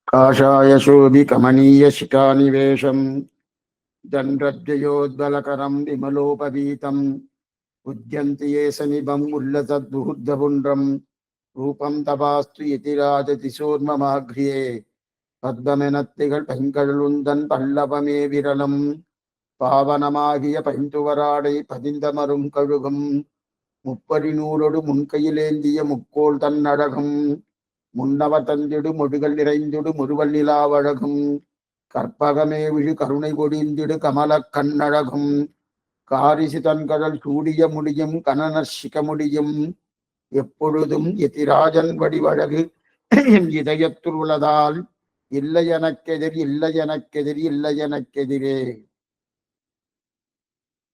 काषाय शोभिकमनीय शिखानिवेशम् दण्ड्रद्वयोद्बलकरं विमलोपवीतम् उद्यन्ति ये सनिभम् उल्लसद्बुहुर्दपुण्ड्रम् रूपं तवास्तु यतिराजतिशोर्ममाघ्रिये பத்மமெனத்திகள் பைங்கழுந்தன் பல்லவமே விரலம் பாவனமாகிய பைந்துவராடை பதிந்தமரும் கழுகும் முப்படி நூலொடு முன்கையிலேந்திய முக்கோள் தன்னழகும் முன்னவர் தந்திடு மொழிகள் நிறைந்திடு முருவல் நிலாவழகும் கற்பகமே விழு கருணை கொடிந்திடு கமல கண்ணழகும் காரிசி தன்கடல் சூடிய முடியும் கனநர்ஷிக்க முடியும் எப்பொழுதும் எதிராஜன் வடிவழகு என் இதயத்துள் உள்ளதால் இல்லை எனக்கெதிர் இல்லை எனக்கெதிர் இல்லை எனக்கெதிரே.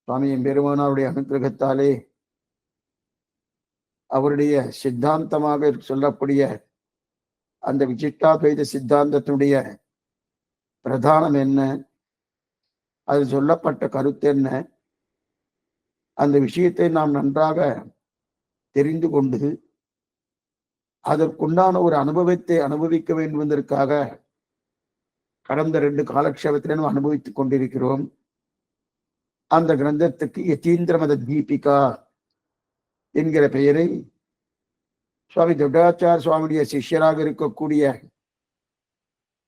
சுவாமி எம்பெருமானாருடைய அனுகிரகத்தாலே அவருடைய சித்தாந்தமாக சொல்லக்கூடிய அந்த விசிஷ்டாத்வைத சித்தாந்தத்தினுடைய பிரதானம் என்ன, அது சொல்லப்பட்ட கருத்து என்ன, அந்த விஷயத்தை நாம் நன்றாக தெரிந்து கொண்டு அதற்குண்டான ஒரு அனுபவத்தை அனுபவிக்க வேண்டும் என்பதற்காக கடந்த 2 காலக்ஷேபத்திலே நாம் அனுபவித்துக் கொண்டிருக்கிறோம். அந்த கிரந்தத்துக்கு யதீந்திரமத தீபிகா என்கிற பெயரை சுவாமி தொட்டாச்சார சுவாமியுடைய சிஷ்யராக இருக்கக்கூடிய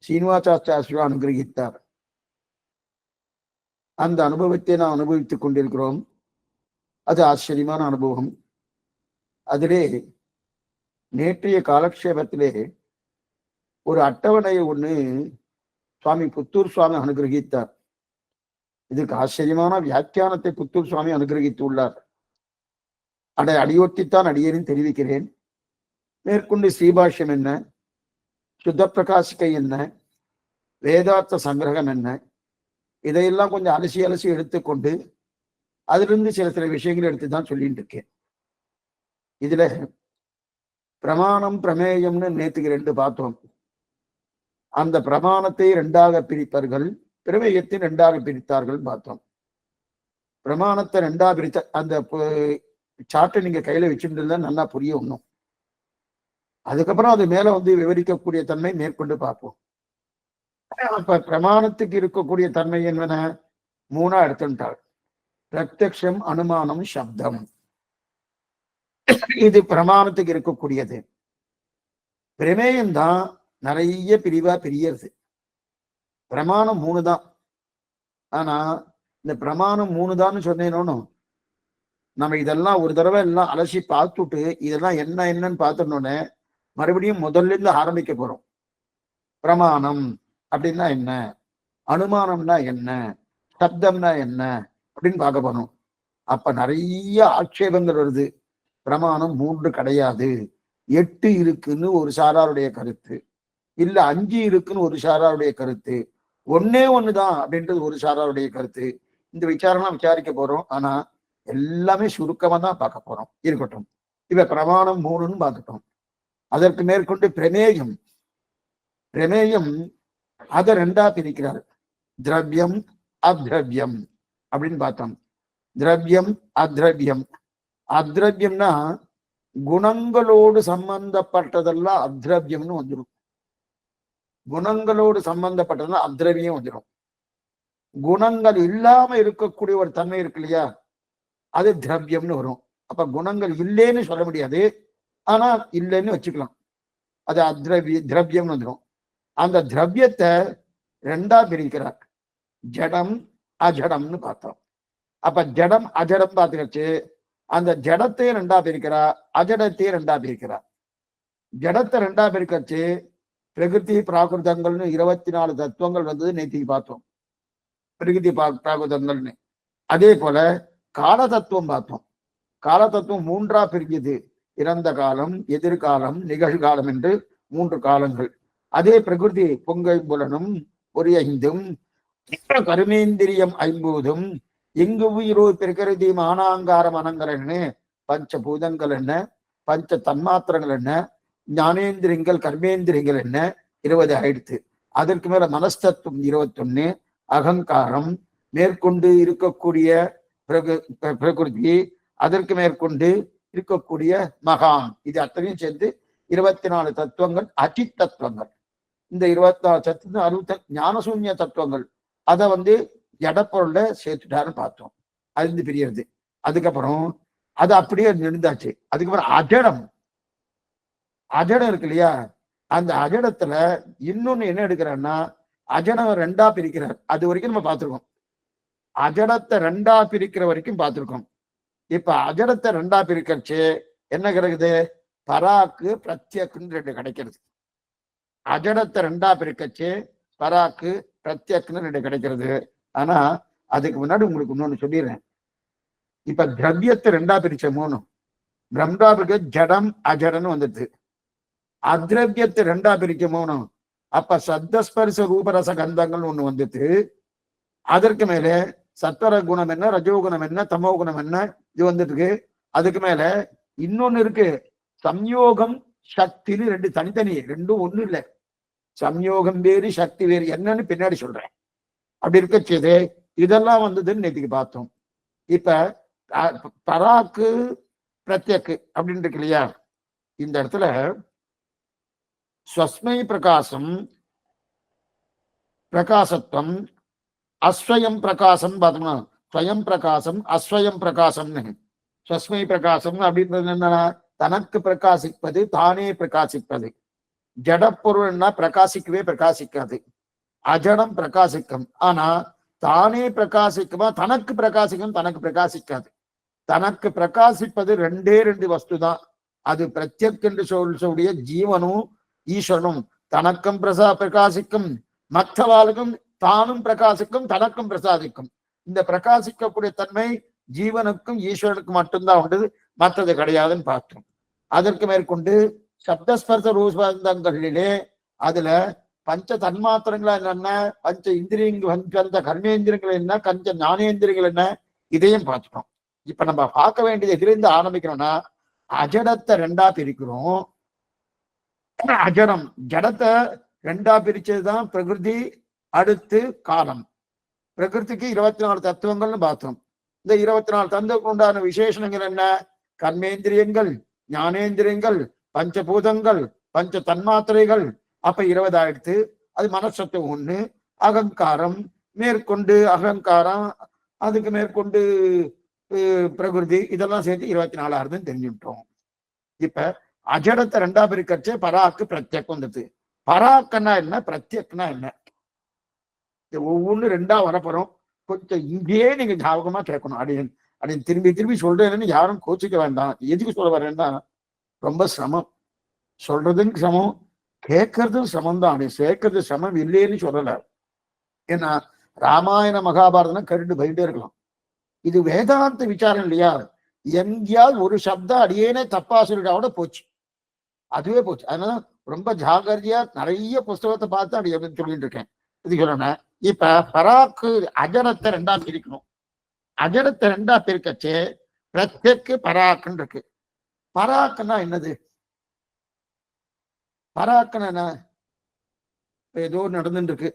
சீனிவாசாச்சாரிய அனுகிரகித்தார். அந்த அனுபவத்தை நாம் அனுபவித்துக் கொண்டிருக்கிறோம். அது ஆச்சரியமான அனுபவம். அதிலே நேற்றைய காலக்ஷேபத்திலே ஒரு அட்டவணையை ஒன்று சுவாமி புத்தூர் சுவாமி அனுகிரகித்தார். இதுக்கு ஆச்சரியமான வியாக்கியானத்தை புத்தூர் சுவாமி அனுகிரகித்துள்ளார். அதை அடியொட்டித்தான் அடியேனும் தெரிவிக்கிறேன். மேற்கொண்டு ஸ்ரீபாஷ்யம் என்ன, சுத்த பிரகாசிக்கை என்ன, வேதார்த்த சங்கிரகம் என்ன, இதையெல்லாம் கொஞ்சம் அலசி அலசி எடுத்துக்கொண்டு அதிலிருந்து சில விஷயங்கள் எடுத்துதான் சொல்லிட்டு இருக்கேன். இதுல பிரமாணம் பிரமேயம்னு நேற்றுக்கு 2 பார்த்தோம். அந்த பிரமாணத்தை 2ஆக பிரிப்பார்கள், பிரமேயத்தை 2ஆக பிரித்தார்கள் பார்த்தோம். பிரமாணத்தை 2ஆக பிரித்த அந்த சார்ட்டை நீங்க கையில வச்சுட்டு நல்லா புரிய ஒண்ணும். அதுக்கப்புறம் அது மேல விவரிக்கக்கூடிய தன்மை மேற்கொண்டு பார்ப்போம். அப்ப பிரமாணத்துக்கு இருக்கக்கூடிய தன்மை என்பன 3ஆ எடுத்துட்டாள். பிரத்யக்ஷம், அனுமானம், சப்தம். இது பிரமாணத்துக்கு இருக்கக்கூடியது. பிரமேயம்தான் நிறைய பிரிவா பிரியறது. பிரமாணம் 3 தான். ஆனா இந்த பிரமாணம் 3 தான் சொன்னேனோன்னு நம்ம இதெல்லாம் ஒரு தடவை எல்லாம் அலசி பார்த்துட்டு இதெல்லாம் என்னன்னு பார்த்துட்டோன்னே மறுபடியும் முதல்ல இருந்து ஆரம்பிக்க போறோம். பிரமாணம் அப்படின்னா என்ன, அனுமானம்னா என்ன, சப்தம்னா என்ன அப்படின்னு பார்க்க போறோம். அப்ப நிறைய ஆட்சேபங்கள் வருது. பிரமாணம் 3 கிடையாது, 8 இருக்குன்னு ஒரு சாராருடைய கருத்து, இல்ல 5 இருக்குன்னு ஒரு சாராருடைய கருத்து, 1 தான் அப்படின்றது ஒரு சாராருடைய கருத்து. இந்த விசாரம் விசாரிக்க போறோம். ஆனா எல்லாமே சுருக்கமா தான் பார்க்க போறோம். இருக்கட்டும். இப்ப பிரமாணம் 3ன்னு பார்த்துட்டோம். அதற்கு மேற்கொண்டு பிரமேயம். பிரமேயம் அதை 2ஆ பிரிக்கிறார். திரவியம், அத்ரவியம் அப்படின்னு பார்த்தோம். திரவியம், அத்ரவியம். அத்ரவியம்னா குணங்களோடு சம்பந்தப்பட்டதெல்லாம் அத்ரவியம்னு வந்துடும். குணங்களோடு சம்பந்தப்பட்டதெல்லாம் அத்ரவியம் வந்துடும். குணங்கள் இல்லாம இருக்கக்கூடிய ஒரு தன்மை இருக்கு இல்லையா, அது திரவியம்னு வரும். அப்ப குணங்கள் இல்லைன்னு சொல்ல முடியாது, ஆனா இல்லைன்னு வச்சுக்கலாம். அது திரவியம் வந்துடும். அந்த திரவியத்தை 2ஆ பிரிக்கிறார். ஜடம், அஜடம்னு பார்த்தோம். அப்ப ஜடம் அஜடம் பார்த்துக்கச்சு. அந்த ஜடத்தை 2ஆ பிரிக்கிறா, அஜடத்தை 2ஆ பிரிக்கிறா. ஜடத்தை 2ஆ பிரிக்கச்சு பிரகிருதி பிராகிருதங்கள்னு 24 தத்துவங்கள் வந்தது நேற்றுக்கு பார்த்தோம். பிரகிருதி பிராகிருதங்கள்னு. அதே போல கால தத்துவம் பார்த்தோம். கால தத்துவம் 3ஆ பிரிக்குது. இறந்த காலம், எதிர்காலம், நிகழ்காலம் என்று 3 காலங்கள். அதே பிரகிருதி பொங்கை புலனும் ஒரு 5ம் கருமேந்திரியம் 50ம் எங்கு உயிரோ பிரகிருதி மானாங்காரம் அனங்கரன்னு பஞ்சபூதங்கள் என்ன, பஞ்ச தன்மாத்திரங்கள் என்ன, ஞானேந்திரியங்கள் கர்மேந்திரியங்கள் என்ன 20 ஆயிடுத்து. அதற்கு மேல மனஸ்தத்துவம் 21, அகங்காரம், மேற்கொண்டு இருக்கக்கூடிய பிரகிருதி, அதற்கு மேற்கொண்டு இருக்கக்கூடிய மகான், இது அத்தனையும் சேர்ந்து 24 தத்துவங்கள், அதி தத்துவங்கள். இந்த 24 சத்து 60 ஞானசூன்ய தத்துவங்கள் அதை ஜடப்பொருள்ல சேர்த்துட்டாருன்னு பார்த்தோம். அது பிரியறது. அதுக்கப்புறம் அது அப்படியே நின்றாச்சு. அதுக்கப்புறம் அஜடம் இருக்கு இல்லையா, அந்த அஜடத்துல இன்னொன்னு என்ன எடுக்கிறான்னா அஜடம் 2ஆ பிரிக்கிறார். அது வரைக்கும் நம்ம பார்த்திருக்கோம். அஜடத்தை 2ஆ பிரிக்கிற வரைக்கும் பார்த்திருக்கோம். இப்ப அஜடத்தை 2ஆ பிரிக்கிறச்சு என்ன கிடைக்குது? பராக்கு பிரத்யக்குன்னு 2 கிடைக்கிறது. அஜடத்தை 2ஆ பிரிக்கச்சு பராக்கு பிரத்யக்குன்னு 2 கிடைக்கிறது. ஆனா அதுக்கு முன்னாடி உங்களுக்கு இன்னொன்னு சொல்லிடுறேன். இப்ப திரவியத்தை 2ஆ பிரிச்ச 3 பிரம்மாவுக்கு ஜடம் அஜடன்னு வந்துடுது. அத்ரவியத்தை 2ஆ பிரிக்க 3 அப்ப சத்தஸ்பர்ச ரூபரச கந்தங்கள் ஒண்ணு வந்துட்டு, அதற்கு மேல சத்வர குணம் என்ன, ரஜோகுணம் என்ன, தமோ குணம் என்ன, இது வந்துட்டு அதுக்கு மேல இன்னொன்னு இருக்கு, சம்யோகம் சக்தின்னு 2 தனித்தனி, 2ம் ஒண்ணு இல்லை. சம்யோகம் வேறு சக்தி வேறு, என்னன்னு பின்னாடி சொல்றேன். அப்படி இருக்கச்சது இதெல்லாம் வந்ததுன்னு நேற்றுக்கு பார்த்தோம். இப்ப பராக்கு பிரத்யக்கு அப்படின்னு இருக்கு இல்லையா, இந்த இடத்துல ஸ்வஸ்மை பிரகாசம் பிரகாசத்துவம் அஸ்வயம் பிரகாசம் பார்த்தோம்னா ஸ்வயம் பிரகாசம் அஸ்வயம் பிரகாசம்னு. ஸ்வஸ்மை பிரகாசம் அப்படின்றது என்னன்னா தனக்கு பிரகாசிப்பது, தானே பிரகாசிப்பது. ஜடப்பொருள்னா பிரகாசிக்கவே பிரகாசிக்காது. அஜடம் பிரகாசிக்கும், ஆனா தானே பிரகாசிக்குமா தனக்கு பிரகாசிக்கும், தனக்கு பிரகாசிக்காது. தனக்கு பிரகாசிப்பது 2 வஸ்து தான். அது பிரத்யக் என்று சொல்லக்கூடிய ஜீவனும் ஈஸ்வரனும். தனக்கும் பிரகாசிக்கும், மற்றவாளுக்கும் தானும் பிரகாசிக்கும், தனக்கும் பிரசாதிக்கும். இந்த பிரகாசிக்கக்கூடிய தன்மை ஜீவனுக்கும் ஈஸ்வரனுக்கும் மட்டும்தான் உண்டு, மற்றது கிடையாதுன்னு பார்த்தோம். அதற்கு மேற்கொண்டு சப்தஸ்பர்ச ரூபங்களிலே அதுல பஞ்ச தன்மாத்திரங்களா என்னென்ன, பஞ்ச இந்திரியங்கள், பஞ்ச கர்மேந்திரியங்கள் என்ன, பஞ்ச ஞானேந்திரியங்கள் என்ன, இதையும் பார்த்துட்டோம். இப்ப நம்ம பார்க்க வேண்டியது எதிலிருந்து ஆரம்பிக்கிறோம்னா அஜடத்தை 2ஆ பிரிக்கிறோம். அஜடம் ஜடத்தை 2ஆ பிரிச்சதுதான் பிரகிருதி, அடுத்து காலம். பிரகிருதிக்கு 24 தத்துவங்கள்னு பார்த்தோம். இந்த 24 தத்துவங்களுக்கு உண்டான விசேஷணங்கள் என்ன? கர்மேந்திரியங்கள், ஞானேந்திரியங்கள், பஞ்சபூதங்கள், பஞ்ச தன்மாத்திரைகள். அப்ப 20 ஆயிடுத்து. அது மனசத்துவம் 1, அகங்காரம், மேற்கொண்டு அகங்காரம், அதுக்கு மேற்கொண்டு பிரகிருதி, இதெல்லாம் சேர்த்து 24 ஆறுதுன்னு தெரிஞ்சுட்டோம். இப்ப அஜடத்தை 2ஆ பிரிக்கச்சே பராக்கு பிரத்யக் வந்தது. பராக்குன்னா என்ன, பிரத்யக்னா என்ன, ஒவ்வொன்னு 2ஆ வரப்போறோம். கொஞ்சம் இங்கேயே நீங்க ஞாபகமா கேட்கணும். அப்படின்னு திரும்பி திரும்பி சொல்றேன்னு யாரும் கோச்சிக்க வேண்டாம். எதுக்கு சொல்ல வரேன்னா ரொம்ப சிரமம், சொல்றதும் சிரமம், கேட்கறதும் சிரமம் தான். அப்படி சேர்க்கறது சிரமம் இல்லைன்னு சொல்லல. ஏன்னா ராமாயண மகாபாரதம் கருண்டு போயிட்டே இருக்கலாம். இது வேதாந்த விசாரம் இல்லையா, எங்கேயாவது ஒரு சப்தம் அடியேனே தப்பா சொல்லிட்டாவோட போச்சு, அதுவே போச்சு. அதனால ரொம்ப ஜாகிரதையா நிறைய புஸ்தகத்தை பார்த்து அப்படி எப்படி சொல்லிட்டு இருக்கேன். இது சொல்லணும். இப்ப பராக்கு அஜடத்தை 2ஆ பிரிக்கணும். அஜடத்தை 2ஆ பிரிக்கச்சு பிரத்யக்கு பராக்குன்னு இருக்கு. பராக்குன்னா என்னது? பராக்குன்னு என்ன? ஏதோ நடந்துட்டு இருக்கு,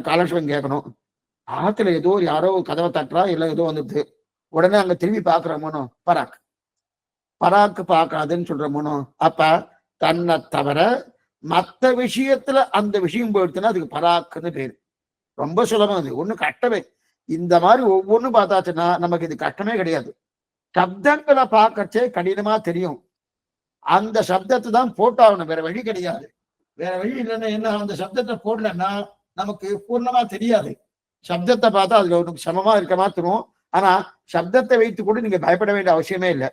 காலட்சேபம் கேட்கணும். ஆத்துல ஏதோ யாரோ கதவை தட்டுறா, இல்லை ஏதோ வந்துடுது, உடனே அங்க திரும்பி பாக்குறோமோனோ பராக். பராக்கு பார்க்காதுன்னு சொல்றோமோனோ. அப்ப தன்னை தவிர மற்ற விஷயத்துல அந்த விஷயம் போயிடுச்சுன்னா அதுக்கு பராக்குன்னு பேரு. ரொம்ப சுலபம். அது ஒண்ணு கட்டமே. இந்த மாதிரி ஒவ்வொன்றும் பார்த்தாச்சுன்னா நமக்கு இது கட்டமே கிடையாது. சப்தங்களை பார்க்கச்சே கடினமா தெரியும். அந்த சப்தத்தை தான் போட்டாகணும், வேற வழி கிடையாது. வேற வழி இல்லைன்னா என்ன, அந்த சப்தத்தை போடலன்னா நமக்கு பூர்ணமா தெரியாது. சப்தத்தை பார்த்தா அதுல ஒன்று சமமா இருக்க மாத்திரும். ஆனா சப்தத்தை வைத்து கூட நீங்க பயப்பட வேண்டிய அவசியமே இல்லை.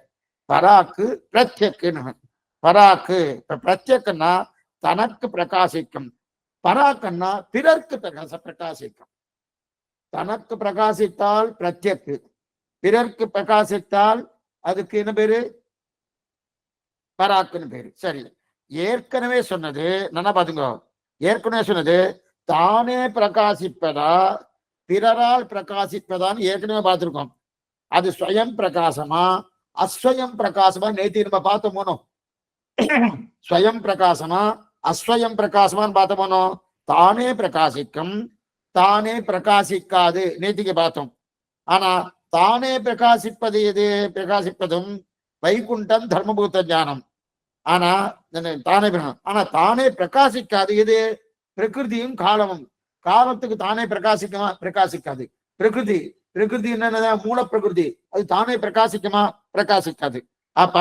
பராக்கு பிரத்யக்குன்னு. பராக்கு இப்ப பிரத்யக்குன்னா தனக்கு பிரகாசிக்கும், பராக்குன்னா பிறர்க்கு பிரகாசிக்கும். தனக்கு பிரகாசித்தால் பிரத்யக்கு, பிறர்க்கு பிரகாசித்தால் அதுக்கு என்ன பேரு? பராக்குன்னு பேரு. சரி, ஏற்கனவே சொன்னது நல்லா பாத்துங்க. ஏற்கனவே சொன்னது தானே பிரகாசிப்பதா பிறரால் பிரகாசிப்பதான்னு ஏற்கனவே பார்த்திருக்கோம். அது ஸ்வயம் பிரகாசமா அஸ்வயம் பிரகாசமா நேற்று நம்ம பார்த்தோமோனோ. ஸ்வயம் பிரகாசமா அஸ்வயம் பிரகாசமான்னு பார்த்தோமோனோ. தானே பிரகாசிக்கும், தானே பிரகாசிக்காது நேற்றுக்கு பார்த்தோம். ஆனா தானே பிரகாசிப்பது எது? பிரகாசிப்பதும் வைகுண்டம் தர்மபூத ஞானம். ஆனா தானே ஆனா தானே பிரகாசிக்காது. இது பிரகிருதியும் காலமும். காலத்துக்கு தானே பிரகாசிக்குமா? பிரகாசிக்காது. பிரகிருதி பிரகிருதி என்னன்னா மூல பிரகிருதி, அது தானே பிரகாசிக்குமா? பிரகாசிக்காது. அப்ப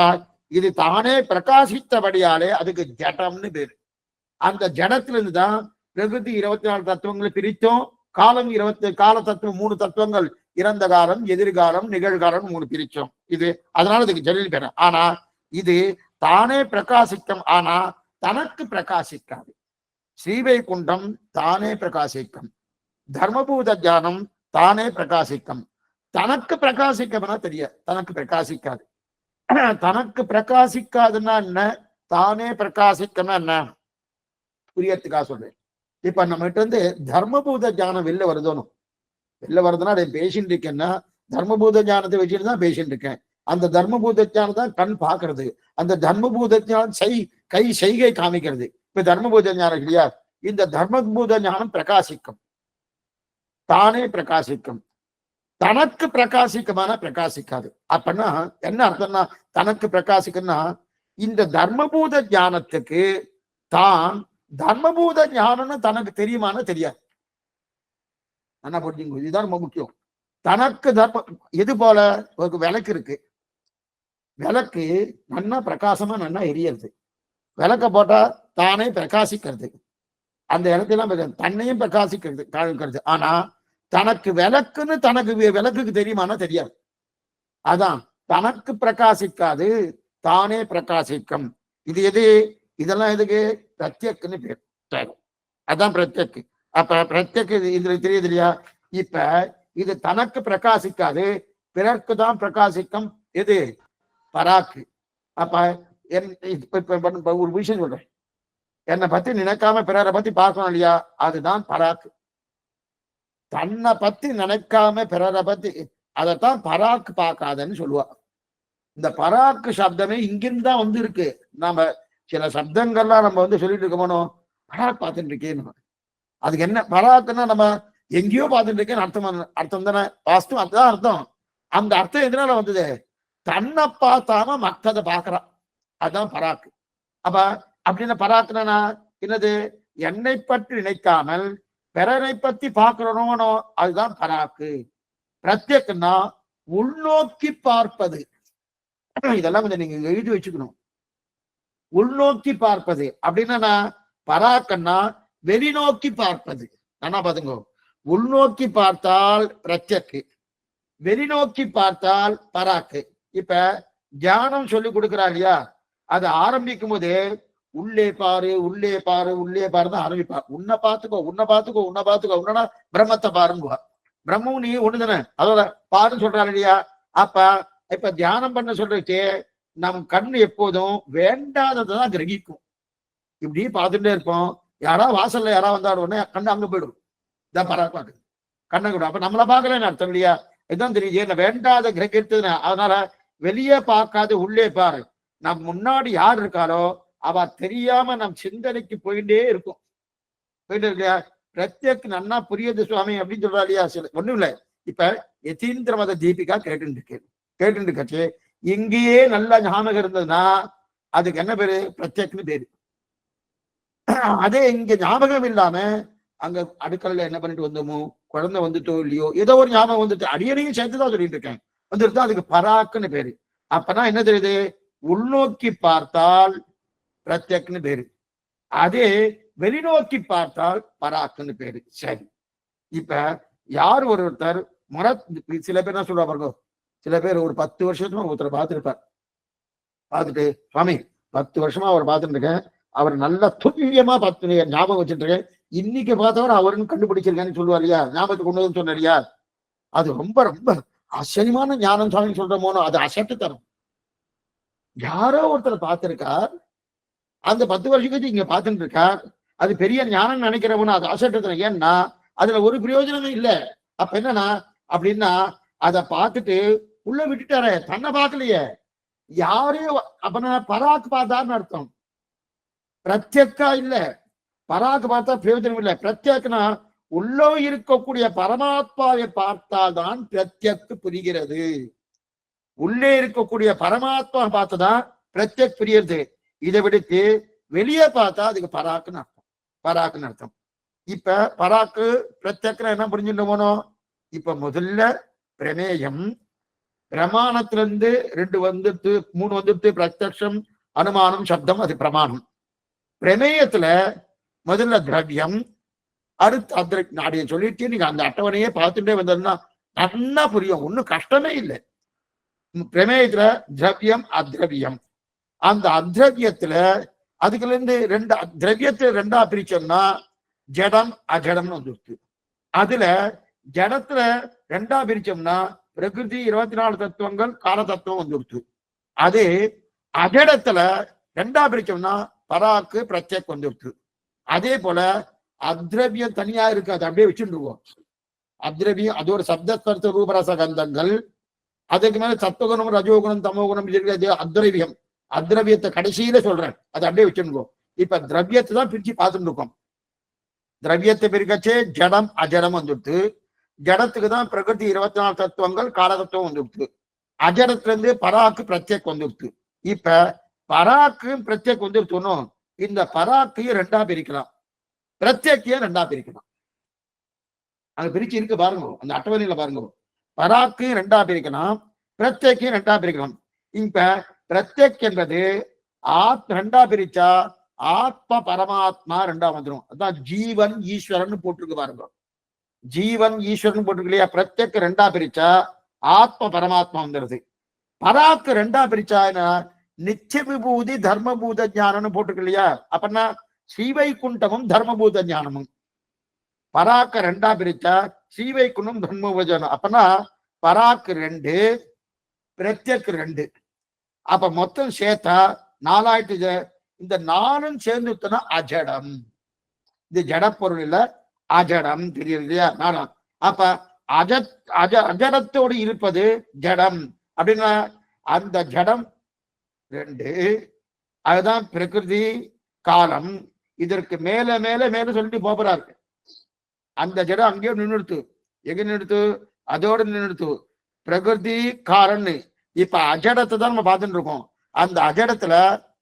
இது தானே பிரகாசித்தபடியாலே அதுக்கு ஜடம்னு பேரு. அந்த ஜடத்துல இருந்துதான் பிரகிருதி 24 தத்துவங்களை பிரித்தோம். காலம் கால தத்துவம் 3 தத்துவங்கள், இறந்த காலம், எதிர்காலம், நிகழ்காலம் 3 பிரிச்சோம். இது அதனால இதுக்கு ஜலில் பேரு. ஆனா இது தானே பிரகாசிக்கும், ஆனா தனக்கு பிரகாசிக்காது. ஸ்ரீவைகுண்டம் தானே பிரகாசிக்கும், தர்மபூத ஞானம் தானே பிரகாசிக்கும். தனக்கு பிரகாசிக்கம்னா தெரிய, தனக்கு பிரகாசிக்காது. தனக்கு பிரகாசிக்காதுன்னா என்ன, தானே பிரகாசிக்கம்னா என்ன புரியறதுக்காக சொல்றேன். இப்ப நம்ம கிட்ட இருந்து தர்மபூத ஞானம் வெளில வருதோனும், வெளில வருதுன்னா அதை பேசிட்டு இருக்கேன்னா தர்மபூத ஞானத்தை வச்சுட்டு தான் பேசிட்டு இருக்கேன். அந்த தர்மபூத ஞானம் தான் கண் பார்க்கறது. அந்த தர்மபூத ஞானம் கை செய்கை காமிக்கிறது. இப்ப தர்மபூத ஞானம் இல்லையா, இந்த தர்மபூத ஞானம் பிரகாசிக்கும், தானே பிரகாசிக்கும். தனக்கு பிரகாசிக்கமான பிரகாசிக்காது. அப்படின்னா என்ன அர்த்தம்னா, தனக்கு பிரகாசிக்குன்னா இந்த தர்மபூத ஞானத்துக்கு தான் தர்மபூத ஞானம்னு தனக்கு தெரியுமான்னு தெரியாது. என்ன புரிஞ்சுங்க, இதுதான் ரொம்ப முக்கியம். தனக்கு எது போல ஒரு விளக்கு இருக்கு, விளக்கு நன்னா பிரகாசமா நன்னா எரியறது, விளக்க போட்டா தானே பிரகாசிக்கிறது, அந்த இடத்துல தன்னையும் பிரகாசிக்கிறது. ஆனா தனக்கு விளக்குன்னு தனக்கு விளக்குக்கு தெரியுமானா தெரியாது. அதான் தனக்கு பிரகாசிக்காது, தானே பிரகாசிக்கும். இது எது, இதெல்லாம் எதுக்கு, பிரத்யக்குன்னு பேர். அதான் பிரத்யக்கு. அப்ப பிரத்யக்கு இதுல தெரியுது இல்லையா. இப்ப இது தனக்கு பிரகாசிக்காது, பிறர்க்கு தான் பிரகாசிக்கும். எது, பராக்கு. அப்ப ஒரு விஷயம் சொல்றேன், என்னை பத்தி நினைக்காம பிறரை பத்தி பார்க்கணும் இல்லையா, அதுதான் பராக்கு. தன்னை பத்தி நினைக்காம பிறரை பத்தி, அதைத்தான் பராக்கு பார்க்காதன்னு சொல்லுவா. இந்த பராக்கு சப்தமே இங்கிருந்து தான் வந்து இருக்கு. நாம சில சப்தங்கள்லாம் நம்ம சொல்லிட்டு இருக்கோமோ, பராக் பார்த்துட்டு இருக்கேன்னு. அதுக்கு என்ன பராக்குன்னா, நம்ம எங்கேயோ பார்த்துட்டு இருக்கேன்னு அர்த்தம் தானே, வாஸ்து அதுதான் அர்த்தம். அந்த அர்த்தம் எதனால வந்தது, தன்னை பார்த்தாம மற்றதை பார்க்கறான், அதுதான் பராக்கு. அப்ப அப்படின்னு பராக்குனா என்னது, என்னை பற்றி நினைக்காமல் பிறரை பத்தி பார்க்கிறோனோ, அதுதான் பராக்கு. பிரத்யக்னா உள்நோக்கி பார்ப்பது. இதெல்லாம் கொஞ்சம் நீங்க எழுதி வச்சுக்கணும். உள்நோக்கி பார்ப்பது அப்படின்னா பராக்கன்னா வெளிநோக்கி பார்ப்பது. என்ன பாத்துங்க, உள்நோக்கி பார்த்தால் பிரத்யக்கு, வெளிநோக்கி பார்த்தால் பராக்கு. இப்ப தியானம் சொல்லி கொடுக்குறா இல்லையா, அது ஆரம்பிக்கும் போதே உள்ளே பாரு உள்ளே பாரு உள்ளே பாருதான் ஆரம்பிப்பார். உன்னை பார்த்துக்கோ உன்னை பார்த்துக்கோ உன்னை பார்த்துக்கோ, உன்னா பிரம்மத்தை பாருங்குவா. பிரம்மம் நீ ஒண்ணுதானே, அதோட பாருன்னு சொல்றாரு இல்லையா. அப்ப இப்ப தியானம் பண்ண சொல்றதுக்கு நம் கண்ணு எப்போதும் வேண்டாததான் கிரகிக்கும். இப்படி பார்த்துட்டே இருப்போம், யாரா வாசல்ல யாரா வந்தாரு உடனே கண்ணு அங்க போயிடும், இதான் பராக்கு கண்ணை கூட. அப்ப நம்மளை பார்க்கலன்னு அர்த்தம் இல்லையா, இதுதான் தெரியுது என்ன வேண்டாத கிரகித்ததுன்னு. அதனால வெளியே பார்க்காது உள்ளே பாரு. நம் முன்னாடி யார் இருக்காரோ அவ தெரியாம நம் சிந்தனைக்கு போயிட்டே இருக்கும், போயிட்டு இல்லையா. பிரத்யேக் நன்னா புரியுது சுவாமி அப்படின்னு சொல்றா இல்லையா. சில ஒண்ணும் இல்லை, இப்ப யதீந்திர மத தீபிகா கேட்டு இருக்கச்சு, இங்கேயே நல்லா ஞாபகம் இருந்ததுன்னா அதுக்கு என்ன பேரு, பிரத்யேக்னு பேரு. அதே இங்க ஞாபகம் இல்லாம அங்க அடுக்கலையில என்ன பண்ணிட்டு வந்தோமோ, குழந்தை வந்துட்டோ இல்லையோ, ஏதோ ஒரு ஞாபகம் வந்துட்டு, அடியனையும் சேர்த்துதான் சொல்லிட்டு இருக்கேன், வந்துட்டு அதுக்கு பராக்குன்னு பேரு. அப்பனா என்ன தெரியுது, உள்நோக்கி பார்த்தால் பிரத்யக்னு பேரு, அதே வெளிநோக்கி பார்த்தால் பராக்குன்னு பேரு. சரி, இப்ப யார் ஒருத்தர் சில பேர் என்ன சொல்றா பாருங்க, சில பேர் ஒரு 10 வருஷத்துமா ஒருத்தரை பார்த்துருப்பார், பார்த்துட்டு சுவாமி 10 வருஷமா அவர் பார்த்துட்டு இருக்கேன், அவர் நல்லா துல்லியமா பார்த்து ஞாபகம் வச்சுட்டு இருக்கேன், இன்னைக்கு பார்த்தவர் அவருன்னு கண்டுபிடிச்சிருக்கேன்னு சொல்லுவார் இல்லையா, ஞாபகத்துக்கு கொண்டு வந்து சொன்னார் இல்லையா. அது ரொம்ப ரொம்ப ஆச்சரியமான ஞானம் சுவாமி சொல்றோமோ, அது அசட்டு தரும். யாரோ ஒருத்தர் பார்த்திருக்கார், அந்த 10 வருஷம் கழிச்சு இங்க பார்த்துட்டு இருக்கார், அது பெரிய ஞானம் நினைக்கிறவனு அது அசட்டு. ஏன்னா அதுல ஒரு பிரயோஜனமும் இல்லை. அப்ப என்னன்னா அப்படின்னா அதை பார்த்துட்டு உள்ள விட்டுட்டாரே, தன்னை பார்க்கலையே, யாரையும். அப்ப பராக்கு பார்த்தான்னு அர்த்தம், பிரத்யக்கா இல்ல. பராக்கு பார்த்தா பிரயோஜனம் இல்லை. பிரத்யக்னா உள்ள இருக்கக்கூடிய பரமாத்மாவை பார்த்தால்தான் பிரத்யக்கு புரிகிறது. உள்ளே இருக்கக்கூடிய பரமாத்மா பார்த்துதான் பிரத்யக் புரியுது. இதை விடுத்து வெளியே பார்த்தா அதுக்கு பராக்குன்னு அர்த்தம். இப்ப பராக்கு பிரத்யக்ரம் என்ன புரிஞ்சுட்டு போனோம்? இப்ப முதல்ல பிரமேயம் பிரமாணத்திலிருந்து 2 வந்துட்டு 3 வந்துட்டு பிரத்யக்ஷம் அனுமானம் சப்தம் அது பிரமாணம். பிரமேயத்துல முதல்ல திரவியம் அடுத்து நாடைய சொல்லிட்டு நீங்க அந்த அட்டவணையே பார்த்துட்டே வந்ததுன்னா நல்லா புரியும். ஒன்னும் கஷ்டமே இல்லை. பிரமேயத்துல திரவியம் அத்ரவியம். அந்த அத்ரவியத்துல அதுக்குல இருந்து திரவியத்துல 2ஆ பிரிச்சோம்னா ஜடம் அஜடம்னு வந்துருச்சு. அதுல ஜடத்துல 2ஆ பிரிச்சோம்னா பிரகிருதி 24 தத்துவங்கள் கால தத்துவம் வந்துருச்சு. அதே அஜடத்துல 2ஆ பிரிச்சோம்னா பராக்கு பிரத்யக் வந்துருச்சு. அதே போல அத்ரவியம் தனியா இருக்கு, அதை அப்படியே வச்சுருவோம். அத்ரவியம் அது ஒரு சப்தஸ்பர்ச ரூபரச கந்தங்கள். அதுக்கு மேல சத்துவகுணம் ரஜோகுணம் தமோகுணம் இருக்கிறது அத்ரவியம். அத்ரவியத்தை கடைசியில சொல்றேன், அதை அப்படியே வச்சுருவோம். இப்ப திரவியத்தை தான் பிரிச்சு பார்த்துட்டு இருக்கோம். திரவியத்தை பிரிக்கச்சே ஜடம் அஜடம் வந்துடுத்து. ஜடத்துக்கு தான் பிரகிருதி 24 தத்துவங்கள் கால தத்துவம் வந்துடுத்து. அஜடத்துல இருந்து பராக்கு பிரத்யக் வந்துடுத்து. இப்ப பராக்கு பிரத்யக் வந்துடுத்தோன்னு இந்த பராக்கையும் 2ஆ பிரிக்கலாம், பிரத்யக்கையும் 2ஆ பிரிக்கலாம். அங்க பிரிச்சு இருக்கு பாருங்க, அந்த அட்டவணையில பாருங்க. பராக்கையும் 2ஆ பிரிக்கலாம், பிரத்யக்கையும் 2ஆ பிரிக்கலாம். இப்ப பிரத்யக் என்பது 2ஆ பிரிச்சா ஆத்ம பரமாத்மா 2ஆ வந்துடும். அதான் ஜீவன் ஈஸ்வரன் போட்டிருக்கு பாருங்க. ஜீவன் ஈஸ்வரன் போட்டிருக்கு இல்லையா? பிரத்யக் 2ஆ பிரிச்சா ஆத்ம பரமாத்மா வந்துடுது. பராக்கு 2ஆ பிரிச்சா நித்திய விபூதி தர்மபூத ஞானம்னு போட்டிருக்கு இல்லையா? அப்படின்னா ஸ்ரீவைகுண்டமும் தர்மபூத ஞானமும். பராக்க 2ஆ பிரிச்சா ஸ்ரீவைகுண்டம் தர்மபூஜனம். அப்பனா பராக்கு 2 பிரத்யக் 2. அப்ப மொத்தம் சேர்த்தா 4 இந்த 4ம் சேர்ந்துட்டோம்னா அஜடம். இது ஜட பொருள் இல்ல, அஜடம். தெரியுது இல்லையா? நானும் அப்ப அஜடத்தோடு இருப்பது ஜடம் அப்படின்னா அந்த ஜடம் 2. அதுதான் பிரகிருதி காலம். இதற்கு மேல மேல மேல சொல்லிட்டு போறாரு. அந்த ஜடம் அங்கேயும் நின்றுடுத்து. எங்க நின்றுடுத்து? அதோட நின்றுடுத்து. பிரகிருதி காரன்னு. இப்ப அஜடத்தை தான் நம்ம பார்த்துட்டு இருக்கோம். அந்த அஜடத்துல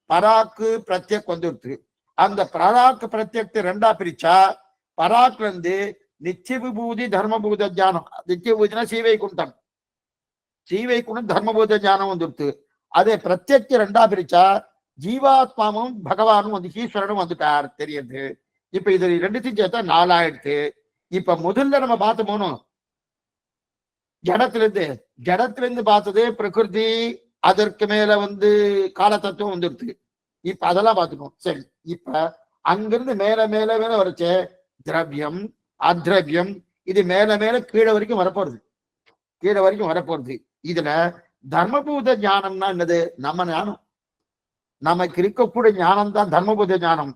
பராக்கு பிரத்யக் வந்துடுத்து. அந்த பராக்கு பிரத்யக்தை 2ஆ பிரிச்சா பராக்குல இருந்து நித்திய விபூதி தர்மபூத ஞானம். நித்திய விபூதினா சீவைகுண்டம், சீவைகுண்டம் தர்மபூத ஞானம் வந்துடுத்து. அதே பிரத்யக்தி 2ஆ பிரிச்சா ஜீவாத்மாவும் பகவானும் வந்து ஈஸ்வரனும் வந்துட்டார் தெரியுது. இப்ப இது 2த்தையும் சேர்த்தா 4 ஆயிடுத்து. இப்ப முதல்ல நம்ம பார்த்து போனோம் ஜடத்திலிருந்து பார்த்தது பிரகிருதி, அதற்கு மேல வந்து கால தத்துவம் வந்துடுது. இப்ப அதெல்லாம் பார்த்துக்கோம். சரி, இப்ப அங்கிருந்து மேல மேல மேல வரைச்சே திரவியம் அத்ரவியம் இது மேல மேல கீழே வரைக்கும் வரப்போறது. இதுல தர்மபூத ஞானம்னா என்னது? நம்ம ஞானம், நமக்கு இருக்கக்கூடிய ஞானம் தான் தர்மபூத ஞானம்.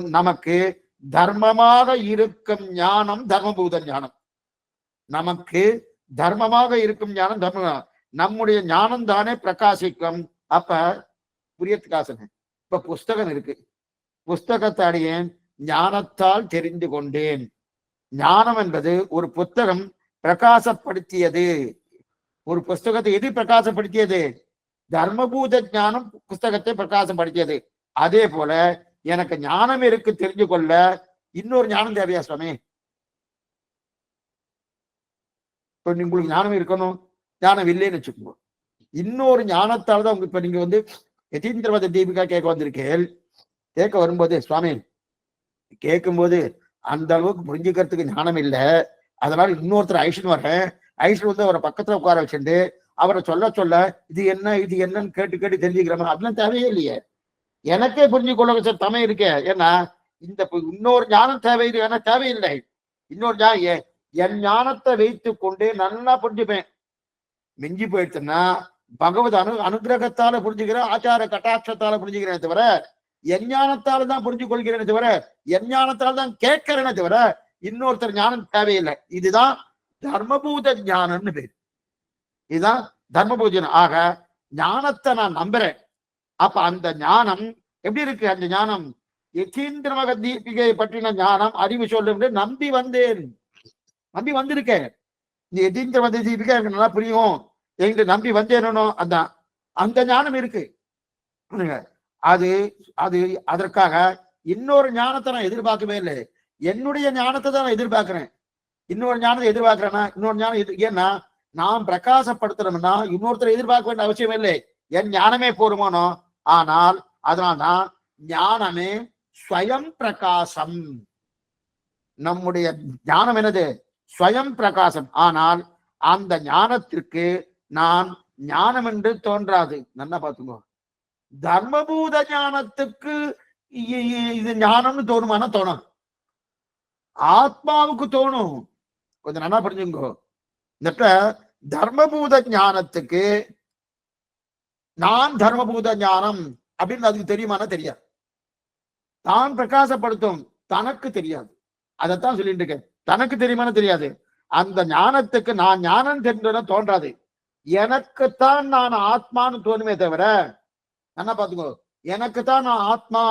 நமக்கு தர்மமாக இருக்கும் ஞானம் தர்மபூத ஞானம். நமக்கு தர்மமாக இருக்கும் ஞானம் தர்ம. நம்முடைய ஞானம் தானே பிரகாசிக்கும். அப்ப புரியத்துக்காசன இப்ப புஸ்தகம் இருக்கு. புஸ்தகத்தை அடையேன் ஞானத்தால் தெரிந்து கொண்டேன். ஞானம் என்பது ஒரு புத்தகம் பிரகாசப்படுத்தியது. ஒரு புஸ்தகத்தை எது பிரகாசப்படுத்தியது? தர்மபூத ஞானம் புஸ்தகத்தை பிரகாசப்படுத்தியது. அதே போல எனக்கு ஞானம் இருக்கு தெரிஞ்சு கொள்ள இன்னொரு ஞானம் தேவையா சுவாமி? இப்ப உங்களுக்கு ஞானம் இருக்கணும், ஞானம் இல்லைன்னு வச்சுக்கோங்க. இன்னொரு ஞானத்தால் தான் இப்ப நீங்க வந்து யதீந்திரவத தீபிகா கேட்க வந்திருக்கேன். கேட்க வரும்போது சுவாமி கேட்கும்போது அந்த அளவுக்கு புரிஞ்சுக்கிறதுக்கு ஞானம் இல்லை, அதனால இன்னொருத்தர் ஐஷன் வரேன், ஐஷன் வந்து அவரை பக்கத்துல உட்கார வச்சுட்டு அவரை சொல்ல இது என்னன்னு கேட்டு தெரிஞ்சுக்கிறோம். அதெல்லாம் தேவையே இல்லையே, எனக்கே புரிஞ்சு கொள்ள தமை இருக்கே. ஏன்னா இந்த இன்னொரு ஞானம் தேவையில்லை. இன்னொரு ஞானம் என் ஞானத்தை வைத்து கொண்டு நல்லா புரிஞ்சுப்பேன். மிஞ்சி போயிடுச்சுன்னா பகவத் அனுகிரகத்தால புரிஞ்சுக்கிறேன், ஆச்சார கட்டாட்சத்தால புரிஞ்சுக்கிறேன் தவிர என் ஞானத்தால தான் புரிஞ்சு கொள்கிறேன் தவிர என் ஞானத்தால தான் கேட்கிறேனே தவிர இன்னொருத்தர் ஞானம் தேவையில்லை. இதுதான் தர்மபூத ஞானம்னு பேர். இதுதான் தர்மபூஜனம். ஆக ஞானத்தை நான் நம்புறேன். அப்ப அந்த ஞானம் எப்படி இருக்கு? அந்த ஞானம் யதீந்திரமக தீபிகை பற்றின ஞானம் அறிவு சொல்லும் நம்பி வந்திருக்கேன். இந்த யதீந்திரமக தீபிகை எனக்கு நல்லா புரியும் என்று நம்பி வந்தேனோ, அதான் அந்த ஞானம் இருக்கு. அது அது அதற்காக இன்னொரு ஞானத்தை நான் எதிர்பார்க்கவே இல்லை. என்னுடைய ஞானத்தை தான் நான் எதிர்பார்க்கிறேன். இன்னொரு ஞானத்தை எதிர்பார்க்கிறேன்னா இன்னொரு ஞானம் ஏன்னா நாம் பிரகாசப்படுத்தணும்னா இன்னொருத்தர் எதிர்பார்க்க வேண்டிய அவசியம் இல்லை. என் ஞானமே போருமானோ. ஆனால் அதனால்தான் ஞானமே ஸ்வயம் பிரகாசம். நம்முடைய ஞானம் என்னது? ஸ்வயம் பிரகாசம். ஆனால் அந்த ஞானத்திற்கு நான் ஞானம் என்று தோன்றாது. நல்லா பார்த்துக்கோ. தர்மபூத ஞானத்துக்கு இது ஞானம்னு தோணுமானா தோணும். ஆத்மாவுக்கு தோணும். கொஞ்சம் நல்லா புரிஞ்சுங்கோ. இந்த தர்மபூத ஞானத்துக்கு நான் தர்மபூத ஞானம் அப்படின்னு அதுக்கு தெரியுமானா தெரியாது. தான் பிரகாசப்படுத்தும் தனக்கு தெரியாது. அதைத்தான் சொல்லிட்டு இருக்கேன். தனக்கு தெரியுமானா தெரியாது. அந்த ஞானத்துக்கு நான் ஞானம் தெரிஞ்ச தோன்றாது. எனக்குத்தான் நான் ஆத்மான்னு தோணுமே தவிர, என்ன பாத்துக்கோ, எனக்குத்தான் நான் ஆத்மா,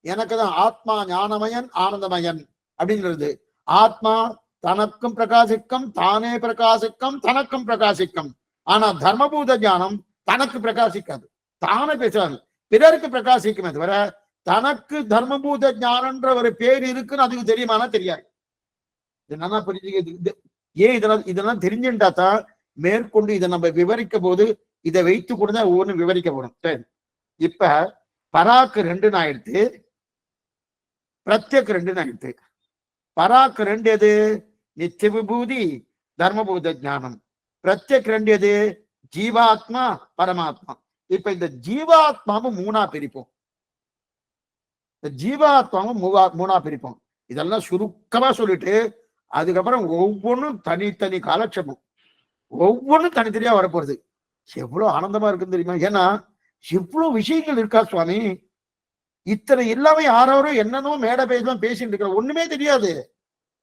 எனக்கு தான் ஆத்மா ஞானமயன் ஆனந்தமயன் அப்படிங்கிறது. ஆத்மா தனக்கும் பிரகாசிக்கும், தானே பிரகாசிக்கும், தனக்கும் பிரகாசிக்கும். ஆனா தர்மபூத ஞானம் தனக்கு பிரகாசிக்காது, தானே பேசாது, பிறருக்கு பிரகாசிக்குமே தவிர தனக்கு தர்மபூத ஞானன்ற ஒரு பேர் இருக்குன்னு அதுக்கு தெரியுமானா தெரியாது. நல்லா புரிஞ்சுக்க. ஏன் இதெல்லாம் தெரிஞ்சுட்டா தான் மேற்கொண்டு இதை நம்ம விவரிக்க போது இதை வைத்து கூட தான் ஒவ்வொன்றும் விவரிக்கப்படும். சரி, இப்ப பராக்கு 2 ஆயிடுத்து, பிரத்யக் 2 ஆயிடுத்து. பராக்கு 2 எது? நித்திய விபூதி தர்மபூத ஞானம். பிரத்யக் 2 எது? ஜீவாத்மா பரமாத்மா. இப்ப இந்த ஜீவாத்மாவும் 3ஆ பிரிப்போம். ஜீவாத்மாவும் 3ஆ பிரிப்போம். இதெல்லாம் சுருக்கமா சொல்லிட்டு அதுக்கப்புறம் ஒவ்வொன்றும் தனித்தனி காலட்சேபம், ஒவ்வொன்றும் தனித்தனியா வரப்போறது. எவ்வளவு ஆனந்தமா இருக்குன்னு தெரியுமா? ஏன்னா இவ்வளவு விஷயங்கள் இருக்கா சுவாமி. இத்தனை எல்லாமே யாரோ என்னன்னோ மேடை பேசலாம் பேசிட்டு இருக்கா, ஒண்ணுமே தெரியாது,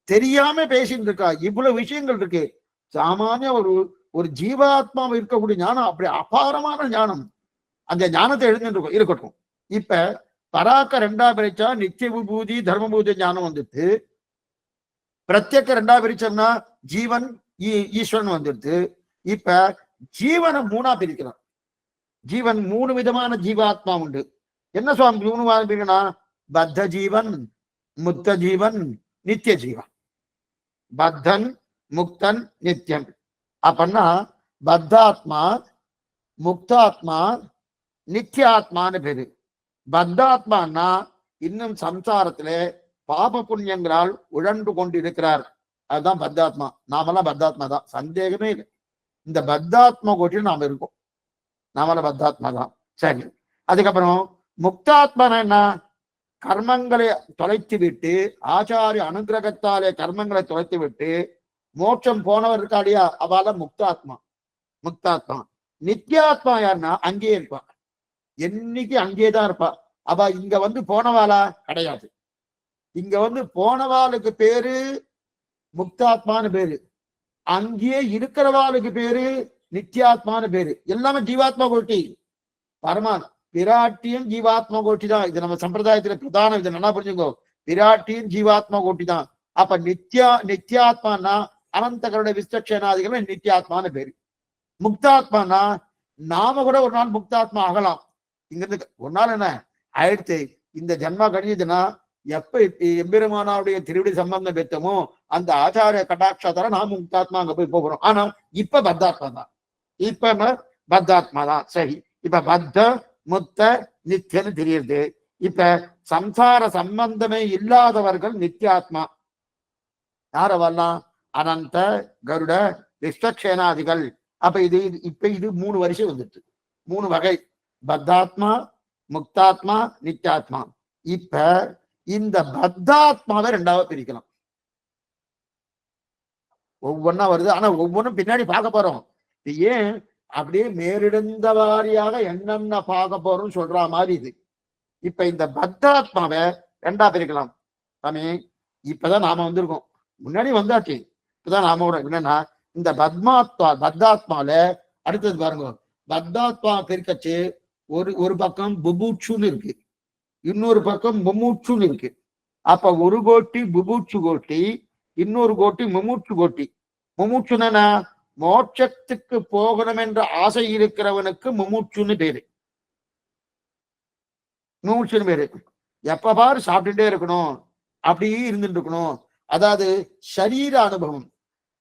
தெரியாம பேசிட்டு இருக்கா. இவ்வளவு விஷயங்கள் இருக்கு. சாமானிய ஒரு ஜீவாத்மாவை இருக்கக்கூடிய ஞானம் அப்படி அபாரமான ஞானம். அந்த ஞானத்தை எழுதிட்டு இருக்கட்டும். இப்ப பராக்க 2ஆ பிரிச்சா நித்திய விபூதி தர்மபூத ஞானம் வந்துட்டு, பிரத்யேக 2ஆ பிரிச்சோம்னா ஜீவன் ஈஸ்வரன் வந்துடுது. இப்ப ஜீவனை 3ஆ பிரிக்கலாம். ஜீவன் 3 விதமான ஜீவாத்மா உண்டு. என்ன சுவாமி 3 பிரிக்கனா? பத்த ஜீவன், முக்த ஜீவன், நித்திய ஜீவன். பத்தன், முக்தன், நித்தியன். அப்படின்னா பத்தாத்மா, முக்தாத்மா, நித்தியாத்மான்னு பேரு. பத்தாத்மானா இன்னும் சம்சாரத்துல பாப புண்ணியங்களால் உழன்று கொண்டு இருக்கிறார். அதுதான் பத்தாத்மா. நாமெல்லாம் பத்தாத்மா தான், சந்தேகமே இல்லை. இந்த பத்தாத்மா கோட்டில் நாம இருக்கோம். நாமெல்லாம் பத்தாத்மா தான். சரி, அதுக்கப்புறம் முக்தாத்மா என்ன? கர்மங்களை தொலைத்து விட்டு, ஆச்சாரிய அனுகிரகத்தாலே கர்மங்களை தொலைத்து விட்டு மோட்சம் போனவர் இருக்காடியா, அவள முக்தாத்மா. முக்தாத்மா. நித்தியாத்மா யாருன்னா அங்கேயே இருப்பா, என்னைக்கு அங்கேயேதான் இருப்பா. அவ இங்க வந்து போனவாளா கிடையாது. இங்க வந்து போனவாளுக்கு பேரு முக்தாத்மான்னு பேரு, அங்கேயே இருக்கிறவாளுக்கு பேரு நித்தியாத்மான்னு பேரு. எல்லாமே ஜீவாத்மா கோட்டி. பரமான் பிராட்டியும் ஜீவாத்மா கோட்டி தான். இது நம்ம சம்பிரதாயத்துல பிரதானம். இதை நல்லா புரிஞ்சுக்கோ. பிராட்டியும் ஜீவாத்மா கோட்டி தான். அப்ப நித்தியாத்மானா அனந்தகருடைய விஸ்தக்ஷேனாதிகள் நித்தியாத்மான்னு பேரு. முக்தாத்மானா நாம கூட ஒரு நாள் முக்தாத்மா ஆகலாம். இங்க இருந்து ஒரு நாள் என்ன ஆயிடுத்து, இந்த ஜென்மா கழிஞ்சதுன்னா எப்ப எம்பெருமானாவுடைய திருவிடி சம்பந்தம் பெற்றமோ அந்த ஆச்சாரிய கடாட்சத்தால நாம முக்தாத்மா அங்க போய் போகிறோம். ஆனா இப்ப பத்தாத்மா தான். இப்ப பத்தாத்மா தான். சரி, இப்ப பத்த முத்த நித்தியன்னு தெரியுது. இப்ப சம்சார சம்பந்தமே இல்லாதவர்கள் நித்தியாத்மா. யாரவெல்லாம்? அனந்த, கருட, விஸ்வக்ஷேனாதிகள். அப்ப இது 3 வருஷம் வந்துட்டு, 3 வகை. பத்தாத்மா, முக்தாத்மா, நித்தியாத்மா. இப்ப இந்த பத்தாத்மாவை 2ஆவா பிரிக்கலாம். ஒவ்வொன்னா வருது, ஆனா ஒவ்வொன்றும் பின்னாடி பார்க்க போறோம். ஏன் அப்படியே மேலிடந்த வாரியாக என்னென்ன பார்க்க போறோம்னு சொல்ற மாதிரி இது. இப்ப இந்த பத்தாத்மாவை 2ஆ பிரிக்கலாம். சாமி இப்பதான் நாம வந்திருக்கோம், முன்னாடி வந்தாச்சு, இப்பதான் நாம என்னன்னா இந்த பத்தாத்மால அடுத்தது பாருங்க. பத்தாத்மா பிரிக்கச்சு ஒரு பக்கம் புபூட்சுன்னு இருக்கு, இன்னொரு பக்கம் முமூச்சுன்னு இருக்கு. அப்ப ஒரு கோட்டி புபூட்சு கோட்டி, இன்னொரு கோட்டி முமூச்சு கோட்டி. முமூச்சுன்னா மோட்சத்துக்கு போகணும் என்ற ஆசை இருக்கிறவனுக்கு முமூச்சுன்னு பேரு. முமுட்சுன்னு பேரு. எப்ப பாரு சாப்பிட்டுட்டே இருக்கணும், அப்படியே இருந்துட்டு இருக்கணும். அதாவது சரீர அனுபவம்.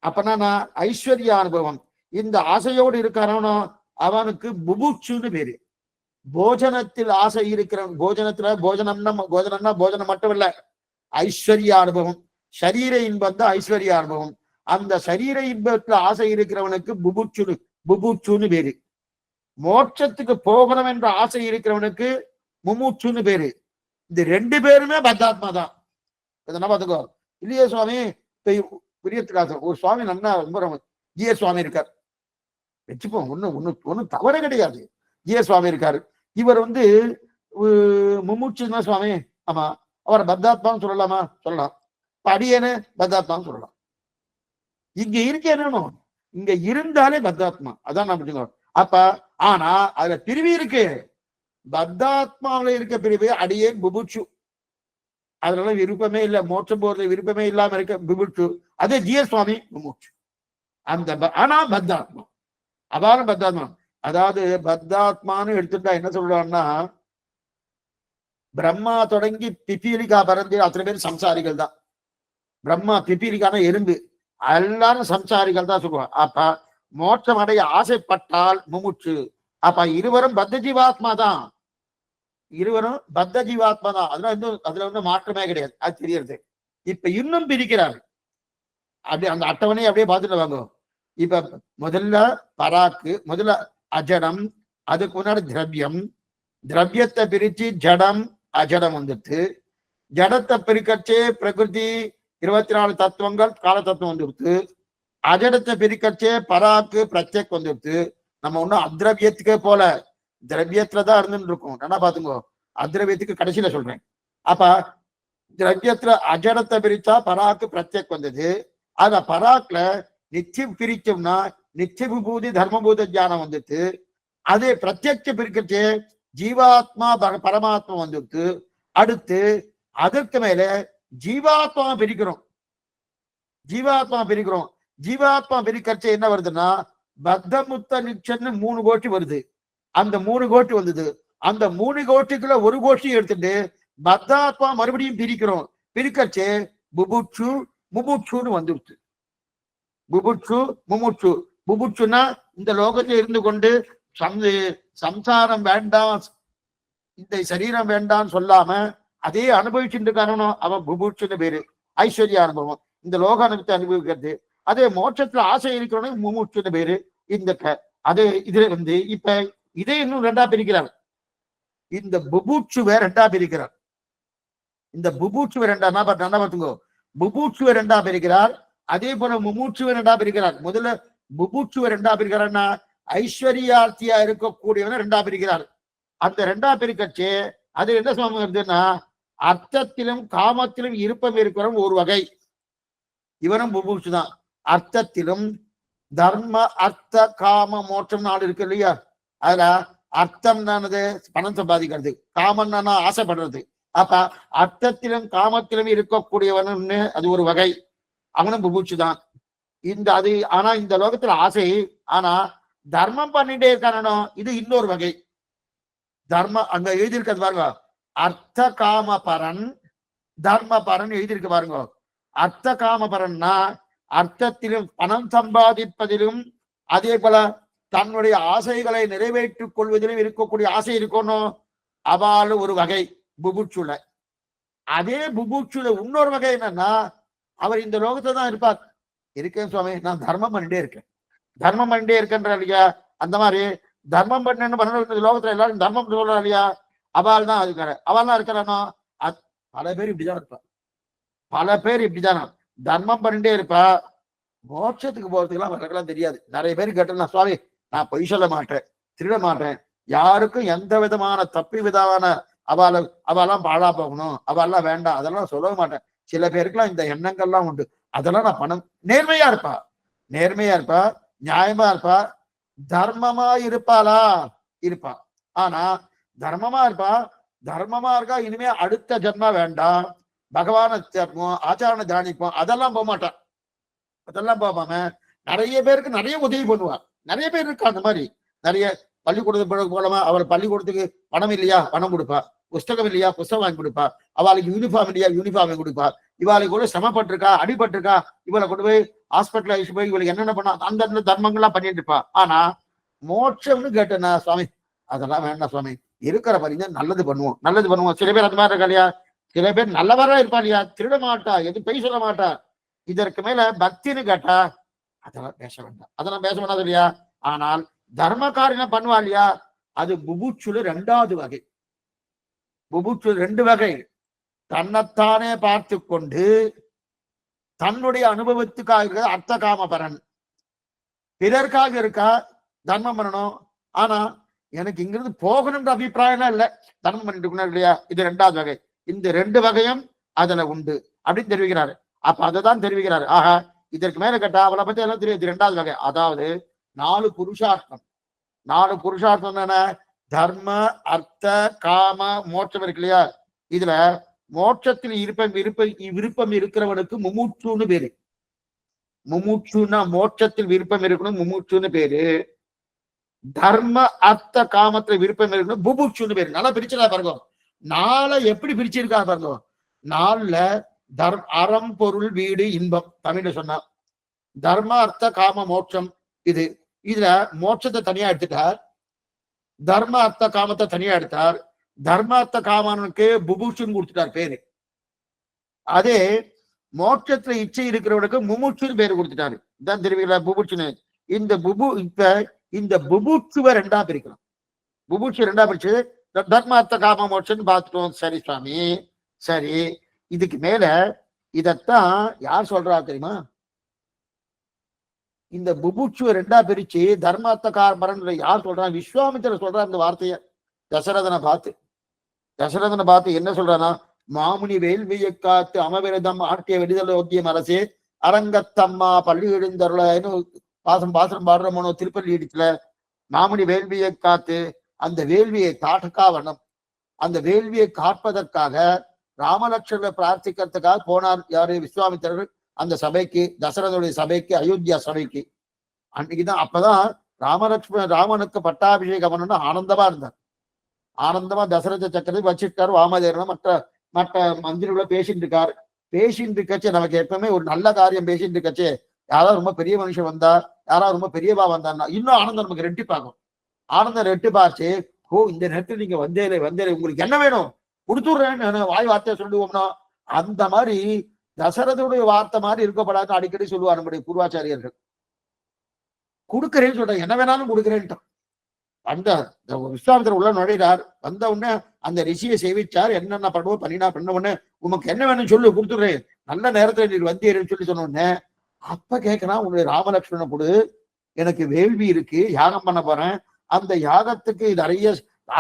அப்பனா நான் ஐஸ்வர்ய அனுபவம். இந்த ஆசையோடு இருக்கிறவனோ அவனுக்கு புபுட்சுன்னு பேரு. போஜனத்தில் ஆசை இருக்கிறவன், போஜனத்துல போஜனம்னா போஜனம் மட்டும் இல்ல, ஐஸ்வர்ய அனுபவம். சரீர இன்பம் தான் ஐஸ்வர்ய அனுபவம். அந்த சரீர இன்பத்துல ஆசை இருக்கிறவனுக்கு புபுட்சுன்னு பேரு. மோட்சத்துக்கு போகணும் என்ற ஆசை இருக்கிறவனுக்கு முமுட்சுன்னு பேரு. இந்த ரெண்டு பேருமே பத்தாத்மா தான். என்ன பாத்துக்கோ. இல்லையே சுவாமி, பிரியத்துக்காக ஒரு சுவாமி நல்லா ரொம்ப ஜிய சுவாமி இருக்கார் வச்சுப்போம், ஒன்னும் தவறே கிடையாது. ஜிய சுவாமி இருக்காரு. இவர் முமுட்சுன்னா சுவாமி, ஆமா, அவரை பத்தாத்மான்னு சொல்லலாமா? சொல்லலாம். அடியேன்னு பத்தாத்மான்னு சொல்லலாம். இங்க இருக்க என்னணும், இங்க இருந்தாலே பத்தாத்மா, அதான் நான் புரிஞ்சுக்கோ. அப்ப ஆனா அதுல பிரிவு இருக்கு. பத்தாத்மாவில இருக்க பிரிவு அடியேன் புபுட்சு, அதனால விருப்பமே இல்லை, மோட்சம் போறது விருப்பமே இல்லாம இருக்க புபுட்சு. அதே ஜிய சுவாமி முமுட்சு. அந்த ஆனா பத்தாத்மா, அபாரம் பத்தாத்மா. அதாவது பத்தாத்மான்னு எடுத்துட்டா என்ன சொல்றான்னா, பிரம்மா தொடங்கி பிபீலிகா பறந்து அத்தனை பேர் சம்சாரிகள் தான். பிரம்மா பிபீலிகான எறும்பு, எல்லாரும் சம்சாரிகள் தான் சொல்லுவாங்க. அப்ப மோட்சம் அடைய ஆசைப்பட்டால் முமுட்சு. அப்ப இருவரும் பத்த ஜீவாத்மா தான், இருவரும் பத்த ஜீவாத்மா தான். அதுல மாற்றமே கிடையாது, அது தெரியறது. இப்ப இன்னும் பிரிக்கிறார். அப்படி அந்த அட்டவணையை அப்படியே பார்த்துட்டு வாங்க. இப்ப முதல்ல பராக்கு, முதல்ல அஜடம், அதுக்கு முன்னாடி திரவியம், திரவியத்தை பிரிச்சு ஜடம் அஜடம் வந்துடுத்து. ஜடத்தை பிரிக்கச்சே பிரகிருதி 24 தத்துவங்கள் கால தத்துவம் வந்துடுத்து. அஜடத்தை பிரிக்கச்சே பராக்கு பிரத்யக் வந்துடுத்து. நம்ம ஒன்னும் அத்ரவியத்துக்கே போல, திரவியத்துலதான் இருந்துட்டு இருக்கோம். என்ன பாத்துங்க, அத்ரவியத்துக்கு கடைசியில சொல்றேன். அப்ப திரவியத்துல அஜடத்தை பிரிச்சா பராக்கு பிரத்யக் வந்தது. அத பராக்ல நிச்சயம் பிரிச்சோம்னா நித்திய விபூதி தர்மபூத ஜானம் வந்துட்டு. அதே பிரத்யட்ச பிரிக்கச்சே ஜீவாத்மா பரமாத்மா வந்துட்டு. அடுத்து அதற்கு மேல ஜீவாத்மா பிரிக்கிறோம். ஜீவாத்மா பிரிக்கச்சே என்ன வருதுன்னா, பத்தமுத்த நிச்சன்னு 3 கோட்டி வருது. அந்த 3 கோட்டி வந்தது. அந்த 3 கோட்டிக்குள்ள ஒரு கோட்டி எடுத்துட்டு பத்தாத்மா மறுபடியும் பிரிக்கிறோம். பிரிக்கச்சே புபுட்சு முமுட்சுன்னு வந்துடுச்சு. புபுட்சு முமுட்சு. புபுட்சுன்னா இந்த லோகத்தில் இருந்து கொண்டு சம்சாரம் வேண்டாம், இந்த சரீரம் வேண்டாம்னு சொல்லாம அதே அனுபவிச்சுட்டு இருக்கானோ அவன் புபுட்சுன்னு பேரு. ஐஸ்வர்ய அனுபவம், இந்த லோக அனுபவத்தை அனுபவிக்கிறது. அதே மோட்சத்துல ஆசை இருக்கிறவனுக்கு முமுட்சுன்னு பேரு. இந்த அதே இதுல இப்ப இதே இன்னும் 2ஆ பிரிக்கிறார். இந்த புபுட்சுவை 2ஆ பிரிக்கிறார். இந்த புபுட்சுவை 2ஆ பார்த்துங்கோ. புபுட்சுவை 2ஆ பிரிக்கிறார். அதே போல முமுட்சுவை 2ஆ பிரிக்கிறார். முதல்ல புபுட்சுவை 2ஆ பிரிக்கிறார்னா ஐஸ்வர்யார்த்தியா இருக்கக்கூடியவனை 2ஆ பிரிக்கிறார். அந்த 2ஆ பிரிக்கச்சே அது என்ன சொல்லுன்னா, அர்த்தத்திலும் காமத்திலும் இருப்பம் இருக்கிறவன் ஒரு வகை, இவனும் புபுட்சு தான். அர்த்தத்திலும் தர்ம அர்த்த காம மோட்சம் 4 இருக்கு இல்லையா? அதுல அர்த்தம் தானது பணம் சம்பாதிக்கிறது, காமம் தானா ஆசைப்படுறது. அப்ப அர்த்தத்திலும் காமத்திலும் இருக்கக்கூடியவனு அது ஒரு வகை, அவனும் புபுட்சு தான். அது ஆனா இந்த லோகத்துல ஆசை, ஆனா தர்மம் பண்ணிட்டே இருக்கானோ இது இன்னொரு வகை. தர்மம் அங்க எழுதியிருக்கிறது பாருங்க, அர்த்த காம பரன் தர்ம பரன் எழுதியிருக்கு பாருங்க. அர்த்த காம பரன்னா அர்த்தத்திலும் பணம் சம்பாதிப்பதிலும் அதே போல தன்னுடைய ஆசைகளை நிறைவேற்றிக் கொள்வதிலும் இருக்கக்கூடிய ஆசை இருக்கணும், அவால ஒரு வகை புபுட்சுல. அதே புபுட்சுல இன்னொரு வகை என்னன்னா, அவர் இந்த லோகத்தை தான் இருப்பார். இருக்கேன் சுவாமி, நான் தர்மம் பண்ணிட்டே இருக்கேன்ற இல்லையா? அந்த மாதிரி தர்மம் பண்ண லோகத்துல எல்லாரும் தர்மம் சொல்றா இல்லையா? அவள் தான் இருக்காரு. அவள் தான் இருக்கிறானோ பல பேர் இப்படிதான் இருப்பா. பல பேர் இப்படிதானா தர்மம் பண்ணிட்டே இருப்பா. மோட்சத்துக்கு போறதுக்கெல்லாம் அவர்களுக்கெல்லாம் தெரியாது. நிறைய பேர் கேட்டேன், சுவாமி நான் பொய் சொல்ல மாட்டேன், திருட மாட்டேன், யாருக்கும் எந்த விதமான தப்பி விதமான அவெல்லாம் பாழா போகணும், அவெல்லாம் வேண்டாம், அதெல்லாம் சொல்லவே மாட்டேன். சில பேருக்குலாம் இந்த எண்ணங்கள்லாம் உண்டு. அதெல்லாம் நான் பணம் நேர்மையா இருப்பா, நியாயமா இருப்பா, தர்மமா இருப்பாளா? இருப்பா. ஆனா தர்மமா இருக்கா, இனிமே அடுத்த ஜென்மா வேண்டாம், பகவான சேர்ப்போம், ஆச்சாரண தியானிப்போம், அதெல்லாம் போக மாட்டான். அதெல்லாம் போகாம நிறைய பேருக்கு நிறைய உதவி பண்ணுவார். நிறைய பேர் இருக்கா அந்த மாதிரி. நிறைய பள்ளிக்கூடத்துக்கு போலாமா, அவள் பள்ளிக்கூடத்துக்கு பணம் இல்லையா, பணம் கொடுப்பா. புஸ்தகம் இல்லையா, புஸ்தகம் வாங்கி கொடுப்பா. அவளுக்கு யூனிஃபார்ம் இல்லையா, யூனிஃபார்ம் வாங்கி கொடுப்பா. இவாளுக்கு கூட சிரமப்பட்டிருக்கா, அடிபட்டிருக்கா, இவளை கொண்டு போய் ஹாஸ்பிட்டல் அழைச்சு போய் இவளுக்கு என்னென்ன பண்ணா அந்த தர்மங்கள்லாம் பண்ணிட்டு இருப்பா. ஆனா மோட்சம்னு கேட்டேன்னா சுவாமி அதெல்லாம் வேண்டாம் சுவாமி, இருக்கிற பாருங்க நல்லது பண்ணுவோம், நல்லது பண்ணுவோம். சில பேர் அந்த மாதிரி இருக்கா இல்லையா, சில பேர் நல்லவரா இருப்பா இல்லையா, திருட மாட்டா, எதுவும் பொய் சொல்ல மாட்டா. இதற்கு மேல பக்தின்னு கேட்டா அதெல்லாம் பேச வேண்டாம், அதெல்லாம் பேச வேண்டாம் இல்லையா. ஆனால் தர்ம காரியம் பண்ணுவா இல்லையா, அது புபுட்சுல 2வது வகை. புபுட்சு 2 வகை. தன்னைத்தானே பார்த்து கொண்டு தன்னுடைய அனுபவத்துக்காக இருக்கிற அர்த்த காமபரன், பிறர்க்காக இருக்கா தர்மம் பண்ணணும். ஆனா எனக்கு இங்கிருந்து போகணுன்ற அபிப்பிராயம் இல்ல, தர்மம் பண்ணிட்டு இருக்கணும் இல்லையா. இது 2வது வகை. இந்த 2 வகையும் அதுல உண்டு அப்படின்னு தெரிவிக்கிறாரு. அப்ப அதைதான் தெரிவிக்கிறாரு. ஆஹா, இதற்கு மேல கேட்டா அவளை பத்தி எல்லாம் தெரியும். இது 2வது வகை. அதாவது 4 புருஷார்த்தம். 4 புருஷார்த்தம் என்ன, தர்ம அர்த்த காம மோட்சம் இருக்கு இல்லையா. இதுல மோட்சத்தில் விருப்பம் இருக்கிறவனுக்கு முமுட்சுன்னு பேரு. முமுட்சுன்னா மோட்சத்தில் விருப்பம் இருக்கணும், முமுட்சுன்னு பேரு. தர்ம அர்த்த காமத்துல விருப்பம் இருக்கணும், புபுட்சுன்னு பேரு. நல்லா பிரிச்சதா பாருங்க. 4 எப்படி பிரிச்சிருக்கா பாருங்க. 4ல அறம் பொருள் வீடு இன்பம் தமிழ்ல சொன்னா. தர்ம அர்த்த காம மோட்சம் இது. இதுல மோட்சத்தை தனியா எடுத்துட்டார், தர்ம அர்த்த காமத்தை தனியா எடுத்தார். தர்ம அர்த்த காமனுக்கு புபுட்சுன்னு கொடுத்துட்டார் பேரு. அதே மோட்சத்துல இச்சை இருக்கிறவனுக்கு முமுட்சுன்னு பேரு கொடுத்துட்டாரு. இதான் தெரிவிக்கல புபுட்சுன்னு. இந்த புபுட்சுவை 2ஆ பிரிக்கலாம். புபுட்சு 2ஆ பிரிச்சு தர்ம அர்த்த காம மோட்சம்னு பார்த்துட்டோம். சரி சுவாமி, சரி. இதுக்கு மேல இதத்தான் யார் சொல்றா தெரியுமா, இந்த புபுட்சுவை 2ஆ பிரிச்சு தர்மார்த்த காமரன் யார் சொல்றான், விஸ்வாமித்திரர் சொல்ற அந்த வார்த்தைய தசரதனை பார்த்து என்ன சொல்றானா, மாமுனி வேள்வியை காத்து அமவிரதம் ஆட்டிய வெடிதல் ஓக்கியம் அரசே அரங்கத்தம்மா பள்ளி எழுந்தருளன்னு பாசம் பாடுற மனோ திருப்பள்ளி இடத்துல மாமுனி வேள்வியை காத்து அந்த வேள்வியை காட்டக்காவனம், அந்த வேள்வியை காப்பதற்காக ராமலட்சுமண பிரார்த்திக்கிறதுக்காக போனார். யாரு, விஸ்வாமித்திரர் அந்த சபைக்கு, தசரதனுடைய சபைக்கு, அயோத்தியா சபைக்கு. அன்னைக்குதான் அப்பதான் ராமனுக்கு பட்டாபிஷேகம் பண்ணணும்னு ஆனந்தமா இருந்தார். ஆனந்தமா தசரத சக்கரத்தை வச்சிருக்காரு. வாமதேவனும் மற்ற மந்திரிகளை பேசிட்டு இருக்காரு. பேசிட்டு இருக்கச்சு நமக்கு எப்பவுமே ஒரு நல்ல காரியம் பேசிட்டு இருக்கச்சு, யாராவது ரொம்ப பெரிய மனுஷன் வந்தா, யாராவது ரொம்ப பெரியவா வந்தான்னா இன்னும் ஆனந்தம் நமக்கு ரெட்டிப்பாகும். ஆனந்தம் ரெட்டிப்பாச்சு. ஓ, இந்த நேரத்தில் நீங்க வந்தேலே உங்களுக்கு என்ன வேணும் கொடுத்துடுறேன்னு வாய் வார்த்தையை சொல்லுவோம்னா, அந்த மாதிரி தசரதுடைய வார்த்தை மாதிரி இருக்கப்படாது அடிக்கடி சொல்லுவார் நம்முடைய பூர்வாச்சாரியர்கள். கொடுக்கிறேன்னு சொல்றேன், என்ன வேணாலும் கொடுக்குறேன்ட்டான். அந்த விஸ்வாமித்திரர் உள்ள நுழைகிறார். வந்த உடனே அந்த ரிஷியை சேவிச்சார். என்னென்ன பண்ணுவோம் பண்ண உடனே உனக்கு என்ன வேணும்னு சொல்லு கொடுத்துடுறேன், நல்ல நேரத்துல நீர் வந்தீர்னு சொல்லி சொன்ன உடனே அப்ப கேட்கிறான், உன்னுடைய ராமலட்சுமணன் கொடு, எனக்கு வேள்வி இருக்கு, யாகம் பண்ண போறேன். அந்த யாகத்துக்கு நிறைய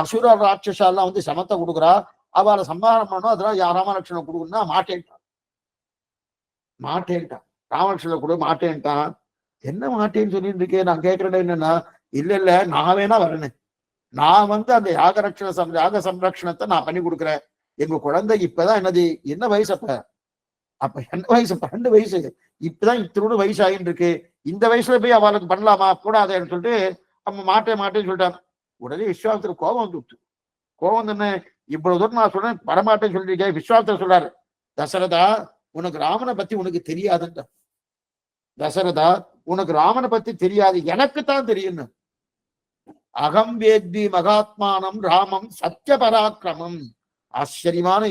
அசுர ராட்சசாலாம் வந்து சமத்தை கொடுக்குறா, அவளை சம்ஹாரம் பண்ணணும், அதெல்லாம் ராமலட்சுமணன் கொடுக்குன்னா மாட்டேன்ட்டான். ராமலட்சுமணன் கொடு மாட்டேன்ட்டான். என்ன மாட்டேன்னு சொல்லிட்டு இருக்கேன், நான் கேட்கறேன் என்னன்னா, இல்ல நான் வேணா வரேன்னு, நான் வந்து அந்த யாக சம்ரட்சணத்தை நான் பண்ணி கொடுக்குறேன். எங்க குழந்தை இப்பதான் என்ன வயசு, அப்ப என்ன வயசு, 12 வயசு, இப்பதான் இத்தனோட வயசு ஆகிட்டு இருக்கு. இந்த வயசுல போய் அவளுக்கு பண்ணலாமா, கூடாதுன்னு சொல்லிட்டு நம்ம மாட்டேன்னு சொல்லிட்டாங்க. உடனே விஸ்வாமித்திரர் கோபம் வந்துட்டு, கோபம் தானே, இவ்வளவு தூரம் நான் சொல்றேன் வரமாட்டேன்னு சொல்லிருக்கேன். விஸ்வாமித்திரர் சொல்றாரு, தசரதா உனக்கு ராமனை பத்தி உனக்கு தெரியாதுன்ற, தசரதா உனக்கு ராமனை பத்தி தெரியாது, எனக்குத்தான் தெரியும். அகம் வேத்வி மகாத்மானம் ராமம் சத்திய பராக்கிரமம். ஆச்சரியமான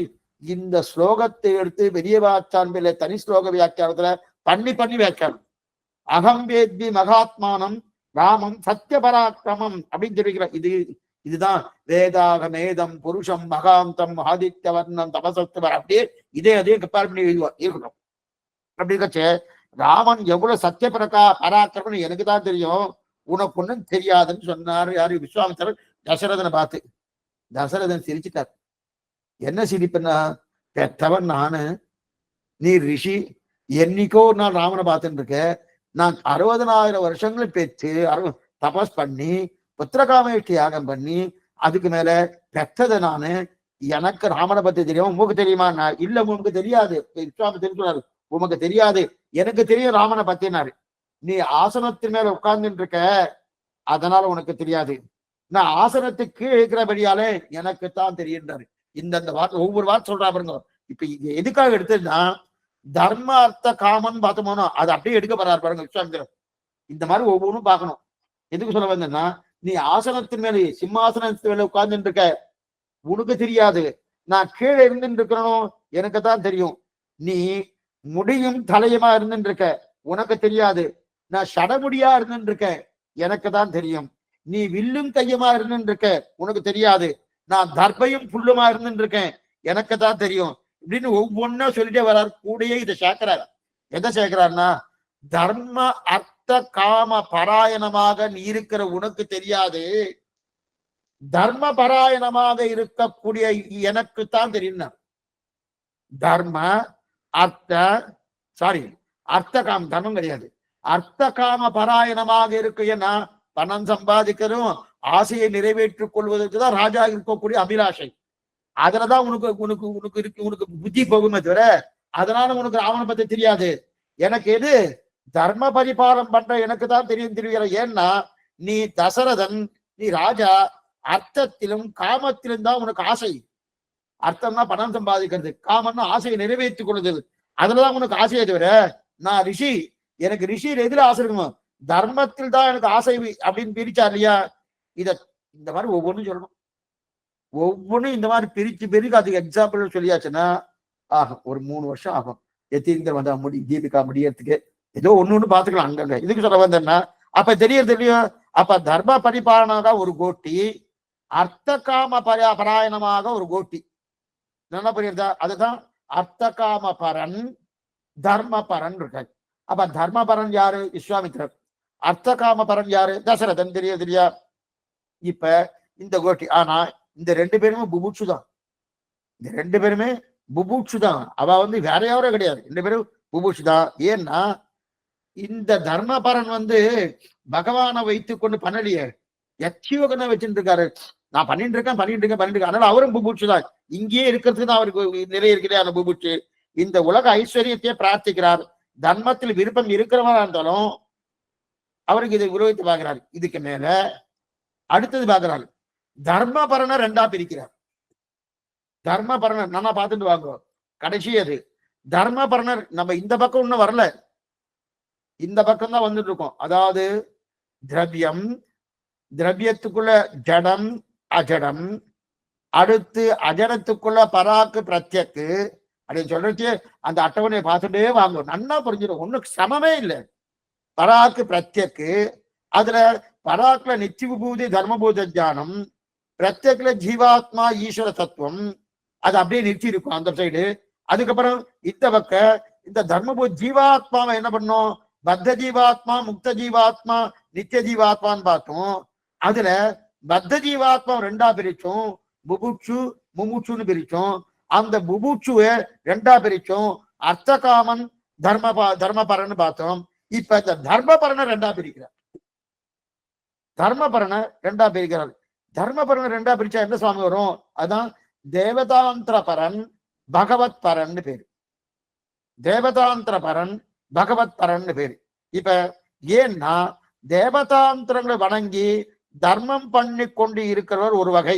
இந்த ஸ்லோகத்தை எடுத்து பெரியவாச்சான்பில தனி ஸ்லோக வியாக்கியானத்துல பண்ணி வியாக்கியானம். அகம் வேத்வி மகாத்மானம் ராமம் சத்திய பராக்கிரமம் அப்படின்னு தெரிவிக்கிற. இதுதான் வேதாக மேதம் புருஷம் மகாந்தம் ஆதித்ய வர்ணம் தபசத்துவர், அப்படியே அதே கம்பேர் பண்ணி இருக்கணும். அப்படி இருக்கச்சே ராமன் எவ்வளவு சத்திய பராக்கிரமம் எனக்கு தான் தெரியும், உனக்கு ஒண்ணும் தெரியாதுன்னு சொன்னாரு. யாரு, விஸ்வாமித்திரர் தசரதனை பார்த்து. தசரதன் சிரிச்சுட்டார். என்ன சிரிப்புன்னா, பெற்றவன் நானு, நீ ரிஷி, என்னைக்கோ நான் ராமனை பார்த்துட்டு இருக்கேன். நான் 60,000 வருஷங்களும் பெற்று தபஸ் பண்ணி புத்திரகாமேஷ்டி யாகம் பண்ணி அதுக்கு மேல பெற்றது நானு, எனக்கு ராமனை பத்தி தெரியும், உங்களுக்கு தெரியுமா? நான் இல்ல, உங்களுக்கு தெரியாது. விஸ்வாமித்திரர் சொன்னாரு, உமக்கு தெரியாது, எனக்கு தெரியும் ராமனை பத்தினாரு. நீ ஆசனத்தின் மேல உட்கார்ந்துட்டு இருக்க, அதனால உனக்கு தெரியாது. நான் ஆசனத்துக்கு கீழே இருக்கிறபடியாலே எனக்குத்தான் தெரியுன்றாரு. இந்த வார்த்தை ஒவ்வொரு வார்த்தை சொல்றா பாருங்க. இப்ப இது எதுக்காக எடுத்ததுன்னா தர்ம அர்த்த காமன் பார்த்தோம்னா அது அப்படியே எடுக்க போறாரு பாருங்க விஸ்வாமித்திரர். இந்த மாதிரி ஒவ்வொன்றும் பார்க்கணும். எதுக்கு சொல்ல வந்தேன்னா நீ ஆசனத்தின் மேலே சிம்மாசனத்தின் மேல உட்கார்ந்துட்டு இருக்க, உனக்கு தெரியாது. நான் கீழே இருந்துட்டு இருக்கிறனும் எனக்கு தான் தெரியும். நீ முடியும் தலையுமா இருந்துட்டு இருக்க, உனக்கு தெரியாது. நான் சடமுடியா இருந்துட்டு இருக்க, எனக்கு தான் தெரியும். நீ வில்லும் கையுமா இருந்துட்டு இருக்க, உனக்கு தெரியாது. நான் தர்பையும் புல்லுமா இருந்துட்டு இருக்கேன், எனக்கு தான் தெரியும். இப்படின்னு ஒவ்வொன்னும் சொல்லிட்டே வர்றாரு. கூடயே இதை சேர்க்கிறார். எதை சேர்க்கிறாருன்னா தர்ம அர்த்த காம பராயணமாக நீ இருக்கிற உனக்கு தெரியாது, தர்ம பராயணமாக இருக்கக்கூடிய எனக்கு தான் தெரியும். தர்ம அர்த்த அர்த்த காம தர்மம் கிடையாது, அர்த்த காம பராயணமாக இருக்கு. ஏன்னா பணம் சம்பாதிக்கிறதும் ஆசையை நிறைவேற்றிக் கொள்வதற்கு தான் ராஜா இருக்கக்கூடிய அபிலாஷை. அதுலதான் உனக்கு உனக்கு உனக்கு இருக்கு உனக்கு புத்தி போகுமே தவிர அதனால உனக்கு ராவண பத்தி தெரியாது. எனக்கு எது தர்ம பரிபாலம் பண்ற எனக்கு தான் தெரியும் தெரிவிக்கிற. ஏன்னா நீ தசரதன், நீ ராஜா. அர்த்தத்திலும் காமத்திலும் தான் உனக்கு ஆசை. அர்த்தம்னா பணம் சம்பாதிக்கிறது, காமம்னா ஆசையை நிறைவேற்றிக் கொள்ளுது. அதுலதான் உனக்கு ஆசையை தவிர நான் ரிஷி, எனக்கு ரிஷியில் எதிர ஆசை இருக்கணும், தர்மத்தில் தான் எனக்கு ஆசை அப்படின்னு பிரிச்சா இல்லையா? இத இந்த மாதிரி ஒவ்வொன்றும் சொல்லணும். ஒவ்வொன்றும் இந்த மாதிரி பிரிச்சு அதுக்கு எக்ஸாம்பிள் சொல்லியாச்சுன்னா ஆகும். ஒரு 3 வருஷம் ஆகும் எத்தீந்திர வந்தா தீபிகா முடியறதுக்கு. ஏதோ ஒண்ணு பாத்துக்கலாம் அங்கங்க. இதுக்கு சொல்ல வந்தேன்னா அப்ப தெரியறது இல்லையோ? அப்ப தர்ம பரிபாலனாக ஒரு கோட்டி, அர்த்த காம பராயணமாக ஒரு கோட்டி. என்ன புரியுறதா? அதுதான் அர்த்த காம பரன் தர்ம பரன் இருக்காது. அப்ப தர்ம பரன் யாரு? விஸ்வாமித்திரர். அர்த்த காம பரன் யாரு? தசரதன். தெரியா? இப்ப இந்த கோட்டி. ஆனா இந்த 2 பேருமே புபுட்சு தான். இந்த 2 பேருமே புபுட்சு தான். அவ வேற யாரும் கிடையாது. 2 பேரும் புபுட்சு தான். ஏன்னா இந்த தர்மபரன் பகவானை வைத்துக் கொண்டு பண்ணலையே, யட்சியோகனை வச்சுட்டு இருக்காரு. நான் பண்ணிட்டு இருக்கேன். அதனால அவரும் புபுட்சு தான். இங்கேயே இருக்கிறதுக்கு தான் அவருக்கு நிலை இருக்கிறே அந்த புபுட்சு. இந்த உலக ஐஸ்வர்யத்தையே பிரார்த்திக்கிறார். தர்மத்தில் விருப்பம் இருக்கிறவனா இருந்தாலும் அவருக்கு இதை உருவத்தை பார்க்கிறார். இதுக்கு மேல அடுத்தது பார்க்கிறார், தர்மபரனை 2ஆ பிரிக்கிறார். தர்மபரணர் நல்லா பார்த்துட்டு வாங்க. கடைசி அது தர்மபரணர். நம்ம இந்த பக்கம் இன்னும் வரல, இந்த பக்கம் தான் வந்துட்டு இருக்கோம். அதாவது திரவியம், திரவியத்துக்குள்ள ஜடம் அஜடம், அடுத்து அஜடத்துக்குள்ள பராக்கு பிரத்யக்கு அப்படின்னு சொல்றச்சு அந்த அட்டவணையை பார்த்துட்டே வாங்க. நல்லா புரிஞ்சிடும். ஒண்ணும் சமமே இல்லை. பராக்கு பிரத்யக்கு, அதுல பராக்குல நித்திய விபூதி தர்மபூத ஜானம், பிரத்யக்ல ஜீவாத்மா ஈஸ்வர தத்துவம், அது அப்படியே நிறுத்தி இருக்கும் அந்த சைடு. அதுக்கப்புறம் இந்த பக்க இந்த தர்மபூ ஜீவாத்மாவை என்ன பண்ணோம்? பத்த ஜீவாத்மா, முக்த ஜீவாத்மா, நித்திய ஜீவாத்மான்னு பார்த்தோம். அதுல பத்த ஜீவாத்மா 2ஆ பிரிச்சோம், புபுட்சு முமுட்சுன்னு பிரிச்சோம். அந்த புபுட்சுவை 2ஆ பிரிச்சோம், அர்த்தகாமன் தர்மபரன்னு பார்த்தோம். இப்ப இந்த தர்மபரனை 2ஆ பிரிக்கிறார். தர்மபரனை 2ஆ பிரிக்கிறார். தர்மபரனை 2ஆ பிரிச்சா என்ன சுவாமி வரும்? அதான் தேவதாந்திர பரன் பகவத் பரன் பேரு. தேவதாந்திர பரன் பகவத் பரன் பேரு. இப்ப ஏன்னா தேவதாந்திரங்களை வணங்கி தர்மம் பண்ணி கொண்டு இருக்கிறவர் ஒரு வகை,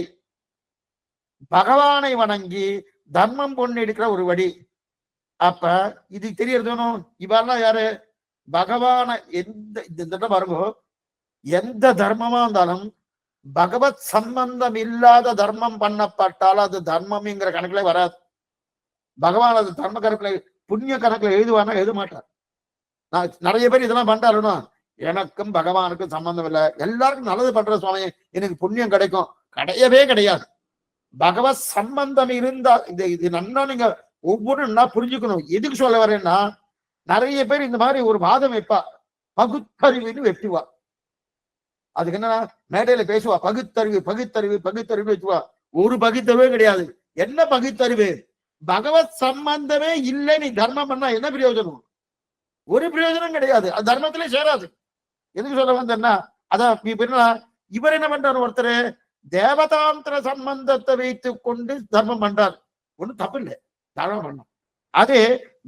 பகவானை வணங்கி தர்மம் பண்ணி இருக்கிற ஒரு வழி. அப்ப இது தெரியறதுனும் இவெல்லாம் யாரு? பகவான எந்த பாருங்க, எந்த தர்மமா இருந்தாலும் பகவத் சம்பந்தம் இல்லாத தர்மம் பண்ணப்பட்டால் அது தர்மம்ங்கிற கணக்குல வராது. பகவான் அது தர்ம கணக்குல புண்ணிய கணக்குல எழுதுவானா? எழுத மாட்டார். நான் நிறைய பேர் இதெல்லாம் பண்றாருன்னா எனக்கும் பகவானுக்கும் சம்பந்தம் இல்லை, எல்லாருக்கும் நல்லது பண்ற சுவாமி எனக்கு புண்ணியம் கிடைக்கும், கிடையவே கிடையாது. பகவத் சம்பந்தம் இருந்தா இது நல்லா நீங்க ஒவ்வொன்றும் புரிஞ்சுக்கணும். எதுக்கு சொல்ல வரேன்னா நிறைய பேர் இந்த மாதிரி ஒரு வாதம் வைப்பா, பகுத்தறிவுன்னு வெட்டுவா. அதுக்கு என்ன மேடையில பேசுவா, பகுத்தறிவு பகுத்தறிவு பகுத்தறிவு வச்சுவா. ஒரு பகுத்தறிவே கிடையாது. என்ன பகுத்தறிவு? பகவத் சம்பந்தமே இல்லை, நீ தர்மம் பண்ணா என்ன பிரயோஜனம்? ஒரு பிரயோஜனம் கிடையாது. அது தர்மத்திலே சேராது. எதுக்கு சொல்ல வந்தேன்னா அதான் இவர் என்ன பண்றாரு? ஒருத்தர் தேவதாந்திர சம்பந்தத்தை வைத்துக் கொண்டு தர்மம் பண்றாரு. ஒன்னும் தப்பு இல்லை, தர்மம் பண்ணும். அது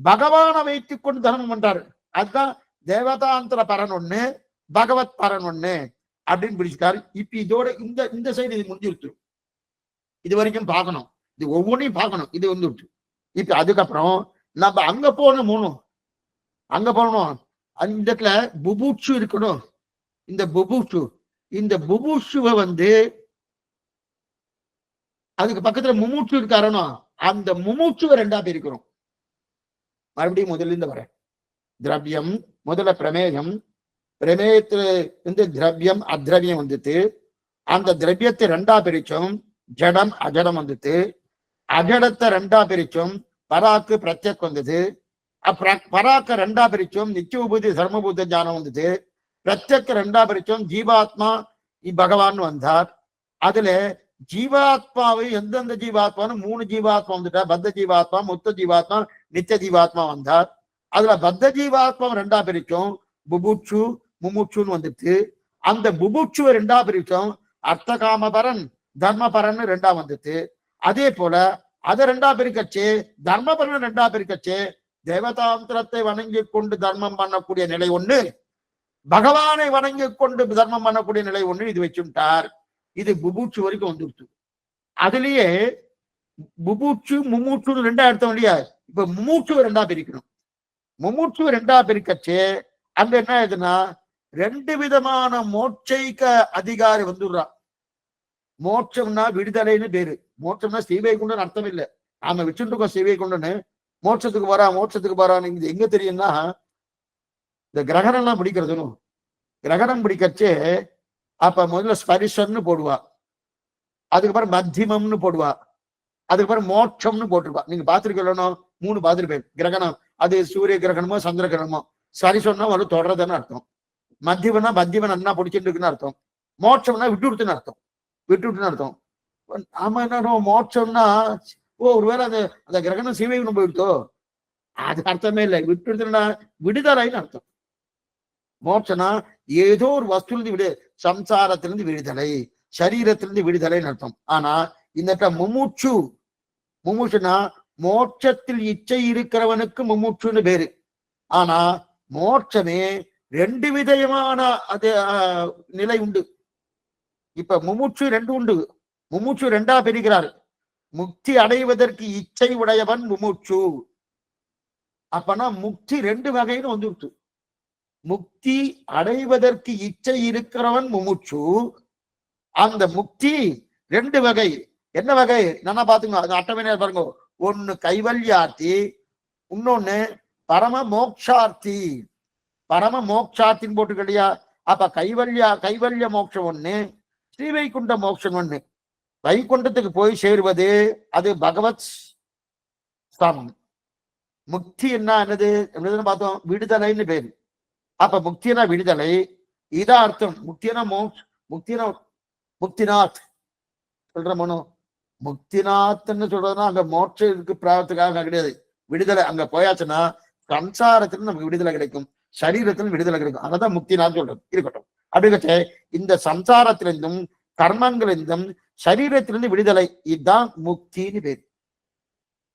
பகவானை வைத்துக் கொண்டு தர்மம் பண்றாரு. அதுதான் தேவதாந்திர பரன் ஒண்ணு, பகவத் பரன் ஒண்ணு. அப்படின்னு பிடிச்சிட்டாரு. இப்ப இதோட இந்த இந்த சைடு இது முடிஞ்சிருச்சு. இது வரைக்கும் பார்க்கணும், இது ஒவ்வொன்றையும் பார்க்கணும். இது வந்துருச்சு. இப்ப அதுக்கப்புறம் நம்ம அங்க போகணும், அங்க போகணும். அந்த இடத்துல புபூட்சு இருக்கணும். இந்த புபூட்சுவை அதுக்கு பக்கத்துல முமூச்சு இருக்காரனோ, அந்த முமூச்சுவை ரெண்டா பிரிக்கிறோம். மறுபடியும் முதல்ல இருந்து வர திரவியம் முதல்ல பிரமேயம், பிரமேயத்துல திரவியம் அத்ரவியம் வந்துட்டு, அந்த திரவியத்தை ரெண்டா பிரிச்சோம், ஜடம் அஜடம் வந்துட்டு, அஜடத்தை ரெண்டா பிரிச்சோம், பராக்கு பிரத்யக் வந்தது, பராக்க ரெண்டா பிரிச்சோம், நித்திய உபூதி தர்மபூத ஞானம் வந்தது, பிரத்யக்க ரெண்டா பிரிச்சோம், ஜீவாத்மா பகவான் வந்தார். அதுல ஜீவாத்மாவை எந்தெந்த ஜீவாத்மான்னு 3 ஜீவாத்மா வந்துட்டா, பத்த ஜீவாத்மா, முத்த ஜீவாத்மா, நித்திய ஜீவாத்மா வந்தார். அதுல பத்த ஜீவாத்மா ரெண்டா பிரிச்சோம், புபுட்சு முமுட்சுன்னு வந்துட்டு, அந்த புபுட்சுவை ரெண்டா பிரிச்சோம், அர்த்த காமபரன் தர்மபரன் ரெண்டா வந்துட்டு. அதே போல அதை ரெண்டா பிரிக்கச்சு, தர்மபரன் ரெண்டா பிரிக்கச்சு, தேவதாந்திரத்தை வணங்கி கொண்டு தர்மம் பண்ணக்கூடிய நிலை ஒண்ணு, பகவானை வணங்கி கொண்டு தர்மம் பண்ணக்கூடிய நிலை ஒண்ணு, இது வச்சுட்டார். இது புபூட்சு வரைக்கும் வந்துருச்சு. அதுலயே புபூட்சு முமூச்சு ரெண்டா எடுத்தோம் இல்லையா, இப்ப முமூச்சுவை ரெண்டா பிரிக்கணும். முமூச்சுவை ரெண்டா பிரிக்கச்சு அங்க என்ன ஆகுதுன்னா, 2 விதமான மோட்சைக்க அதிகாரி வந்துடுறான். மோட்சம்னா விடுதலைன்னு பேரு. மோட்சம்னா ஸ்ரீவைகுண்டன் அர்த்தம் இல்லை. நாம வச்சுட்டு இருக்கோம் ஸ்ரீவைகுண்டன்னு, மோட்சத்துக்கு போறான்னு. இது எங்க தெரியும்னா, இந்த கிரகணம் எல்லாம் பிடிக்கிறதுன்னு, கிரகணம் பிடிக்கச்சு அப்ப முதல்ல ஸ்பரிசன்னு போடுவா, அதுக்கப்புறம் மத்தியமம்னு போடுவா, அதுக்கப்புறம் மோட்சம்னு போட்டிருப்பா. நீங்க பாத்திருக்கணும், 3 பாத்திருப்பேன். கிரகணம் அது சூரிய கிரகணமோ சந்திர கிரகணமோ. ஸ்பரிசம்னா ஒரு தொடர்றதுன்னு அர்த்தம், மத்தியமனா மத்தியமன் அண்ணா பிடிச்சிட்டு இருக்குன்னு அர்த்தம், மோட்சம்னா விட்டுடுத்துன்னு அர்த்தம். ஆமா என்ன மோட்சம்னா, ஒருவேளை அந்த கிரகணம் சீவைகுண்டம் போயிடுத்தோ, அது அர்த்தமே இல்லை. விட்டுடுத்துனா விடுதலைன்னு அர்த்தம். மோட்சனா ஏதோ ஒரு வஸ்துலேருந்து சம்சாரத்திலிருந்து விடுதலை, சரீரத்திலிருந்து விடுதலைன்னு அர்த்தம். ஆனா இந்த முமுட்சுனா மோட்சத்தில் இச்சை இருக்கிறவனுக்கு முமுட்சுன்னு பேரு. ஆனா மோட்சமே 2 விதமான அது நிலை உண்டு. இப்ப முமுட்சு 2 உண்டு. முமுட்சு 2ஆ பிரிக்கிறார். முக்தி அடைவதற்கு இச்சை உடையவன் முமுட்சு. அப்பனா முக்தி 2 வகைன்னு வந்துருச்சு. முக்தி அடைவதற்கு இச்சை இருக்கிறவன் முமுட்சு. அந்த முக்தி 2 வகை. என்ன வகை நல்லா பாத்துங்க, அது அட்டவணையா பாருங்க. ஒன்னு கைவல்யார்த்தி, இன்னொன்னு பரம மோக்ஷார்த்தி. பரம மோக்ஷார்த்தின்னு போட்டுக்கலையா? அப்ப கைவல்ய மோட்சம் ஒண்ணு, ஸ்ரீவைகுண்ட மோட்சம் ஒண்ணு. வைகுண்டத்துக்கு போய் சேருவது அது பகவத் ஸ்தானம். முக்தி என்னது பார்த்தோம், விடுதலைன்னு பேரு. அப்ப முக்தினா விடுதலை, இதான் அர்த்தம். முக்தினா முக்திநாத் சொல்ற மனோ. முக்திநாத்ன்னு சொல்றதுன்னா அங்க மோட்சத்துக்கு பிரார்த்தத்துக்காக கிடையாது, விடுதலை. அங்க போயாச்சுன்னா சம்சாரத்துல நமக்கு விடுதலை கிடைக்கும், சரீரத்துல விடுதலை கிடைக்கும். அதான் முக்திநாத் சொல்றது. இருக்கட்டும். அப்படிங்கிற இந்த சம்சாரத்திலிருந்தும் கர்மங்களிலிருந்தும் சரீரத்திலிருந்து விடுதலை, இதுதான் முக்தின்னு பேர்.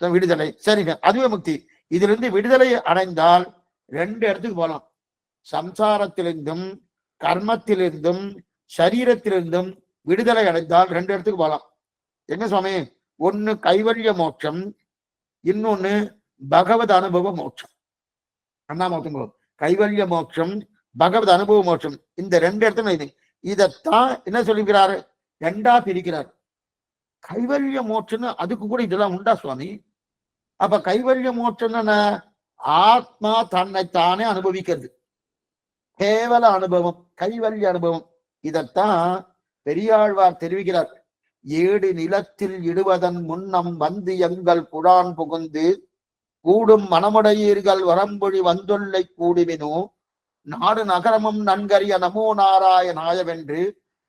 விடுதலை சரிங்க, அதுவே முக்தி. இதுல இருந்து விடுதலை அடைந்தால் 2 இடத்துக்கு போகலாம். சம்சாரத்திலிருந்தும் கர்மத்திலிருந்தும் சரீரத்திலிருந்தும் விடுதலை அடைந்தால் 2 இடத்துக்கு போகலாம். என்ன சுவாமி? ஒண்ணு கைவல்ய மோட்சம், இன்னொன்னு பகவத் அனுபவ மோட்சம். அண்ணா மோட்சம் போகும். கைவல்ய மோட்சம், பகவத் அனுபவ மோட்சம், இந்த 2 இடத்துல இதைத்தான் என்ன சொல்லிக்கிறாரு, 2ஆ பிரிக்கிறார். கைவல்ய மோட்சம்னு அதுக்கு கூட இதெல்லாம் உண்டா சுவாமி? அப்ப கைவல்ய மோட்சம் ஆத்மா தன்னைத்தானே அனுபவிக்கிறது, கேவல அனுபவம், கைவல்ய அனுபவம். இதத்தான் பெரியாழ்வார் தெரிவிக்கிறார். 7 நிலத்தில் இடுவதன் முன்னம் வந்து எங்கள் புறான் புகுந்து கூடும் மனமுடையீர்கள் வரம்பொழி வந்துள்ளை கூடுவினோ நாடு நகரமும் நன்கறிய நமோ நாராயணாயவென்று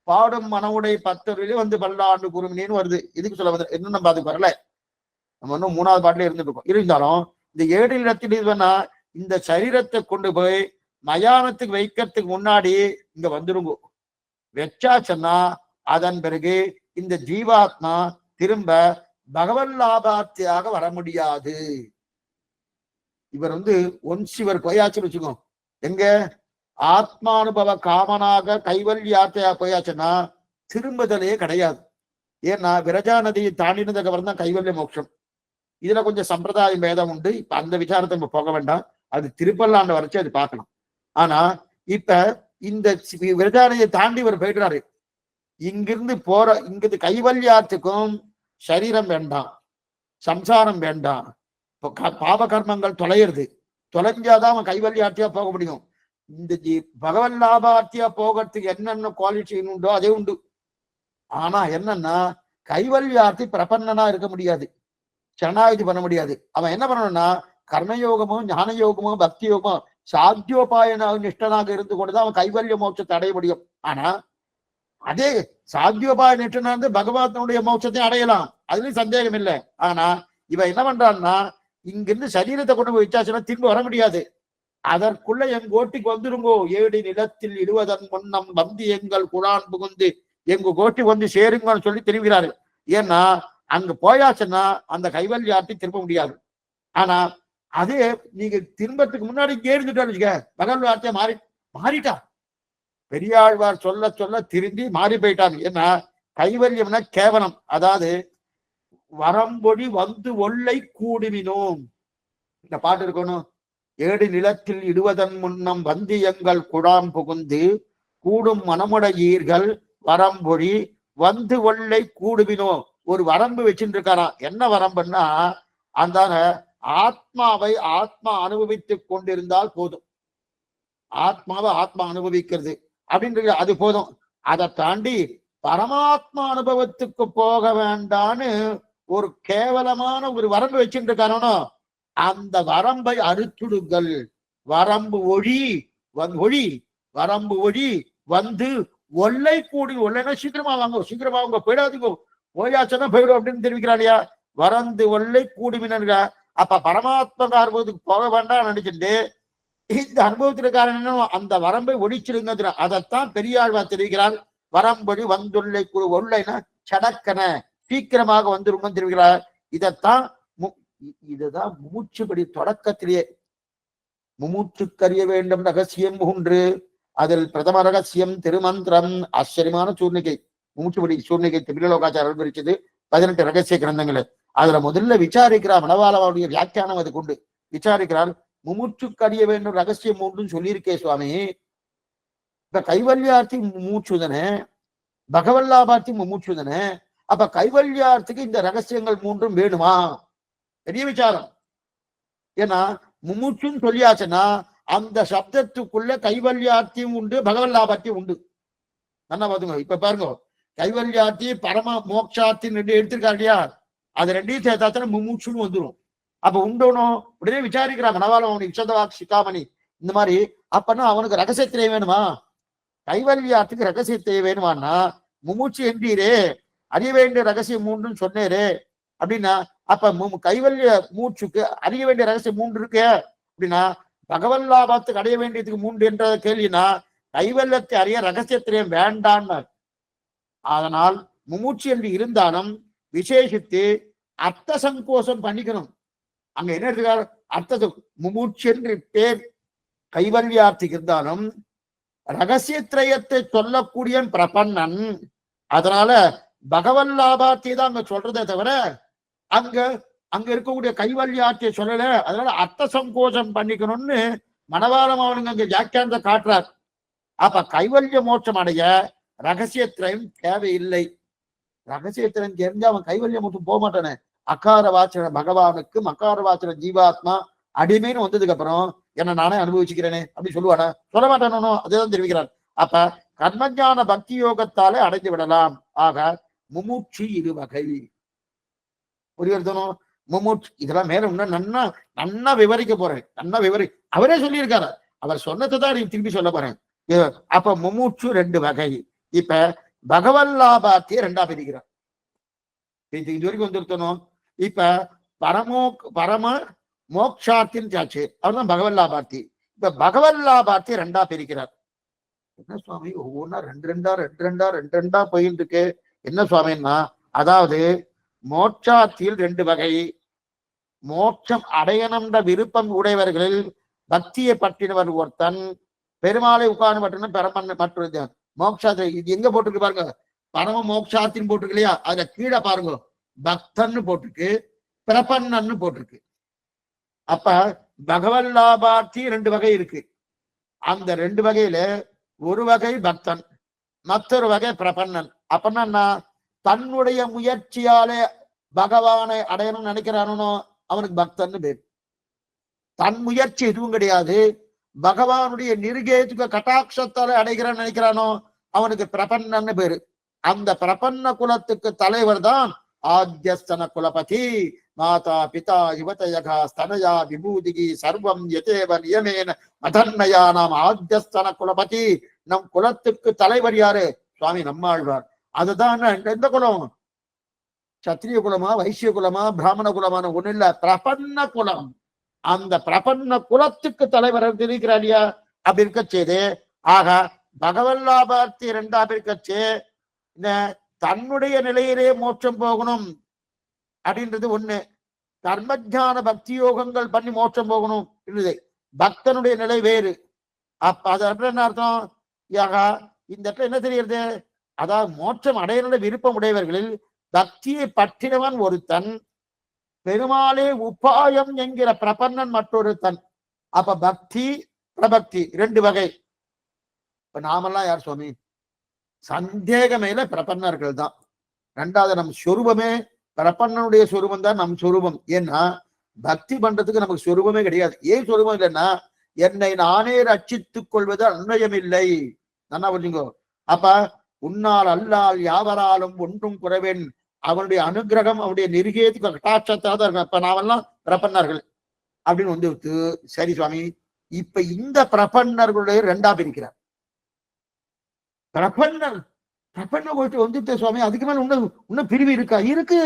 பாடும் மனவுடை 10 பல்லாண்டு குருமினு வருது. இதுக்கு சொல்ல வந்து இன்னும் நம்ம அதுக்கு வரல, நம்ம இன்னும் 3வது பாட்டில இருந்துட்டு இருக்கோம். இருந்தாலும் இந்த 7 நிலத்தில் இதுனா இந்த சரீரத்தை கொண்டு போய் மயானத்துக்கு வைக்கிறதுக்கு முன்னாடி இங்க வந்துருங்க. வச்சாச்சுன்னா அதன் பிறகு இந்த ஜீவாத்மா திரும்ப பகவன் லாபார்த்தியாக வர முடியாது. இவர் ஒன்ஸ் இவர் போயாச்சுன்னு வச்சுக்கோ, எங்க ஆத்மானுபவ காமனாக கைவல்யாத்தையா போயாச்சுன்னா திரும்புதலே கிடையாது. ஏன்னா விரஜா நதியை தாண்டினதுக்கு அப்புறம் தான் கைவல்ய மோட்சம். இதுல கொஞ்சம் சம்பிரதாய பேதம் உண்டு. இப்ப அந்த விசாரத்தை நம்ம போக வேண்டாம். அது திருப்பல்லாண்ட வரைச்சு அது பார்க்கலாம். ஆனா இப்ப இந்த விரஜா நதியை தாண்டி இவர் போயிடுறாரு. இங்கிருந்து இங்கிருந்து கைவல்யாத்துக்கும் சரீரம் வேண்டாம், சம்சாரம் வேண்டாம், பாப கர்மங்கள் தொலையிறது. தொலைஞ்சாதான் அவன் கைவல்யார்த்தியா போக முடியும். இந்த பகவன் லாபார்த்தியா போகிறதுக்கு என்னென்ன குவாலிட்டி உண்டோ அதே உண்டு. ஆனா என்னன்னா கைவல்யார்த்தி பிரபன்னனா இருக்க முடியாது, சரணாகதி பண்ண முடியாது. அவன் என்ன பண்ணணும்னா கர்மயோகமோ ஞான யோகமோ பக்தி யோகமோ சாத்தியோபாயன நிஷ்டனாக இருந்து கொண்டுதான் அவன் கைவல்ய மோட்சத்தை அடைய முடியும். ஆனா அதே சாத்தியோபாய நிஷ்டனா இருந்து பகவானுடைய மோட்சத்தை அடையலாம், அதுலயும் சந்தேகம் இல்லை. ஆனா இவன் என்ன பண்றான்னா இங்கிருந்து சரீரத்தை கொண்டு போய் வச்சாச்சுன்னா திரும்ப வர முடியாது. அதற்குள்ள என் கோட்டிக்கு வந்துருங்கோ, ஏடி நிலத்தில் இடுவதன் முன்னம் வந்து எங்கள் குழான் புகுந்து எங்க கோட்டி வந்து சேருங்கன்னு சொல்லி திரும்புகிறாரு. ஏன்னா அங்க போயாச்சுன்னா அந்த கைவல்யார்த்தி திரும்ப முடியாது. ஆனா அதே நீங்க திரும்பத்துக்கு முன்னாடி கேட்டுட்டாரு பகவன் வார்த்தையை மாறிட்டா. பெரியாழ்வார் சொல்ல சொல்ல திரும்பி மாறி போயிட்டாங்க. ஏன்னா கைவல்யம்னா கேவலம், அதாவது வரம்பொடி வந்து ஒல்லை கூடுவினோம். இந்த பாட்டு இருக்கணும். ஏடு நிலத்தில் இடுவதன் முன்னம் வந்து எங்கள் குழாம் புகுந்து கூடும் மனமுடையீர்கள் வரம்பொழி வந்து ஒல்லை கூடுவினோ. ஒரு வரம்பு வச்சுட்டு இருக்காராம். என்ன வரம்புன்னா அந்த ஆத்மாவை ஆத்மா அனுபவித்துக் கொண்டிருந்தால் போதும். ஆத்மாவை ஆத்மா அனுபவிக்கிறது அப்படின்றது அது போதும். அதை தாண்டி பரமாத்மா அனுபவத்துக்கு போக வேண்டான்னு ஒரு கேவலமான ஒரு வரம்பு வச்சுட்டு இருக்கானோ, அந்த வரம்பை அறுத்துடுங்கள். வரம்பு ஒழி வரம்பு ஒழி வந்து ஒல்லை கூடி, ஒல்லைன்னா சீக்கிரமா வாங்க, சீக்கிரமா அவங்க போயிடாதீங்க, போயாச்சுன்னா போயிடும் அப்படின்னு தெரிவிக்கிறாளியா. வரந்து ஒல்லை கூடுமினங்க. அப்ப பரமாத்மா அனுபவத்துக்கு போக வேண்டாம் நினைச்சுட்டு இந்த அனுபவத்திற்கு காரணம் அந்த வரம்பை ஒழிச்சிருங்க. அதைத்தான் பெரியாழ்வார் தெரிவிக்கிறார். வரம்பொழி வந்துள்ளை ஒல்லைன்னா சடக்கன சீக்கிரமாக வந்துருங்க தெரிவிக்கிறார். இதைத்தான் இதுதான் மூச்சுப்படி தொடக்கத்திலேயே முமூச்சுக்கறிய வேண்டும் ரகசியம் ஒன்று. அதில் பிரதம ரகசியம் திருமந்திரம். ஆச்சரியமான சூர்ணிகை, மூச்சுப்படி சூர்ணிகை திரிலோகாச்சாரம் பிரிச்சது 18 ரகசிய கிரந்தங்களை. அதுல முதல்ல விசாரிக்கிறார் மணவாளனுடைய வியாக்கியானம் அது கொண்டு விசாரிக்கிறார். முமூச்சுக்கறிய வேண்டும் ரகசியம் ஒன்றுன்னு சொல்லியிருக்கே சுவாமி. இப்ப கைவல்யார்த்தி மூச்சுதனே, பகவல்லாபார்த்தி மூச்சுதனே. அப்ப கைவல்யார்த்திக்கு இந்த ரகசியங்கள் மூன்றும் வேணுமா? பெரிய விசாரம். ஏன்னா முமூச்சுன்னு சொல்லியாச்சுன்னா அந்த சப்தத்துக்குள்ள கைவல்யார்த்தியும் உண்டு, பகவல்லாபார்த்தியும் உண்டு. நல்லா பாத்துங்க. இப்ப பாருங்க, கைவல்யார்த்தி பரம மோட்சார்த்தின்னு ரெண்டு எடுத்திருக்காரு இல்லையா, அது ரெண்டையும் சேர்த்தாச்சுன்னா முமூச்சுன்னு வந்துடும். அப்ப உண்டோனும் உடனே விசாரிக்கிறான் மனவாளம் அவனுக்கு விசதவாக் சிக்காமணி இந்த மாதிரி. அப்பன்னா அவனுக்கு ரகசியத்திலே வேணுமா? கைவல்யார்த்திக்கு ரகசியத்தை வேணுமான்னா முமூச்சு என்றீரே, அறிய வேண்டிய ரகசியம் மூன்றுன்னு சொன்னேரே அப்படின்னா, அப்ப கைவல்ய மூச்சுக்கு அறிய வேண்டிய ரகசியம் மூன்று இருக்கு அப்படின்னா பகவல்லாபத்துக்கு அடைய வேண்டியதுக்கு மூன்று என்ற கேள்வினா கைவல்யத்தை அறிய ரகசியத்திலேயும் வேண்டான்னு. அதனால் முமூச்சு என்று இருந்தாலும் விசேஷித்து அர்த்த சங்கோஷம் பண்ணிக்கணும். அங்க என்ன எடுத்துக்காரு அர்த்த முமூச்சு என்று பேர் கைவல்யார்த்திக்கு இருந்தாலும் ரகசியத்திரயத்தை சொல்லக்கூடிய பிரபன்னன். அதனால பகவன் லாபார்த்தி தான் அங்க சொல்றதே தவிர அங்க இருக்கக்கூடிய கைவல்யார்த்தியை சொல்லல. அதனால அர்த்த சங்கோஷம் பண்ணிக்கணும்னு மணவாளம் அவனுங்க அங்க வியாக்கியானத்தை காட்டுறார். அப்ப கைவல்ய மோட்சம் அடைய ரகசியத்திரயம் தேவையில்லை. ரகசியத்திரயம் தெரிஞ்சு அவன் கைவல்ய மோட்சம் போக மாட்டானே. அகார வாச்சன பகவானுக்கு மகார வாச்சன ஜீவாத்மா அடிமைன்னு வந்ததுக்கு அப்புறம் என்ன நானே அனுபவிச்சுக்கிறேனே அப்படின்னு சொல்லுவானா? சொல்ல மாட்டானோ? அதேதான் தெரிவிக்கிறார். அப்ப கர்மஞான பக்தி யோகத்தாலே அடைந்து விடலாம். ஆக முமூச்சு இரு வகை புரியுறதும். முமூச்சு இதெல்லாம் மேல நன்னா விவரிக்க போறேன். அவரே சொல்லியிருக்காரு. அவர் சொன்னதை தான் நீ திருப்பி சொல்ல போறேன். அப்ப முமூச்சு ரெண்டு வகை. இப்ப பகவல்லாபாத்திய ரெண்டா பிரிக்கிறார். இது வரைக்கும் வந்துருத்தணும். இப்ப பரம மோக்ஷார்த்தின்னு சாச்சு, அவர் தான் பகவல்லாபார்த்தி. இப்ப பகவல்லாபார்த்தி ரெண்டா பிரிக்கிறார். என்ன சுவாமி ஒவ்வொன்னா ரெண்டு ரெண்டா போயிட்டு இருக்கு என்ன சுவாமின்னா, அதாவது மோட்சார்த்தியில் ரெண்டு வகை. மோட்சம் அடையணும்ன்ற விருப்பம் உடையவர்களில் பக்தியை பற்றினவர் ஒருத்தன், பெருமாளை உட்கார்ந்து மட்டும்னா பிரபன்ன மற்ற மோட்சாத்தை இது எங்க போட்டிருக்கு பாருங்க, பரம மோட்சாத்தின் போட்டிருக்கு இல்லையா, அதுல கீழே பாருங்க பக்தன்னு போட்டிருக்கு, பிரபன்னன்னு போட்டிருக்கு. அப்ப பகவன் லாபார்த்தி 2 வகை இருக்கு. அந்த 2 வகையில ஒரு வகை பக்தன், மற்றொரு வகை பிரபன்னன். அப்படின்னா தன்னுடைய முயற்சியாலே பகவானை அடையணும்னு நினைக்கிறானோ அவனுக்கு பக்தன்னு பேர். தன் முயற்சி எதுவும் கிடையாது, பகவானுடைய நிருகேதுக கட்டாட்சத்தால அடைகிறான்னு நினைக்கிறானோ அவனுக்கு பிரபன்னன்னு பேரு. அந்த பிரபன்ன குலத்துக்கு தலைவர் தான் ஆத்யஸ்தன குலபதி. மாதா பிதா யுவதயகா ஸ்தனயா விபூதிகி சர்வம் யதேவ நியமேன மதன்மயா நாம் ஆத்யஸ்தன குலபதி. நம் குலத்துக்கு தலைவர் யாரு? சுவாமி நம்மாழ்வார். அதுதான் எந்த குலம்? சத்திரிய குலமா, வைசிய குலமா, பிராமண குலமான ஒண்ணு இல்ல, பிரபன்ன குலம். அந்த பிரபன்ன குலத்துக்கு தலைவர் இருக்கிறார் இல்லையா, அப்படி இருக்க செய்து ஆக பகவன் லாபார்த்தி 2 இருக்கச்சு தன்னுடைய நிலையிலே மோட்சம் போகணும் அப்படின்றது ஒண்ணு, கர்மஜான பக்தி யோகங்கள் பண்ணி மோட்சம் போகணும் இருந்தது பக்தனுடைய நிலை வேறு. அப்ப அது என்ன அர்த்தம்? இந்த இடத்துல என்ன தெரியுது? அதாவது மோட்சம் அடையிற விருப்பம் உடையவர்களில் பக்தியை பற்றினவன் ஒருத்தன், பெருமாளே உபாயம் என்கிற பிரபன்னன் மற்றொரு தன். அப்ப பக்தி பிரபக்தி 2 வகை. இப்ப நாமெல்லாம் யார் சுவாமி? சந்தேகமேல பிரபன்னர்கள் தான். 2வது நம் சொரூபமே பிரபன்னனுடைய சொரூபம் தான் நம் சொரூபம். ஏன்னா பக்தி பண்றதுக்கு நமக்கு சொரூபமே கிடையாது. ஏன் சொரூபம் இல்லைன்னா என்னை நானே ரட்சித்துக் கொள்வது அன்வயம் இல்லை. நல்லா புரிஞ்சுங்கோ. அப்ப உன்னால் அல்லால் யாவராலும் ஒன்றும் குறைவேன், அவனுடைய அனுகிரகம் அவனுடைய நிருகேதுக்கு கட்டாட்சத்தாக தான் இருக்கும். அப்ப நாமெல்லாம் பிரபன்னர்கள் அப்படின்னு வந்து சரி சுவாமி. இப்ப இந்த பிரபன்னர்களுடைய 2ஆ பிரிக்கிறார். பிரபன்னர் பிரபன்ன போயிட்டு வந்துட்டு சுவாமி அதுக்கு மேல இன்னும் பிரிவு இருக்கா? இருக்கு.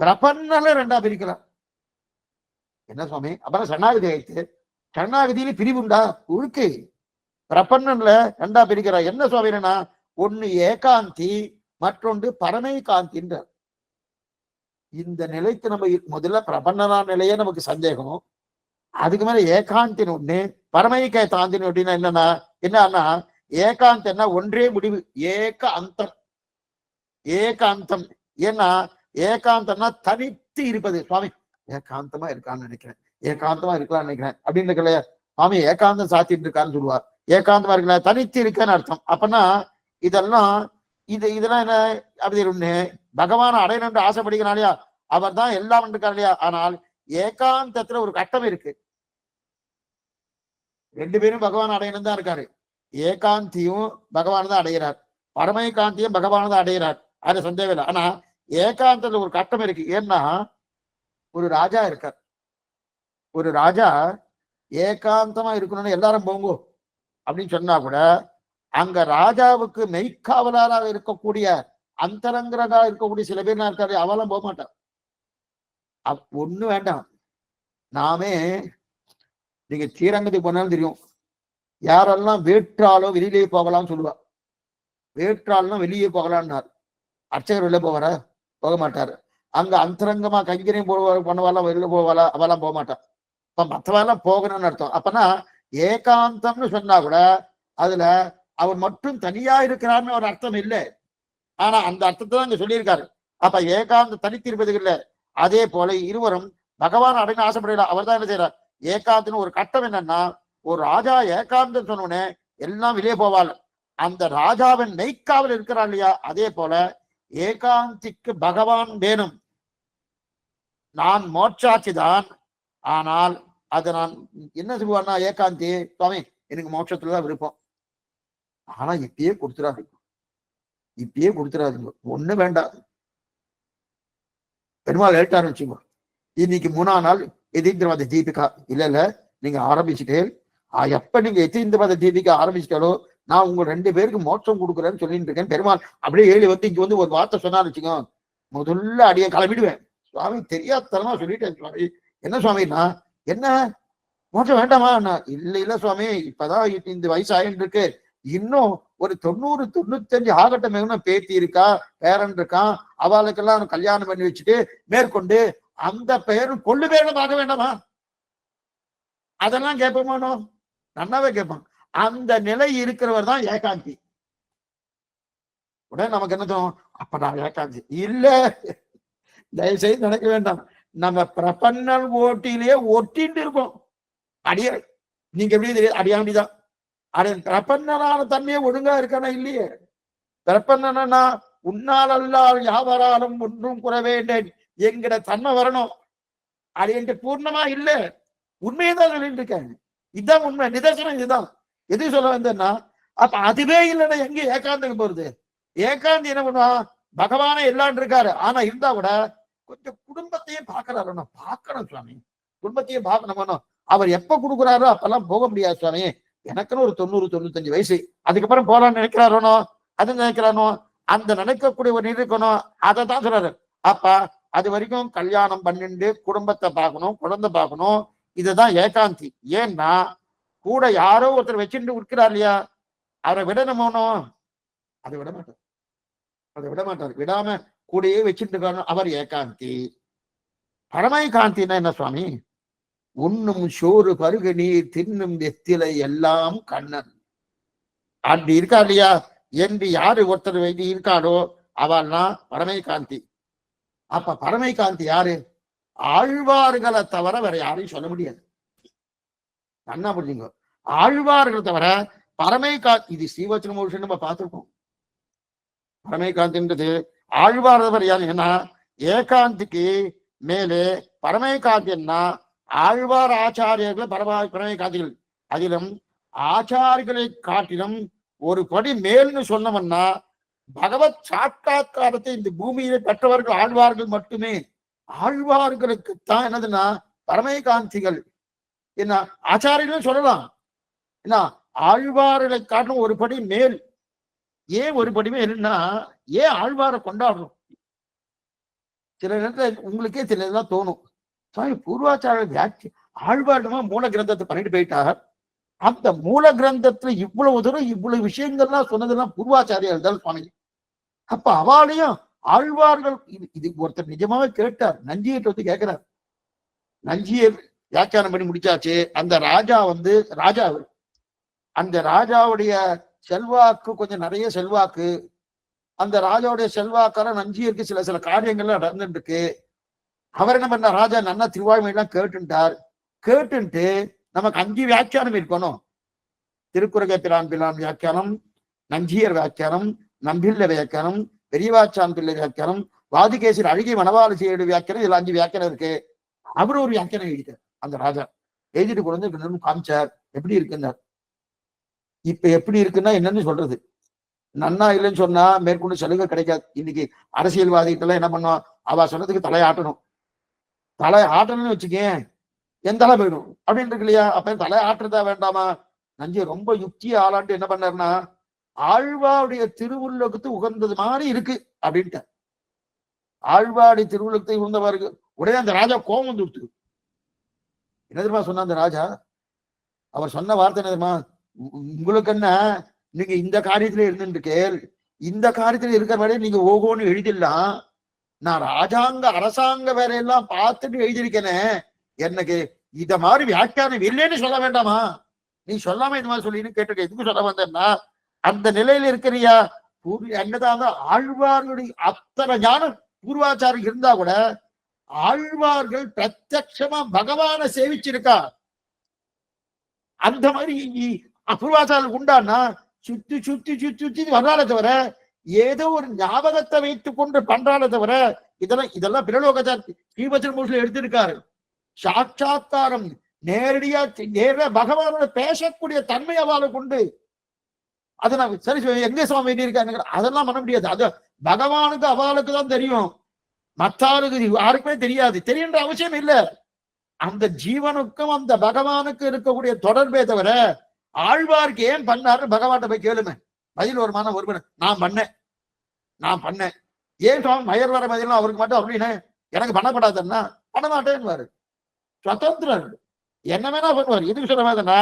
பிரபன்னல 2ஆ பிரிக்கலாம். என்ன சுவாமி? அப்புறம் சரணாகதி ஆயிடுச்சு, சரணாகதியில பிரிவு உண்டா? இருக்கு. பிரபன்னன்ல 2ஆ பிரிக்கிறார். என்ன சுவாமினா ஒண்ணு ஏகாந்தி, மற்றொன்று பரமை காந்தின்றார். இந்த நிலைக்கு நம்ம முதல்ல பிரபன்னனா நிலையே நமக்கு சந்தேகம். அதுக்கு மேல ஏகாந்தின் ஒண்ணு, பரமைக்க தாந்தின் அப்படின்னா என்னன்னா ஏகாந்த் என்ன ஒன்றே முடிவு, ஏக அந்தம். ஏக அந்தம். ஏன்னா ஏகாந்தம்னா தனித்து இருப்பது. சுவாமி ஏகாந்தமா இருக்கான்னு நினைக்கிறேன், ஏகாந்தமா இருக்கலாம்னு நினைக்கிறேன் அப்படின்னு இருக்கலையா, சுவாமி ஏகாந்தம் சாத்திட்டு இருக்கான்னு சொல்லுவார். ஏகாந்தமா இருக்கல தனித்து இருக்கன்னு அர்த்தம். அப்பன்னா இதெல்லாம் இதெல்லாம் என்ன அப்படி ஒண்ணு பகவான் அடையணும்னு ஆசைப்படுகிறான், அவர் தான் எல்லாம் இருக்கார் இல்லையா. ஆனால் ஏகாந்தத்துல ஒரு கட்டம் இருக்கு. 2 பேரும் பகவான் அடையணும் தான் இருக்காரு. ஏகாந்தியும் பகவான் தான் அடைகிறார், பரமை காந்தியும் பகவான் தான் அடைகிறார், அது சந்தேகம் இல்லை. ஆனா ஏகாந்தத்துல ஒரு கட்டம் இருக்கு. ஏன்னா ஒரு ராஜா இருக்கார். ஒரு ராஜா ஏகாந்தமா இருக்கணும்னு எல்லாரும் போங்கோ அப்படின்னு சொன்னா கூட அங்க ராஜாவுக்கு மெய்க்காவலாக இருக்கக்கூடிய அந்தரங்கரா இருக்கக்கூடிய சில பேர் இருக்காரு, அவெல்லாம் போக மாட்டான். ஒண்ணு வேண்டாம். நாமே நீங்க ஸ்ரீரங்கத்துக்கு போனாலும் தெரியும், யாரெல்லாம் வேற்றாலோ வெளியிலேயே போகலாம்னு சொல்லுவா. வேற்றால்னா வெளியே போகலான்னார். அர்ச்சகர் வெளில போவாரா? போக மாட்டாரு. அங்க அந்தரங்கமா கைங்கரையும் பண்ணுவாலாம், வெளியில போவாளா? அவெல்லாம் போக மாட்டான். இப்ப மற்றவெல்லாம் போகணும்னு அர்த்தம். அப்பனா ஏகாந்தம்னு சொன்னா கூட அதுல அவர் மட்டும் தனியா இருக்கிறார்னு ஒரு அர்த்தம் இல்லை. ஆனா அந்த அர்த்தத்தை தான் இங்க சொல்லியிருக்காரு. அப்ப ஏகாந்த தனித்திருப்பது இல்லை. அதே போல இருவரும் பகவான் அடைந்து ஆசைப்படல. அவர் தான் என்ன செய்யறார்? ஏகாந்தன்னு ஒரு கட்டம் என்னன்னா, ஒரு ராஜா ஏகாந்தம் சொன்னோடனே எல்லாம் வெளியே போவாள். அந்த ராஜாவின் மெய்க்காவல் இருக்கிறார் இல்லையா, அதே போல ஏகாந்திக்கு பகவான் வேணும். நான் மோட்சாட்சிதான், ஆனால் அதை நான் என்ன சொல்லுவான்னா, ஏகாந்தி சுவாமி எனக்கு மோட்சத்துலதான் விருப்பம், ஆனா இப்பயே கொடுத்துடாது, இப்பயே கொடுத்துடாதுங்க, ஒண்ணு வேண்டாம். பெருமாள் லேட்டாரு வச்சுக்கோ, இன்னைக்கு 3ஆம் நாள் எதிர்ந்திரவாத தீபிகா இல்ல நீங்க ஆரம்பிச்சுட்டே, எப்ப நீங்க எதிர்ந்திரவாத தீபிகா ஆரம்பிச்சிட்டாலோ நான் உங்க 2 பேருக்கு மோட்சம் கொடுக்குறேன்னு சொல்லிட்டு இருக்கேன். பெருமாள் அப்படியே ஏழு வந்து இங்க வந்து ஒரு வார்த்தை சொன்னான்னு வச்சுக்கோ, முதல்ல அடிய கிளம்பிடுவேன். சுவாமி தெரியாதனமா சொல்லிட்டேன் சுவாமி. என்ன சுவாமின்னா, என்ன மோட்சம் வேண்டாமா? இல்ல சுவாமி, இப்பதான் இந்த வயசு ஆயிட்டு இருக்கு, இன்னும் ஒரு 90 95 ஆகட்டம். பேத்தி இருக்கா, பேரன் இருக்கான், அவளுக்கெல்லாம் கல்யாணம் பண்ணி வச்சுட்டு மேற்கொண்டு அந்த பெயரும் கொள்ளு பேரும் பார்க்க வேண்டாமா? அதெல்லாம் கேட்போமானோ? நன்னாவே கேட்பான். அந்த நிலை இருக்கிறவர் தான் ஏகாந்தி. உடனே நமக்கு என்ன தோணும்? அப்ப நான் ஏகாந்தி இல்ல. தயவுசெய்து நினைக்க வேண்டாம். நம்ம பிரபன்னல் ஓட்டிலேயே ஒட்டிட்டு இருக்கோம். அடிய நீங்க எப்படி தெரியாது? அடியாண்டிதான். பிரபன்னனான தன்மையே ஒழுங்கா இருக்கானா இல்லையே? பிரபன்னனா உன்னால் அல்லால் யாவராலும் ஒன்றும் குறவேண்டேன் என்கிற தன்மை வரணும். அது என்று பூர்ணமா இல்ல. உண்மையதான் சொல்லிட்டு இருக்கேன். இதுதான் உண்மை, நிதர்சனம் இதுதான். எது சொல்ல வந்தேன்னா, அப்ப அதுவே இல்லைன்னா எங்க ஏகாந்தம் போறது? ஏகாந்தி என்ன பண்ணுவான்? பகவானே எல்லாம் இருக்காரு. ஆனா இருந்தா கூட கொஞ்சம் குடும்பத்தையும் பார்க்கறாரு. பார்க்கணும் சுவாமி, குடும்பத்தையும் பார்க்கணும். அவர் எப்ப கொடுக்குறாரோ அப்பெல்லாம் போக முடியாது சுவாமி. எனக்குன்னு ஒரு 90-95 வயசு, அதுக்கப்புறம் போலான்னு நினைக்கிறாரோ, அது நினைக்கிறானோ, அந்த நினைக்கக்கூடிய ஒரு இருக்கணும். அதை தான் சொல்றாரு. அப்ப அது வரைக்கும் கல்யாணம் பண்ணிட்டு குடும்பத்தை பார்க்கணும், குழந்தை பார்க்கணும். இதுதான் ஏகாந்தி. ஏன்னா கூட யாரோ ஒருத்தர் வச்சுட்டு இருக்கிறார் இல்லையா, அவரை விடணுமோனோ, அதை விட மாட்டார். அதை விட மாட்டார். விடாம கூடயே வச்சுட்டு இருக்காரு. அவர் ஏகாந்தி. பரமை காந்தின்னா என்ன சுவாமி? உண்ணும் சோறு பருகு நீர் தின்னும் வெத்திலை எல்லாம் கண்ணன். அப்படி இருக்கா இல்லையா? என்று யாரு ஒருத்தர் வைத்து இருக்காரோ அவள்னா பரமை காந்தி. அப்ப பரமை காந்தி யாரு? ஆழ்வார்களை தவிர வேற யாரையும் சொல்ல முடியாது. என்ன புரிஞ்சுங்க? ஆழ்வார்களை தவிர பரமை காந்தி. இது ஸ்ரீவச்சன மோஷன் நம்ம பார்த்திருக்கோம். பரமை காந்தின்றது ஆழ்வார் தவிர யாரு? ஏன்னா ஏகாந்திக்கு மேலே பரமை காந்தின்னா ஆழ்வார் ஆச்சாரியர்கள் பரமை காந்திகள். அதிலும் ஆச்சாரிகளை காட்டிலும் ஒரு படி மேல்னு சொன்னவன்னா பகவத் சாட்சாத்காரத்தை இந்த பூமியில பெற்றவர்கள் ஆழ்வார்கள் மட்டுமே. ஆழ்வார்களுக்குத்தான் என்னதுன்னா பரமை காந்திகள். என்ன ஆச்சாரியர்களும் சொல்லலாம். என்ன ஆழ்வார்களை காட்டிலும் ஒரு படி மேல். ஏன் ஒரு படி மேல்னா, ஏன் ஆழ்வாரை கொண்டாடுறோம்? சில நேரத்தில் உங்களுக்கே சில இதெல்லாம் தோணும். சாமி பூர்வாச்சார வியாக்கி ஆழ்வார்மா மூல கிரந்தத்தை பண்ணிட்டு போயிட்டார். அந்த மூல கிரந்தத்துல இவ்வளவு தூரம் இவ்வளவு விஷயங்கள்லாம் சொன்னதெல்லாம் பூர்வாச்சாரியர்கள் தான் சுவாமி. அப்ப அவளையும் ஆழ்வார்கள் இது ஒருத்தர் நிஜமாவே கேட்டார். நஞ்சியர் வந்து கேட்கிறார். நஞ்சியர் வியாக்கியானம் பண்ணி முடிச்சாச்சு. அந்த ராஜா வந்து ராஜா, அந்த ராஜாவுடைய செல்வாக்கு கொஞ்சம் நிறைய செல்வாக்கு. அந்த ராஜாவுடைய செல்வாக்கார நஞ்சியருக்கு சில சில காரியங்கள்லாம் நடந்துட்டு இருக்கு. அவர் என்ன பண்ண? ராஜா நன்னா திருவாய்மையெல்லாம் கேட்டுட்டார். கேட்டுட்டு நமக்கு 5 வியாக்கியானம் இருக்கணும். திருக்குறகை பிரான் பிரான் வியாக்கியானம், நஞ்சியர் வியாக்கியானம், நம்பில்ல வியாக்கியானம், பெரியவாச்சான் பிள்ளை வியாக்கியானம், வாதிகேசர் அழகிய மணவாளசியோட வியாக்கியானம். இதுல 5 வியாக்கியானம் இருக்கு. அவரு ஒரு வியாக்கியானம் எழுதிட்டார். அந்த ராஜா எழுதிட்டு கொண்டு வந்து காமிச்சார். எப்படி இருக்குன்னார். இப்ப எப்படி இருக்குன்னா என்னன்னு சொல்றது? நன்னா இல்லைன்னு சொன்னா மேற்கொண்டு சலுகை கிடைக்காது. இன்னைக்கு அரசியல்வாதிகிட்ட என்ன பண்ணுவான்? அவ சொன்னதுக்கு தலையாட்டணும். தலை ஆட்டணும்னு வச்சுக்கேன், என் தலை போயிடும் அப்படின்னு இருக்கு இல்லையா? அப்ப தலை ஆட்டுறதா வேண்டாமா? நஞ்சி ரொம்ப யுக்திய ஆளாண்டு என்ன பண்ணாருன்னா, ஆழ்வாருடைய திருவுள்ளத்துக்கு உகந்தது மாதிரி இருக்கு அப்படின்ட்டு. ஆழ்வாருடைய திருவுள்ளத்தை உகந்தவருக்கு உடனே அந்த ராஜா கோபம் வந்து விட்டு என்ன தெரியுமா சொன்ன? அந்த ராஜா அவர் சொன்ன வார்த்தை என்ன தெரியுமா? உங்களுக்கு என்ன, நீங்க இந்த காரியத்துல இருந்துருக்கு, இந்த காரியத்துல இருக்கிற வரையும் நீங்க ஓகோன்னு எழுதிடலாம். நான் ராஜாங்க அரசாங்க வேலையெல்லாம் பார்த்துட்டு எழுதியிருக்கேனே, எனக்கு இத மாதிரி வியாக்கியானம் இல்லைன்னு சொல்ல வேண்டாமா? நீ சொல்லாம இந்த மாதிரி சொல்லின்னு கேட்டிருக்க. எதுக்கு சொல்ல வந்தேன்னா, அந்த நிலையில இருக்கிறியா? என்னதான் ஆழ்வார்களுடைய அத்தனை ஞானம் பூர்வாச்சாரம் இருந்தா கூட ஆழ்வார்கள் பிரத்யட்சமா பகவானை சேவிச்சிருக்கா. அந்த மாதிரி பூர்வாச்சாரம் உண்டான்னா சுத்தி சுத்தி சுத்தி சுத்தி வர்றாலே தவிர ஏதோ ஒரு ஞாபகத்தை வைத்துக் கொண்டு பண்றாலே தவிர இதெல்லாம் பிரலோகச்சார ஸ்ரீவச்சன மூர்த்தியில எடுத்திருக்காரு. சாட்சாத்காரம் நேரடியா பகவானோட பேசக்கூடிய தன்மை அவளை கொண்டு அதை நான் சரி எங்க சுவாமி வேண்டியிருக்காங்க அதெல்லாம் பண்ண முடியாது. அது பகவானுக்கு அவளுக்கு தான் தெரியும், மற்றாருக்கு யாருக்குமே தெரியாது. தெரியுன்ற அவசியம் இல்லை. அந்த ஜீவனுக்கும் அந்த பகவானுக்கு இருக்கக்கூடிய தொடர்பே தவிர ஆழ்வார்க்கு ஏன் பண்ணாரு பகவான்கிட்ட போய் கேளுமே. பதில் ஒரு மாதம் ஒரு நான் பண்ணேன் ஏன் சுவாமி மயர் வர பதிலாம் அவருக்கு மட்டும் அப்படின்னு எனக்கு பண்ணப்படாதுன்னா பண்ண மாட்டேன்னு சுதந்திரம் என்ன வேணா பண்ணுவார். எதுக்கு சொல்ல மாதிரினா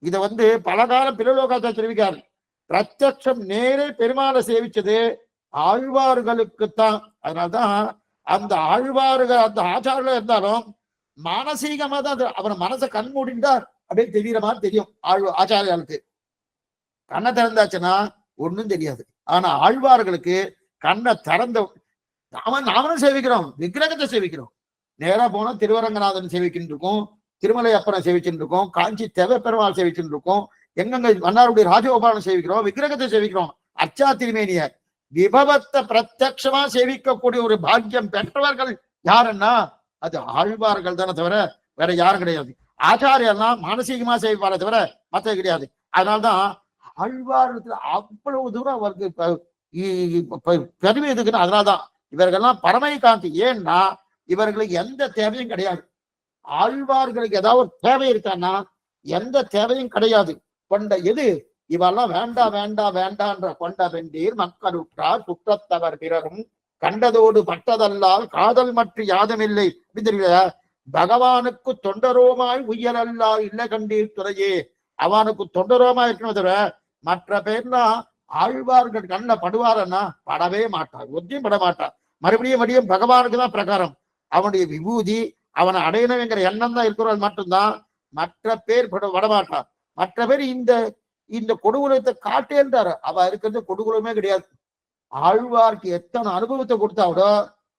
இதை வந்து பல காலம் பிரலோகத்தை தெரிவிக்காரு. பிரத்யட்சம் நேரே பெருமாளை சேவிச்சது ஆழ்வார்களுக்குத்தான். அதனால்தான் அந்த ஆழ்வார்கள் அந்த ஆச்சாரில் இருந்தாலும் மானசீகமா தான் அவர் மனசை கண் மூடிண்டா அப்படியே தெரியற மாதிரி தெரியும் ஆச்சாரியாளுக்கு. கண்ணை திறந்தாச்சுன்னா ஒண்ணும் தெரியாது. ஆனா ஆழ்வார்களுக்கு கண்ணை திறந்த நாமளும் சேவிக்கிறோம், விக்கிரகத்தை சேவிக்கிறோம். நேரா போனா திருவரங்கநாதன் சேவிக்கிட்டு இருக்கோம், திருமலை அப்பனை சேவிச்சுட்டு இருக்கோம், காஞ்சி தேவ பெருமாள் சேவிச்சுட்டு இருக்கோம், எங்கெங்க மன்னாருடைய ராஜகோபாலன் சேவிக்கிறோம், விக்கிரகத்தை சேவிக்கிறோம். அர்ச்சா திருமேனிய விபவத்தை பிரத்யட்சமா சேவிக்கக்கூடிய ஒரு பாக்கியம் பெற்றவர்கள் யாருன்னா அது ஆழ்வார்கள் தானே தவிர வேற யாரும் கிடையாது. ஆச்சாரியெல்லாம் மானசீகமா சேவிப்பாரே தவிர மற்ற கிடையாது. அதனால்தான் ஆழ்வாரத்துல அவ்வளவு தூரம் அவருக்கு பெருமை எதுக்குன்னு அதனால்தான் இவர்கள்லாம் பரமை காந்தி. ஏன்னா இவர்களுக்கு எந்த தேவையும் கிடையாது. ஆழ்வார்களுக்கு ஏதாவது ஒரு தேவை இருக்கான்னா எந்த தேவையும் கிடையாது. கொண்ட எது இவெல்லாம் வேண்டா வேண்டா வேண்டான்ற கொண்ட வெண்டீர் மக்களுற்றார் சுற்றத்தவர் பிறரும் கண்டதோடு பட்டதல்லால் காதல் மற்ற யாதுமில்லை அப்படின்னு தெரியல. பகவானுக்கு தொண்டரோமாய் உயரல்லா இல்லை கண்டீர் துறையே. அவனுக்கு தொண்டரோமா இருக்கணும் தவிர மற்ற பேர்லாம் ஆழ்வார்கள் கண்ண படுவாரன்னா படவே மாட்டார், ஒத்தியும் பட மாட்டார். மறுபடியும் பகவானுக்கு தான் பிரகாரம். அவனுடைய விபூதி அவனை அடையணுங்கிற எண்ணம் தான் இருக்கிறது மட்டும்தான். மற்ற பேர் படமாட்டார். மற்ற பேர் இந்த இந்த கொடுகுலத்தை காட்டேன்றாரு. அவ இருக்கிறது கொடுகுலமே கிடையாது. ஆழ்வார்க்கு எத்தனை அனுபவத்தை கொடுத்தாவிடோ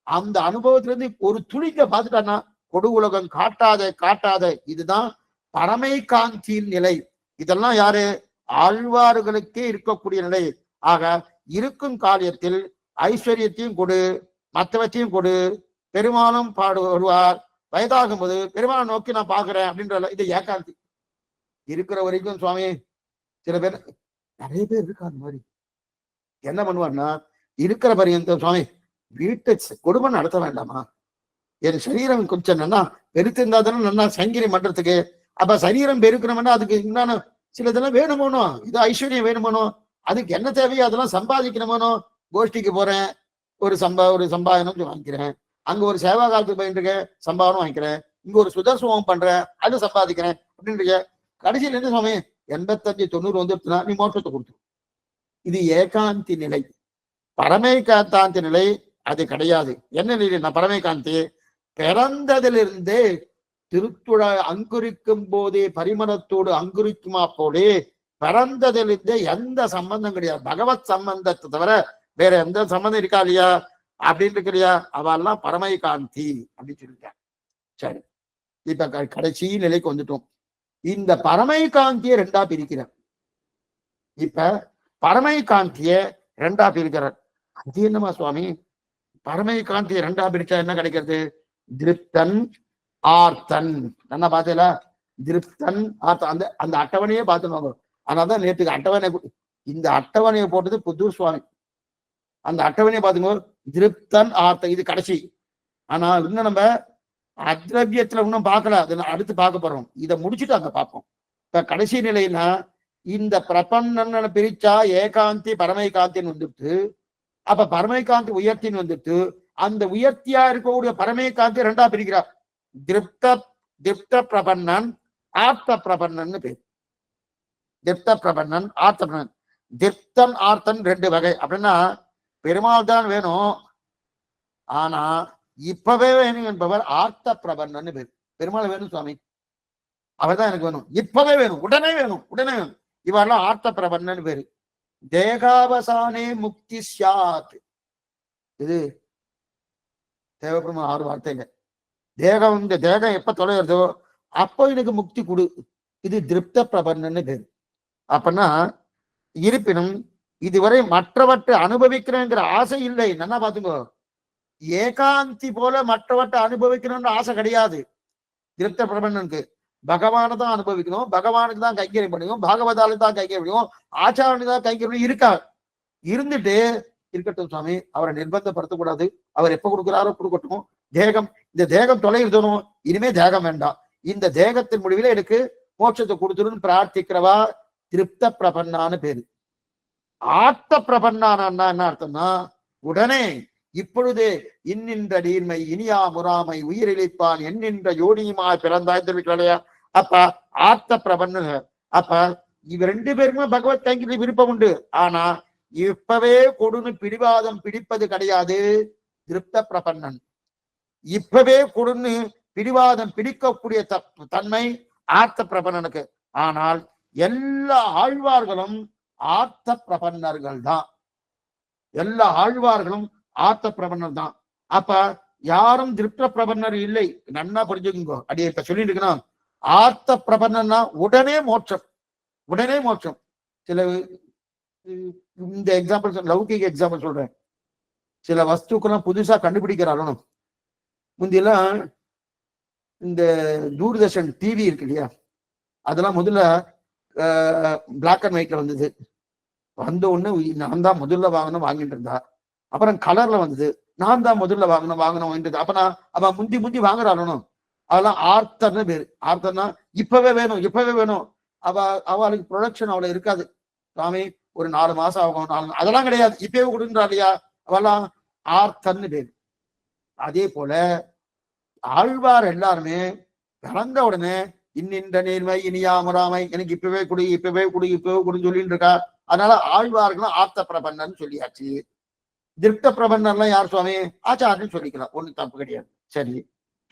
அந்த அனுபவத்திலிருந்து ஒரு துளிக்க பார்த்துட்டான்னா கொடுகுலகம் காட்டாத இதுதான் பரமை காந்தியின் நிலை. இதெல்லாம் யாரு? ஆழ்வார்களுக்கே இருக்கக்கூடிய நிலை. ஆக இருக்கும் காரியத்தில் ஐஸ்வர்யத்தையும் கொடு, மற்றவற்றையும் கொடு. பெருமானும் வருவார், வயதாகும் போது பெருமானை நோக்கி நான் பாக்குறேன் அப்படின்ற இது ஏகாந்தி. இருக்கிற வரைக்கும் சுவாமி சில பேர் நிறைய பேர் இருக்கா அந்த மாதிரி. என்ன பண்ணுவார்னா இருக்கிற பரியந்த சுவாமி வீட்டை குடும்பம் நடத்த வேண்டாமா? என் சரீரம் கொஞ்சம் நல்லா பெருத்திருந்தா தானே நல்லா சங்கிரம் பண்றதுக்கு. அப்ப சரீரம் பெருக்கணும்னா அதுக்கு என்னன்னு சில இதெல்லாம் வேணுமோனோ, இது ஐஸ்வர்யம் வேணுமோனோ, அதுக்கு என்ன தேவையோ அதெல்லாம் சம்பாதிக்கணுமோனோ. கோஷ்டிக்கு போறேன், ஒரு சம்பாதனம் வாங்கிக்கிறேன், அங்க ஒரு சேவா காலத்துக்கு போயிட்டு சம்பாதனம் வாங்கிக்கிறேன், இங்க ஒரு சுதர்சனம் பண்றேன், அது சம்பாதிக்கிறேன் அப்படின்ற கடைசியில் என்ன சுவாமி 85 90 வந்துட்டுனா நீ மோட்சத்தை கொடுத்து. இது ஏகாந்தி நிலை. பரமை காந்தாந்தி நிலை அது கிடையாது. என்ன நிலை? நான் பரமை காந்தி பிறந்ததிலிருந்தே திருத்துழ அங்குரிக்கும் போதே பரிமளத்தோடு அங்குரிக்குமா போலே பிறந்ததிலிருந்தே எந்த சம்பந்தம் கிடையாது. பகவத் சம்பந்தத்தை தவிர வேற எந்த சம்பந்தம் இருக்கா இல்லையா அப்படின்னு இருக்கிறியா? அவெல்லாம் பரமை காந்தி அப்படின்னு சொல்லிட்டாங்க. சரி, இப்ப கடைசி நிலைக்கு வந்துட்டோம். இந்த பரமை காந்தியை ரெண்டா பிரிக்கிறார். இப்ப பரமை காந்திய ரெண்டா பிரிக்கிறார். அது என்னமா சுவாமி பரமை காந்தியை ரெண்டா பிரிச்சா என்ன கிடைக்கிறது? திருப்தன் ஆர்த்தன். என்ன பார்த்தீங்களா? திருப்தன் ஆர்த்தன். அந்த அந்த அட்டவணையே பார்த்துருவாங்க. அதனாலதான் நேற்றுக்கு அட்டவணை, இந்த அட்டவணையை போட்டது புத்தூர் சுவாமி. அந்த அட்டவணையை பார்த்துங்க, திருப்தன் ஆர்த்தன் இது கடைசி. ஆனா இன்னும் நம்ம அத்ரவியத்துல இன்னும் பார்க்கல, அது அடுத்து பார்க்க போறோம். இதை முடிச்சுட்டு அங்க பார்ப்போம். இப்ப கடைசி நிலைன்னா இந்த பிரபன்னனை பிரிச்சா ஏகாந்தி பரமை காந்தின்னு வந்துட்டு, அப்ப பரமை காந்தி உயர்த்தின்னு வந்துட்டு, அந்த உயர்த்தியா இருக்கக்கூடிய பரமை காந்தி ரெண்டா பிரிக்கிறார். திருப்த பிரபன்னன் ஆர்த்த பிரபன்னன் பேர். திருப்த பிரபன்னன் ஆர்த்த பிரபன்னன். திருப்தன் ஆர்த்தன் ரெண்டு வகை. அப்படின்னா பெருமாள் தான் வேணும், ஆனா இப்பவே வேணும் என்பவர் ஆர்த்த பிரபன்னன் பேர். பெருமாள் வேணும் சுவாமி, அவர்தான் எனக்கு வேணும், இப்பவே வேணும், உடனே வேணும், உடனே வேணும். இவரெல்லாம் ஆர்த்த பிரபன்னன் பேரு. தேகாவசானே முக்தி சாத். இது தேவபெருமான் 6 வார்த்தைங்க. தேகம், இந்த தேகம் எப்ப தொலைகிறதோ அப்போ எனக்கு முக்தி கொடு. இது திருப்த பிரபன்னன்னு பேரு. அப்பன்னா இருப்பினும் இதுவரை மற்றவற்றை அனுபவிக்கிறேங்கிற ஆசை இல்லை. நல்லா பாத்துக்கோ, ஏகாந்தி போல மற்றவற்றை அனுபவிக்கணும்னு ஆசை கிடையாது திருப்த பிரபன்னனுக்கு. பகவானை தான் அனுபவிக்கணும், பகவானுக்கு தான் கைங்கரியம் பண்ணிக்கணும், பாகவதாலுக்கு தான் கைங்கரியம் பண்ணிக்கணும், ஆச்சாரனுக்கு தான் கைங்கரியம் இருக்கா. இருந்துட்டு இருக்கட்டும் சுவாமி, அவரை நிர்பந்தப்படுத்தக்கூடாது. அவர் எப்ப கொடுக்குறாரோ கொடுக்கட்டும். தேகம், இந்த தேகம் தொலைகிறதோ இனிமே தேகம் வேண்டாம், இந்த தேகத்தின் முடிவில எனக்கு மோட்சத்தை கொடுத்துருன்னு பிரார்த்திக்கிறவா திருப்த பிரபன்னான்னு பேரு. ஆர்த்த பிரபன்னானா என்ன அர்த்தம்னா உடனே இப்பொழுது இன்னின்ற நீர்மை இனியா முறாமை உயிரிழிப்பான் என்னின்ற யோனியுமாய் பிறந்தாய் தெரிவிக்கலையா? அப்ப ஆர்த்த பிரபன்னு. அப்ப இவ 2 பேருக்குமே பகவத் கைங்கரிய விருப்பம் உண்டு. ஆனா இப்பவே கொடுன்னு பிடிவாதம் பிடிப்பது கிடையாது திருப்த பிரபன்னன். இப்பவே கொடுன்னு பிடிவாதம் பிடிக்கக்கூடிய தன்மை ஆர்த்த பிரபன்னனுக்கு. ஆனால் எல்லா ஆழ்வார்களும் ஆர்த்த பிரபன்னர்கள் தான். எல்லா ஆழ்வார்களும் ஆர்த்த பிரபன்னர் தான். அப்ப யாரும் திருப்த பிரபன்னர் இல்லை. நன்னா புரிஞ்சுக்கோ. அடியே இப்ப சொல்லிட்டு இருக்கணும், ஆர்த்த பிரபன்னா உடனே மோட்சம், உடனே மோட்சம். சில இந்த எக்ஸாம்பிள், லௌகிக எக்ஸாம்பிள் சொல்றேன். சில வஸ்துக்கெல்லாம் புதுசா கண்டுபிடிக்கிறாலும், முந்தியெல்லாம் இந்த தூர்தர்ஷன் டிவி இருக்கு இல்லையா, அதெல்லாம் முதல்ல பிளாக் அண்ட் ஒயிட்ல வந்தது. வந்த உடனே நான் தான் முதல்ல வாங்கினோம் வாங்கிட்டு இருந்தா. அப்புறம் கலர்ல வந்தது, நான் தான் முதல்ல வாங்கினோம் வாங்கினது. அப்ப நான் அவன் முந்தி முந்தி வாங்குறாளும். அதெல்லாம் ஆர்த்தர்னு பேரு. ஆர்த்தர்னா இப்பவே வேணும் இப்பவே வேணும். அவளுக்கு ப்ரொடக்ஷன் அவ்வளவு இருக்காது. சுவாமி ஒரு 4 மாசம் ஆகும், அதெல்லாம் கிடையாது, இப்பவே கொடுக்குறா இல்லையா, அவெல்லாம் ஆர்த்தர்னு பேரு. அதே போல ஆழ்வார் எல்லாருமே பிறந்த உடனே இன்னின்ற நேர்மை இனியாமராமை, எனக்கு இப்பவே குடி இப்பவே குடி இப்பவே குடின்னு சொல்லிட்டு இருக்கா. அதனால ஆழ்வார்களும் ஆர்த்த பிரபன்னர்னு சொல்லியாச்சு. திருப்த பிரபன்னர்லாம் யார் சுவாமி? ஆச்சாரியன்னு சொல்லிக்கலாம், ஒண்ணு தப்பு கிடையாது. சரி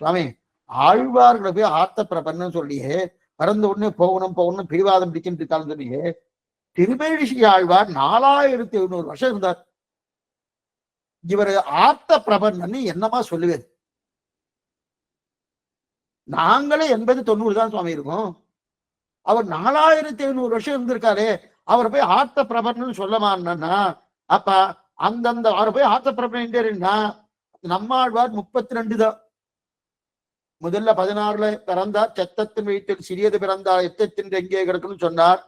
சுவாமி, ஆழ்வார்களை போய் ஆர்த்த பிரபன்னு சொல்லியே பிறந்த உடனே போகணும் போகணும் பிடிவாதம் பிடிச்சுட்டு இருக்கான்னு சொல்லியே, திருமேழிசை ஆழ்வார் 4700 வருஷம் இருந்தார். இவர் ஆர்த்த பிரபன்னு என்னமா சொல்லுவேன்? நாங்களே 80-90 தான் சுவாமி இருக்கும். அவர் 4700 வருஷம் இருந்திருக்காரு. அவரை போய் ஆர்த்த பிரபன்னு சொல்லமான்னா, அப்ப அந்தந்த அவரை போய் ஆர்த்த பிரபன்னா நம்மாழ்வார் 32 தான். முதல்ல 16ல பிறந்தார். செத்தத்தின் வீட்டில் சிறியது பிறந்தார், எத்தத்தின் எங்கே கிடக்குன்னு சொன்னார்.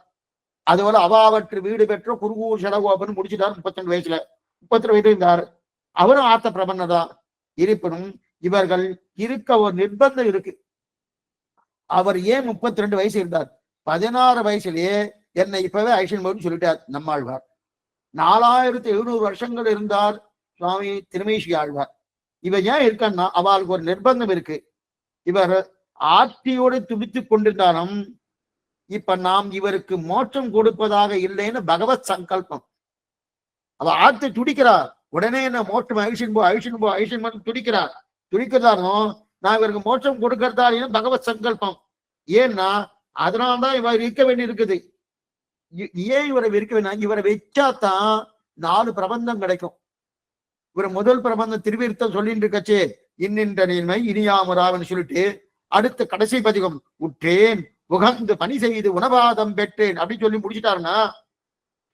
அதுபோல அவாவற்று வீடு பெற்ற குருகூர் சடகோபன் முடிச்சுட்டார் 32 வயசுல. 32 வயது இருந்தார். அவரும் ஆர்த்த பிரபன்ன தான். இருப்பினும் இவர்கள் இருக்க ஒரு நிர்பந்தம் இருக்கு. அவர் ஏன் 32 வயசு இருந்தார்? 16 வயசுலயே என்னை இப்பவே ஐஷன் போன்னு சொல்லிட்டார் நம்மாழ்வார். 4700 வருஷங்கள் இருந்தார் சுவாமி திருமேஷி ஆழ்வார். இவர் ஏன் இருக்கான்னா அவளுக்கு ஒரு நிர்பந்தம் இருக்கு. இவர் ஆர்த்தியோடு துடித்துக் கொண்டிருந்தாலும் இப்ப நாம் இவருக்கு மோட்சம் கொடுப்பதாக இல்லைன்னு பகவத் சங்கல்பம். அவ ஆர்த்தி துடிக்கிறார். உடனே என்ன மோட்சம் ஐஷன் போ துடிக்கிறார். துடிக்கிறதாலும் நான் இவருக்கு மோட்சம் கொடுக்கறதா பகவத் சங்கல்பம். ஏன்னா அதனால்தான் இவர் இருக்க வேண்டி இருக்குது. ஏன் இவரை இருக்க வேண்டாம்? இவரை வச்சாதான் 4 பிரபந்தம் கிடைக்கும். இவர் முதல் பிரபந்தம் திருவிருத்தம் சொல்லிட்டு இருக்கச்சே, இன்னின்ற நீர்மை இனியாமராவன்னு சொல்லிட்டு அடுத்த கடைசி பதிகம் உற்றேன் உகந்து பணி செய்து உணவாதம் பெற்றேன் அப்படின்னு சொல்லி முடிச்சுட்டாருன்னா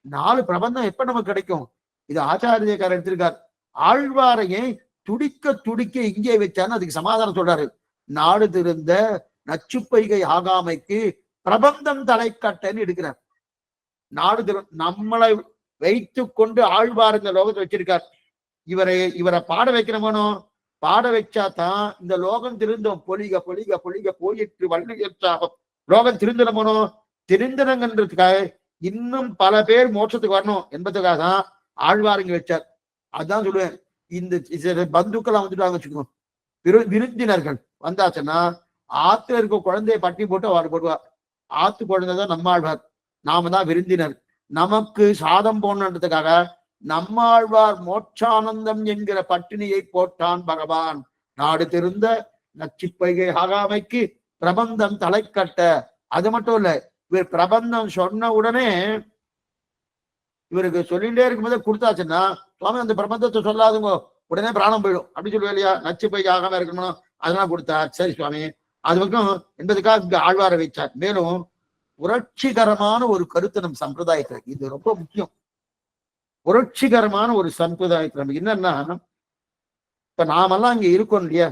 4 பிரபந்தம் எப்ப நமக்கு கிடைக்கும்? இது ஆச்சாரியக்காரர் எடுத்திருக்கார். ஆழ்வாரையே துடிக்க துடிக்க இங்கே வச்சான்னு அதுக்கு சமாதானம் சொல்றாரு. நாடு திருந்த நச்சுப்பைகை ஆகாமைக்கு பிரபந்தம் தலைக்கட்டன்னு எடுக்கிறார். நாடு நம்மளை வைத்து கொண்டு ஆழ்வார் இந்த லோகத்தை வச்சிருக்கார். இவரை பாட வைக்கிறவனோ, பாட வச்சாதான் இந்த லோகம் திருந்தோம். பொலிக பொலிக பொலிக போயிற்று வள்ளுவம் லோகம் திருந்தனமோனோ, திருந்தனங்கன்றதுக்காக இன்னும் பல பேர் மோட்சத்துக்கு வரணும் என்பதுக்காக தான் ஆழ்வாருங்க வச்சார். அதுதான் சொல்லுவேன். இந்த பந்துக்கெல்லாம் வந்துட்டாங்க வச்சுக்கணும், விருந்தினர்கள் வந்தாச்சுன்னா ஆத்துல இருக்க குழந்தைய பட்டி போட்டு அவர் போடுவா. ஆத்து குழந்தைதான் நம்மாழ்வார், நாம தான் விருந்தினர். நமக்கு சாதம் போனதுக்காக நம்மாழ்வார் மோட்சானந்தம் என்கிற பட்டினியை போட்டான் பகவான். நாடு திருந்த நச்சிப்பைகை ஆகாமைக்கு பிரபந்தம் தலைக்கட்ட. அது மட்டும் இல்ல, இவர் பிரபந்தம் சொன்ன உடனே இவருக்கு சொல்லிட்டே இருக்கும்போது கொடுத்தாச்சுன்னா, சுவாமி அந்த பிரபந்தத்தை சொல்லாதுங்க உடனே பிராணம் போயிடும் அப்படின்னு சொல்லுவா இல்லையா, நச்சிப்பைகை ஆகாம இருக்கணும், அதெல்லாம் கொடுத்தார். சரி சுவாமி, அது பக்கம் என்பதுக்காக ஆழ்வாரை வைச்சார். மேலும் புரட்சிகரமான ஒரு கருத்து நம் சம்பிரதாயத்துல, இது ரொம்ப முக்கியம். புரட்சிகரமான ஒரு சம்பிரதாயத்துல நமக்கு என்னன்னா, இப்ப நாமெல்லாம் இங்க இருக்கோம் இல்லையா,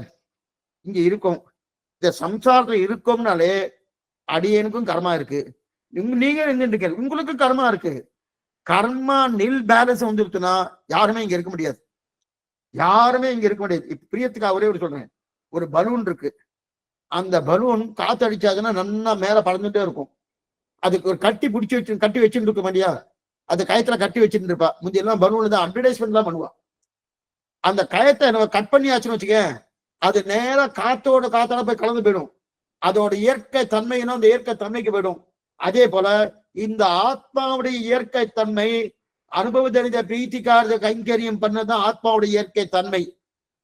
இங்க இருக்கோம், இந்த சம்சாரத்துல இருக்கோம்னாலே அடியனுக்கும் கர்மா இருக்கு, நீங்க இருக்க உங்களுக்கும் கர்மா இருக்கு. கர்மா நில் பேலன்ஸ் வந்துருச்சுன்னா யாருமே இங்க இருக்க முடியாது. யாருமே இங்க இருக்க முடியாது. இப்ப பிரியத்துக்காக ஒரே ஒரு சொல்றேன், ஒரு பலூன் இருக்கு. அந்த பலூன் காத்து அடிச்சாதுன்னா நல்லா மேல பறந்துட்டே இருக்கும். அதுக்கு ஒரு கட்டி வச்சுட்டு இருக்க மாட்டியா, அந்த கயத்துல கட்டி வச்சுட்டு இருப்பா. முந்தைய எல்லாம் பலூன்ல தான் அட்வர்டைஸ்மெண்ட் எல்லாம் பண்ணுவா. அந்த கயத்தை நம்ம கட் பண்ணியாச்சுன்னு வச்சுக்க, அது நேரா காத்தால போய் கலந்து போயிடும். அதோட இயற்கை தன்மைன்னா அந்த இயற்கை தன்மைக்கு போயிடும். அதே போல இந்த ஆத்மாவுடைய இயற்கை தன்மை, அனுபவ தெரிஞ்ச பிரீத்திகார கைங்கரியம் பண்ணதான் ஆத்மாவுடைய இயற்கை தன்மை.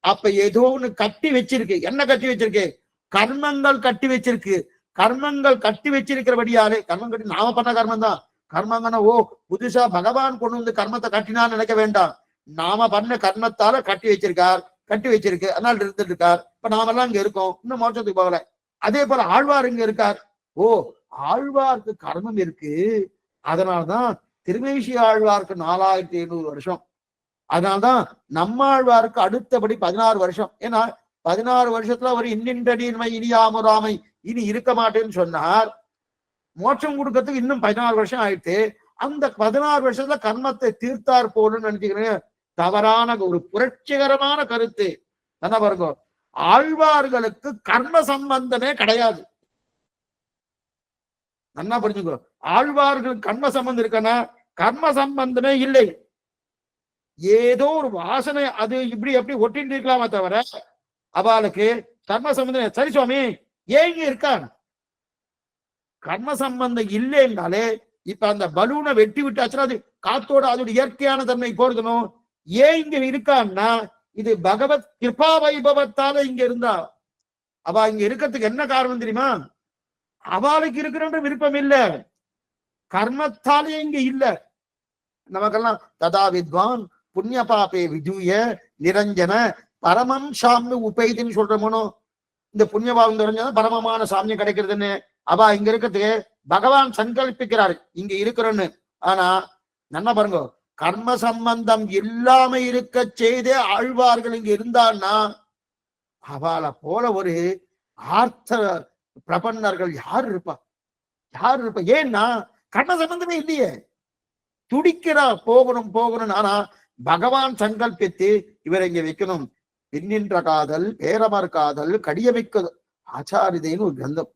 அப்ப ஏதோ ஒண்ணு கட்டி வச்சிருக்கு. என்ன கட்டி வச்சிருக்கு? கர்மங்கள் கட்டி வச்சிருக்கு. கர்மங்கள் கட்டி வச்சிருக்கிறபடியாலே, கர்மம் கட்டி நாம பண்ண கர்மம் தான். கர்மங்கன்னா ஓ புதுசா பகவான் கொண்டு வந்து கர்மத்தை கட்டினான்னு நினைக்க வேண்டாம். நாம பண்ண கர்மத்தால கட்டி வச்சிருக்கார், கட்டி வச்சிருக்கு, அதனால இருந்துட்டு இருக்கார். இப்ப நாமெல்லாம் இங்க இருக்கோம், இன்னும் மோட்சத்துக்கு போகல. அதே போல ஆழ்வார் இங்க இருக்கார். ஓ ஆழ்வாருக்கு கர்மம் இருக்கு, அதனால்தான் திருமேஷி ஆழ்வாருக்கு 4700 வருஷம். அதனால்தான் நம்மாழ்வாருக்கு அடுத்தபடி 16 வருஷம். ஏன்னா 16 வருஷத்துல அவர் இன்னின்றடிமை இனியாமுராமை இனி இருக்க மாட்டேன்னு சொன்னார். மோட்சம் கொடுக்கறதுக்கு இன்னும் 16 வருஷம் ஆயிட்டு, அந்த 16 வருஷத்துல கர்மத்தை தீர்த்தார் போலுன்னு நினைச்சுக்கிறேன். தவறான ஒரு புரட்சிகரமான கருத்து. என்ன பாருங்க, ஆழ்வார்களுக்கு கர்ம சம்பந்தமே கிடையாது. நல்லா புரிஞ்சுக்கோ, ஆழ்வார்களுக்கு கர்ம சம்பந்தம் இருக்கனா? கர்ம சம்பந்தமே இல்லை. ஏதோ ஒரு வாசனை அது இப்படி எப்படி ஒட்டிட்டு இருக்கலாமா தவிர அவளுக்கு கர்ம சம்பந்தம். சரி சுவாமி, ஏன் இங்க இருக்கான்? கர்ம சம்பந்தம் இல்லைன்னாலே இப்ப அந்த பலூனை வெட்டி விட்டாச்சுன்னா அது காத்தோட அதோட இயற்கையான தன்மை போறதுணும். ஏன் இங்க இருக்கான்னா இது பகவத் கிருபா வைபவத்தால இங்க இருந்தா. அவ இங்க இருக்கிறதுக்கு என்ன காரணம் தெரியுமா? அவளுக்கு இருக்கிறன்ற விருப்பம் இல்ல, கர்மத்தாலே இங்க இல்ல. நமக்கெல்லாம் ததா வித்வான் புண்ணிய பாப்பே விஜூய நிரஞ்சன பரமம் சாமி உபைதுன்னு சொல்றோமோ. இந்த புண்ணியபாவம் தெரிஞ்சா பரமமான சாமியம் கிடைக்கிறதுன்னு. அவ இங்க இருக்கிறதுக்கு பகவான் சங்கல்பிக்கிறாரு இங்க இருக்கிறோன்னு. ஆனா என்ன பாருங்க, கர்ம சம்பந்தம் இல்லாம இருக்க செய்தே ஆழ்வார்கள் இங்க இருந்தான்னா அவளை போல ஒரு ஆர்த்த பிரபன்னர்கள் யார் இருப்பா? யார் இருப்பா? ஏன்னா கர்ம சம்பந்தமே இல்லையே. துடிக்கிறா போகணும் போகணும். ஆனா பகவான் சங்கல்பித்து இவரை இங்க வைக்கணும். பின்னின்ற காதல், பேரமர் காதல், கடியமிக்க ஆச்சாரிதைன்னு ஒரு கிரந்தம்.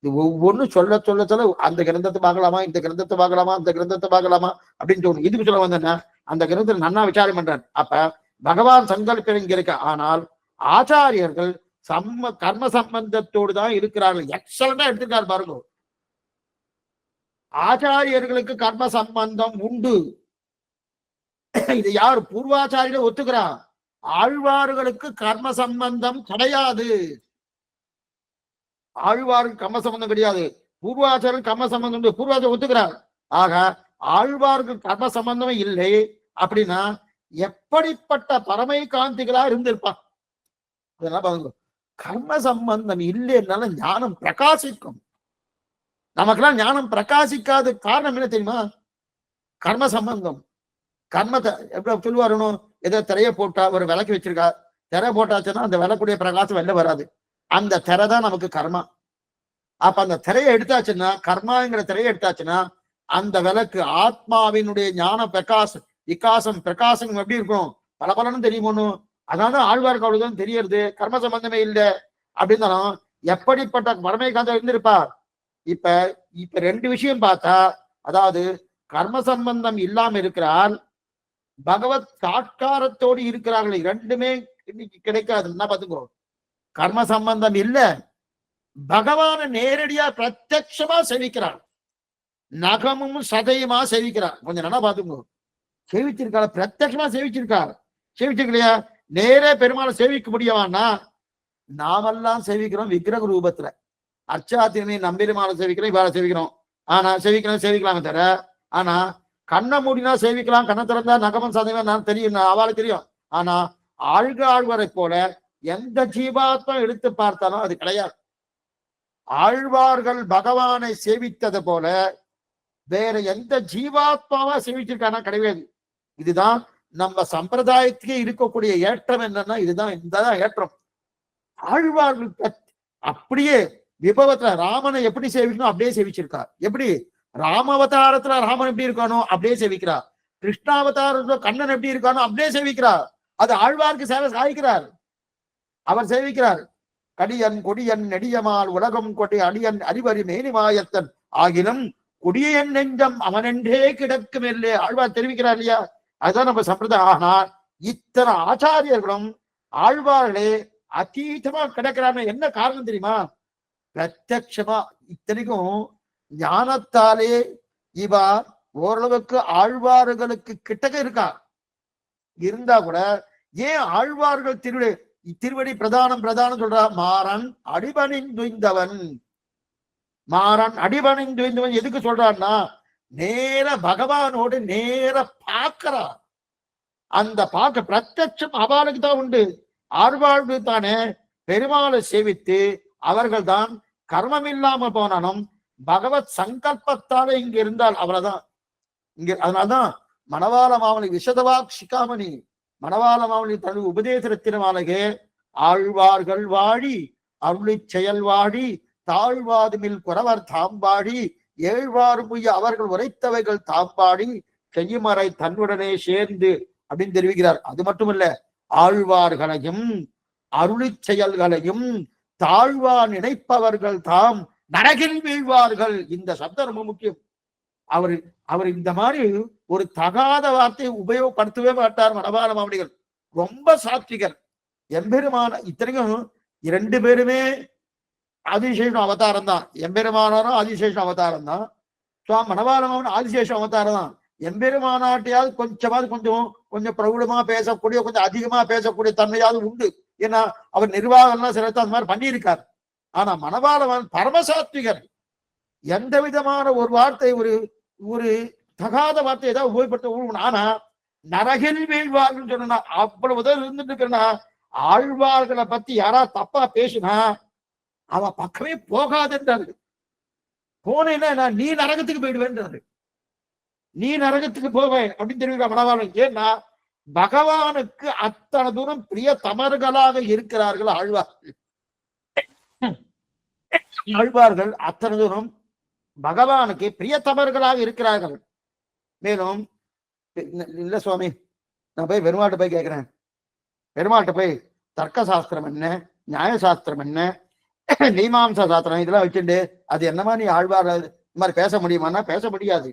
இது ஒவ்வொன்னு சொல்ல சொல்ல சொல்ல அந்த கிரந்தத்தை பார்க்கலாமா, இந்த கிரந்தத்தை பார்க்கலாமா, அந்த கிரந்தத்தை பார்க்கலாமா அப்படின்னு தோணும். இதுக்கு சொல்ல வந்தேன்னா அந்த கிரந்தத்தில் நன்னா விசாரம் பண்றார். அப்ப பகவான் சங்கல்பம் இங்க இருக்க. ஆனால் ஆச்சாரியர்கள் கர்ம சம்பந்தத்தோடு தான் இருக்கிறார்கள். எக்ஸலண்டா எடுத்துக்காரு பாருங்க. ஆச்சாரியர்களுக்கு கர்ம சம்பந்தம் உண்டு. இது யார் பூர்வாச்சாரியரை ஒத்துக்கிறா? ஆழ்வார்களுக்கு கர்ம சம்பந்தம் கிடையாது. ஆழ்வாருக்கு கர்ம சம்பந்தம் கிடையாது, பூர்வாச்சாரம் கர்ம சம்பந்தம் பூர்வாச்சாரம் ஒத்துக்கிறார். ஆக ஆழ்வார்கள் கர்ம சம்பந்தமே இல்லை அப்படின்னா எப்படிப்பட்ட பரமை காந்திகளா இருந்திருப்பான். அதெல்லாம் பாருங்க, கர்ம சம்பந்தம் இல்லைன்னால ஞானம் பிரகாசிக்கும். நமக்கெல்லாம் ஞானம் பிரகாசிக்காத காரணம் என்ன தெரியுமா? கர்ம சம்பந்தம். கர்மத்தை எப்படி சொல்லுவாருன்னு, ஏதோ திரைய போட்டா ஒரு விளக்கு வச்சிருக்கா, திரை போட்டாச்சுன்னா அந்த விளக்குடைய பிரகாசம் வெளில வராது. அந்த திரை தான் நமக்கு கர்மா. அப்ப அந்த திரையை எடுத்தாச்சுன்னா, கர்மாங்கிற திரையை எடுத்தாச்சுன்னா அந்த விளக்கு ஆத்மாவினுடைய ஞான பிரகாசம் விகாசம் பிரகாசம் எப்படி இருக்கும்? பல பலனும் தெரியுமோன்னு. அதனால ஆழ்வாருக்கு அவ்வளவுதான் தெரியறது, கர்ம சம்பந்தமே இல்லை அப்படின்னாலும் எப்படிப்பட்ட பரமை காந்தம் இருந்திருப்பார். இப்ப இப்ப ரெண்டு விஷயம் பார்த்தா, அதாவது கர்ம சம்பந்தம் இல்லாம இருக்கிறார், பகவத் சாட்காரத்தோடு இருக்கிறார்கள். ரெண்டுமே இன்னைக்கு கிடைக்காதுன்னா பாத்துக்கோ. கர்ம சம்பந்தம் இல்ல, பகவான நேரடியா பிரத்யட்சமா சேவிக்கிறார், நகமும் சதையுமா சேவிக்கிறார். கொஞ்சம் நல்லா பாத்துக்கோ. சேவிச்சிருக்காரு, பிரத்யட்சமா சேவிச்சிருக்கார். சேவிச்சிருக்கலையா? நேரே பெருமாளை சேவிக்க முடியவான்னா நாமெல்லாம் சேவிக்கிறோம் விக்கிரக ரூபத்துல. அர்ச்சாத்தினை நம்பெருமாளை சேவிக்கிறோம், இவாளை சேவிக்கிறோம். ஆனா சேவிக்கலாமே தர. ஆனா கண்ணை மூடினா சேவிக்கலாம், கண்ணை திறந்தா நகமம் சதைவா நான் தெரியும், அவளுக்கு தெரியும். ஆனா ஆழ்வாரை போல எந்த ஜீவாத்மா எடுத்து பார்த்தாலும் அது கிடையாது. ஆழ்வார்கள் பகவானை சேவித்தது போல வேற எந்த ஜீவாத்மாவா சேவிச்சிருக்கானா கிடையாது. இதுதான் நம்ம சம்பிரதாயத்துக்கே இருக்கக்கூடிய ஏற்றம். என்னன்னா இதுதான், இந்த ஏற்றம். ஆழ்வார்கள் அப்படியே விபவத்துல ராமனை எப்படி சேவிக்கணும் அப்படியே சேவிச்சிருக்கார். எப்படி ராமாவதாரத்துல ராமன் எப்படி இருக்கானோ அப்படியே சேவிக்கிறார். கிருஷ்ணாவதாரத்துல கண்ணன் எப்படி இருக்கானோ அப்படியே சேவிக்கிறார். அது ஆழ்வாருக்கு சேவை சாய்க்கிறார், அவர் சேவிக்கிறார். கடியன் கொடியன் நெடியமால் உலகம் கொட்டி அடியன் அறிவறி மேனிமாயத்தன் ஆகினும் கொடியன் நெஞ்சம் அவனென்றே கிடக்கும் இல்லே ஆழ்வார் தெரிவிக்கிறார் இல்லையா? அதுதான் நம்ம சம்பிரதாயம். ஆனால் இத்தனை ஆச்சாரியர்களும் ஆழ்வார்களே அதீதமா கிடக்கிறாங்க. என்ன காரணம் தெரியுமா? பிரத்யட்சமா இத்தனைக்கும் ஞானத்தாலே இவா ஓரளவுக்கு ஆழ்வார்களுக்கு கிட்டக்க இருக்கா. இருந்தா கூட ஏன் ஆழ்வார்கள் திருவடி பிரதானம் சொல்றா? மாறன் அடிபணிந்துய்ந்தவன். மாறன் அடிபணிந்து எதுக்கு சொல்றான்னா நேர பகவானோடு நேர பார்க்கிறான். அந்த பார்க்க பிரத்யட்சம் அவளுக்கு தான் உண்டு. ஆழ்வாழ்வு தானே பெருமாளை சேவித்து அவர்கள் தான் கர்மம் இல்லாம போனாலும் பகவத் சங்கல்பத்தால இங்க இருந்தால் அவ்வளவுதான். இங்க அதனால்தான் மணவாள மாமணி விஷதவாக் சிகாமணி மணவாள மாமணி தனது உபதேச ரத்தினமாலகே ஆழ்வார்கள் வாழி அருளி செயல் வாழி தாழ்வாதுமில் குறவர் தாம்பாடி ஏழ்வாறு முய்ய அவர்கள் உரைத்தவைகள் தாம்பாடி செய்யுமறை தன்னுடனே சேர்ந்து அப்படின்னு தெரிவிக்கிறார். அது மட்டுமல்ல, ஆழ்வார்களையும் அருளி செயல்களையும் தாழ்வா நினைப்பவர்கள் தாம் நரகில் வீழ்வார்கள். இந்த சப்தம் ரொம்ப முக்கியம். அவர் இந்த மாதிரி ஒரு தகாத வார்த்தையை உபயோகப்படுத்தவே மாட்டார் மணவாள மாமணிகள். ரொம்ப சாத்விகர். எம்பெருமான இத்தனைக்கும் 2 பேருமே ஆதிசேஷன் அவதாரம் தான். எம்பெருமானாரும் ஆதிசேஷன் அவதாரம் தான். சுவாமி மணவாள மாமன் ஆதிசேஷன் அவதாரம் தான். எம்பெருமானாட்டையாவது கொஞ்சம் பிரபுடமா பேசக்கூடிய கொஞ்சம் அதிகமா பேசக்கூடிய தன்மையாவது உண்டு. ஏன்னா அவர் நிர்வாகம்லாம் சிலத்தை அந்த மாதிரி பண்ணியிருக்கார். ஆனா மணவாளவன் பரமசாத்விகர். எந்த விதமான ஒரு வார்த்தை ஒரு தகாத வார்த்தை ஏதாவது உபயோகப்படுத்த. ஆனா நரகில் வீழ்வார்கள் சொன்னா அவ்வளவு உதவி இருந்துட்டு இருக்கா. ஆழ்வார்களை பத்தி யாரா தப்பா பேசினா அவன் பக்கமே போகாதுன்றாரு. போனேன்னா நீ நரகத்துக்கு போயிடுவேன்றாரு. நீ நரகத்துக்கு போவேன் அப்படின்னு தெரிவிக்க மணவாளன். ஏன்னா பகவானுக்கு அத்தனை தூரம் பிரிய தமர்களாக இருக்கிறார்கள் ஆழ்வார்கள். ஆழ்வார்கள் அத்தனை தூரம் பகவானுக்கு பிரியத்தமர்களாக இருக்கிறார்கள். மேலும் இல்ல சுவாமி, நான் போய் பெருமாள்கிட்ட போய் கேட்கிறேன். பெருமாள்கிட்ட போய் தர்க்க சாஸ்திரம் என்ன, நியாய சாஸ்திரம் என்ன, மீமாம்சா சாஸ்திரம் இதெல்லாம் வச்சுட்டு அது என்னமா நீ ஆழ்வார் இந்த மாதிரி பேச முடியுமான்னா பேச முடியாது.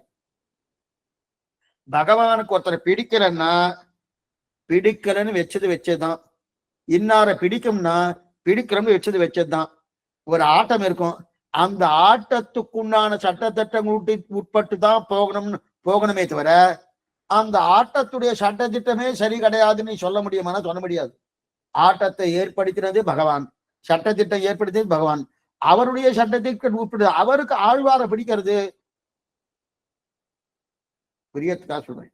பகவானுக்கு ஒருத்தரை பிடிக்கலன்னு வச்சதுதான். இன்னார பிடிக்கும்னா பிடிக்கிறோம்னு வச்சதுதான். ஒரு ஆட்டம் இருக்கும். அந்த ஆட்டத்துக்குண்டான சட்டத்திட்டங்களுக்கு உட்பட்டு தான் போகணுமே தவிர அந்த ஆட்டத்துடைய சட்டத்திட்டமே சரி கிடையாதுன்னு சொல்ல முடியுமானா சொல்ல முடியாது. ஆட்டத்தை ஏற்படுத்தினது பகவான், சட்டத்திட்டம் ஏற்படுத்தினது பகவான். அவருடைய சட்டத்திற்கு உட்பட்டு அவருக்கு ஆழ்வார பிடிக்கிறது புரியத்துக்காக சொல்றேன்.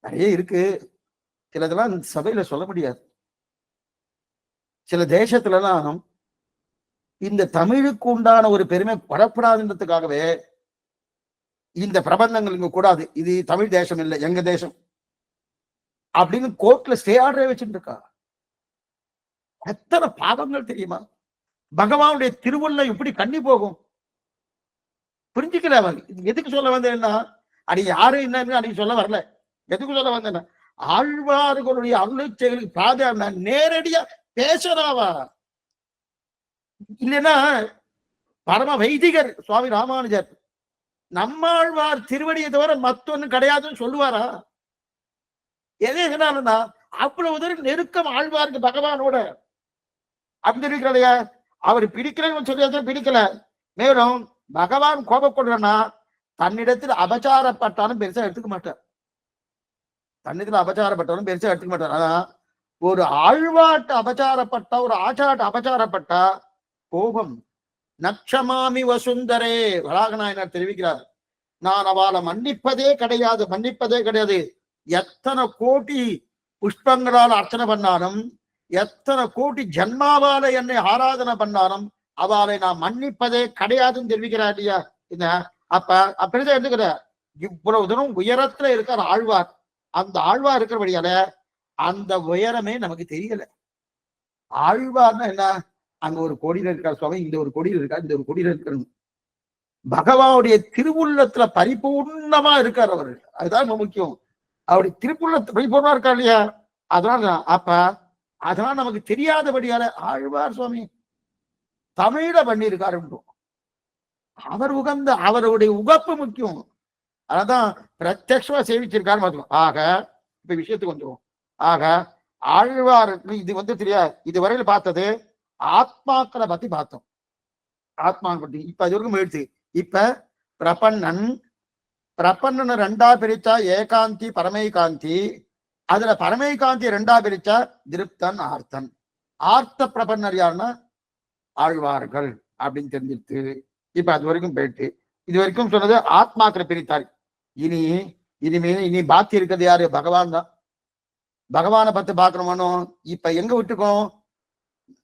நிறைய இருக்கு. சிலதெல்லாம் சபையில சொல்ல முடியாது. சில தேசத்துலலாம் இந்த தமிழுக்கு உண்டான ஒரு பெருமை பரப்படாதுன்றதுக்காகவே இந்த பிரபந்தங்கள் இங்க கூடாது, இது தமிழ் தேசம் இல்லை எங்க தேசம் அப்படின்னு கோர்ட்ல ஸ்டே ஆர்டரே வச்சுட்டு இருக்கா. எத்தனை பாவங்கள் தெரியுமா? பகவானுடைய திருவுள்ள இப்படி கண்ணி போகும். புரிஞ்சுக்கல. அவன் எதுக்கு சொல்ல வந்தேன்னா அடி யாரு என்னன்னு அன்னைக்கு சொல்ல வரல. எதுக்கு சொல்ல வந்தேன்னா ஆழ்வார்களுடைய அருளை செயலுக்கு பிராதான்யம் நேரடியா பேசுறாவா. இல்லைன்னா பரம வைதிகர் சுவாமி ராமானுஜர் நம்மாழ்வார் திருவடியை தவிர மத்தொன்னு கிடையாதுன்னு சொல்லுவாரா? எதுனா அவ்வளவு தூரம் நெருக்கம் ஆழ்வாருக்கு பகவானோட அப்படி இருக்கிறதையா. அவர் பிடிக்கலன்னு சொல்லி பிடிக்கல. மேலும் பகவான் கோபப்படுறனா தன்னிடத்தில் அபச்சாரப்பட்டாலும் பெருசா எடுத்துக்க மாட்டார். தன்னிடத்தில் அபச்சாரப்பட்டாலும் பெருசா எடுத்துக்க மாட்டார். ஆனா ஒரு ஆழ்வாட்டு அபச்சாரப்பட்டா, ஒரு ஆச்சாட்டு அபச்சாரப்பட்டா கோபம். நக்ஷமாமி வசுந்தரே வராகநாயனார் தெரிவிக்கிறார். நான் அவளை மன்னிப்பதே கிடையாது. எத்தனை கோடி புஷ்பங்களால் அர்ச்சனை பண்ணாலும், எத்தனை கோடி ஜன்மாவால என்னை ஆராதனை பண்ணாலும் அவளை நான் மன்னிப்பதே கிடையாதுன்னு தெரிவிக்கிறார் இல்லையா? என்ன அப்ப அப்படிதான் எடுத்துக்கிற. இவ்வளவு தூரம் உயரத்துல இருக்கிற ஆழ்வார். அந்த ஆழ்வார் இருக்கிறபடியால அந்த உயரமே நமக்கு தெரியல. ஆழ்வார்னா என்ன? அங்க ஒரு கோடியில இருக்கார் சுவாமி, இந்த ஒரு கோடியில் இருக்கா, இந்த ஒரு கோடியில இருக்கணும். பகவானுடைய திருவுள்ளத்துல பரிபூர்ணமா இருக்கார் அவர். அதுதான் முக்கியம். அவருடைய திருப்புள்ளத்துல பரிபூர்ணமா இருக்கார் இல்லையா? அதனால அதெல்லாம் நமக்கு தெரியாதபடியால ஆழ்வார் சுவாமி தமிழ பண்ணியிருக்காரு. அவர் உகந்த அவருடைய உகப்பு முக்கியம். அதான் பிரத்யட்சமா சேவிச்சிருக்காரு. ஆக இப்ப விஷயத்துக்கு வந்துடும். ஆக ஆழ்வாருக்கு இது தெரியாது. இதுவரையில் பார்த்தது ஆத்மாக்களை பத்தி பார்த்தோம். ஆத்மாவை பத்தி இப்ப அது வரைக்கும் எடுத்து இப்ப பிரபன்னனை 2ஆ பிரிச்சா ஏகாந்தி பரமேகாந்தி. அதுல பரமேகாந்தி 2ஆ பிரிச்சா திருப்தன் ஆர்த்தன். ஆர்த்த பிரபன்னர் யாருன்னா ஆழ்வார்கள். அப்படின்னு தெரிஞ்சிருத்து. இப்ப அது வரைக்கும் போயிட்டு இது வரைக்கும் சொன்னது ஆத்மாக்களை பிரித்தார். இனி பாக்கி இருக்கிறது யாரு? பகவான் தான். பகவானை பத்தி பார்க்கணுமானோ இப்ப எங்க விட்டுக்கோம்?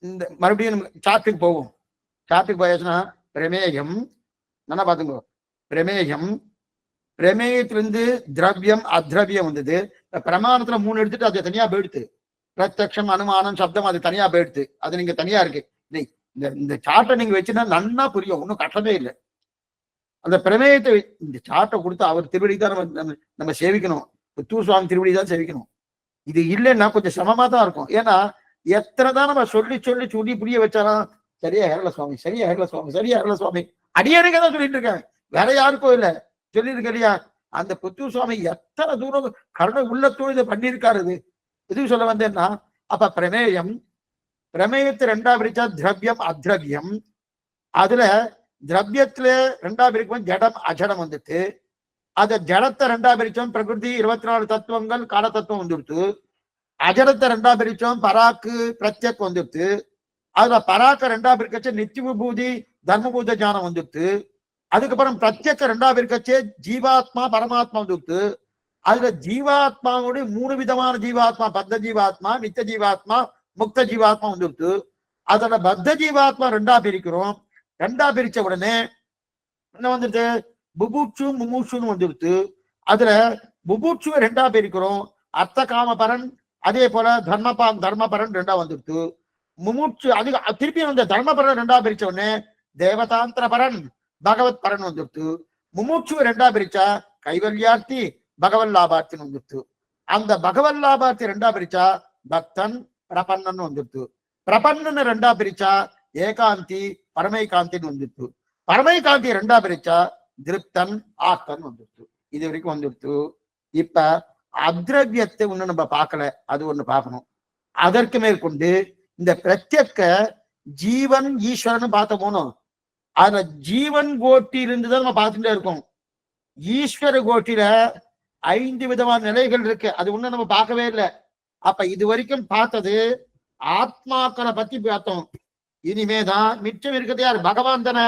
இந்த மறுபடியும் சாத்துக்கு போவோம். சாத்துக்கு போயாச்சுன்னா பிரமேயம் நல்லா பாத்துக்கோ. பிரமேயத்திலிருந்து திரவியம் அத்ரவியம் வந்தது. பிரமாணத்துல 3 எடுத்துட்டு அது தனியா போயிடுத்து. பிரத்யக்ஷம் அனுமானம் சப்தம் அது தனியா போயிடுத்து. அது நீங்க தனியா இருக்கு. இந்த சார்ட்டை நீங்க வச்சுன்னா நன்னா புரியும். ஒன்றும் கஷ்டமே இல்லை. அந்த பிரமேயத்தை இந்த சார்ட்டை கொடுத்து அவர் திருவடி தான் நம்ம சேவிக்கணும். புத்தூர் சுவாமி திருவடி தான் சேவிக்கணும். இது இல்லைன்னா கொஞ்சம் சமமா தான் இருக்கும். ஏன்னா எத்தனைதான் நம்ம சொல்லி புரிய வச்சாலும் சரியா ஹேரல சுவாமி அடியாருக்கே தான் சொல்லிட்டு இருக்கேன். வேற யாருக்கும் இல்லை சொல்லியிருக்க இல்லையா? அந்த புத்தூர் சுவாமி எத்தனை தூரம் கருணை உள்ளத்தோடு இதை பண்ணியிருக்காரு. எதுவும் சொல்ல வந்தேன்னா அப்ப பிரமேயத்தை 2ஆ பிரிச்சா திரவியம் அத்ரவியம். அதுல திரவியத்துல 2ஆ பிரிக்கும் ஜடம் அஜடம் வந்துட்டு. அத ஜடத்தை 2ஆ பிரிச்சோம் பிரகிருதி 24 தத்துவங்கள் கால தத்துவம் வந்துடுத்து. அஜடத்தை 2ஆ பிரிச்சோம் பராக்கு பிரத்யக் வந்துடுத்து. அதுல பராக்க 2ஆ பிரிக்கச்சே நித்திய விபூதி தர்மபூத ஞானம் வந்துடுத்து. அதுக்கப்புறம் பிரத்யக்க 2ஆ பிரிக்கச்சே ஜீவாத்மா பரமாத்மா வந்துடுத்து. அதுல ஜீவாத்மாவுடைய 3 விதமான ஜீவாத்மா, பத்த ஜீவாத்மா, நித்திய ஜீவாத்மா, முக்த ஜீவாத்மா வந்துடுத்து. அதோட பத்த ஜீவாத்மா 2ஆ பிரிக்கிறோம். 2ஆ பிரிச்ச உடனே என்ன வந்துடுது? புபூட்சு முமூட்சுன்னு வந்துடுத்து. அதுல புபூட்சுவை 2ஆ பிரிக்கிறோம். அர்த்த காமபரன் அதே போல தர்மபரன் 2ஆ வந்துடுத்து. முமூட்சு அது திருப்பி வந்து தர்மபரன் 2ஆ பிரிச்ச உடனே தேவதாந்திர பரன் பகவத் பரன் வந்துடுத்து. முமூட்சுவை 2ஆ பிரிச்சா கைவல்யார்த்தி பகவன் லாபார்த்தின்னு வந்துடுத்து. அந்த பகவன் லாபார்த்தி 2ஆ பிரிச்சா பக்தன் பிரபன்னன் வந்துடுத்து. பிரபன்னன் 2ஆ பிரிச்சா ஏகாந்தி பரமைகாந்தின்னு வந்துடுத்து. பரமைகாந்தி 2ஆ பிரிச்சா திருப்தன் ஆக்கன் வந்துடுத்து. இது வரைக்கும் வந்துடுத்து. இப்ப அத்ரவியத்தை ஒண்ணு நம்ம பார்க்கல, அது ஒண்ணு பார்க்கணும். அதற்கு மேற்கொண்டு இந்த பிரத்யக்க ஜீவன் ஈஸ்வரன் பார்த்த போனோம். அதுல ஜீவன் கோட்டியிலிருந்து தான் நம்ம பார்த்துட்டே இருக்கோம். ஈஸ்வர கோட்டில 5 விதமான நிலைகள் இருக்கு. அது ஒண்ணு நம்ம பார்க்கவே இல்லை. அப்ப இது வரைக்கும் பார்த்தது ஆத்மாக்களை பத்தி பார்த்தோம். இனிமேதான் மிச்சம் இருக்கிறது யார்? பகவான் தானே.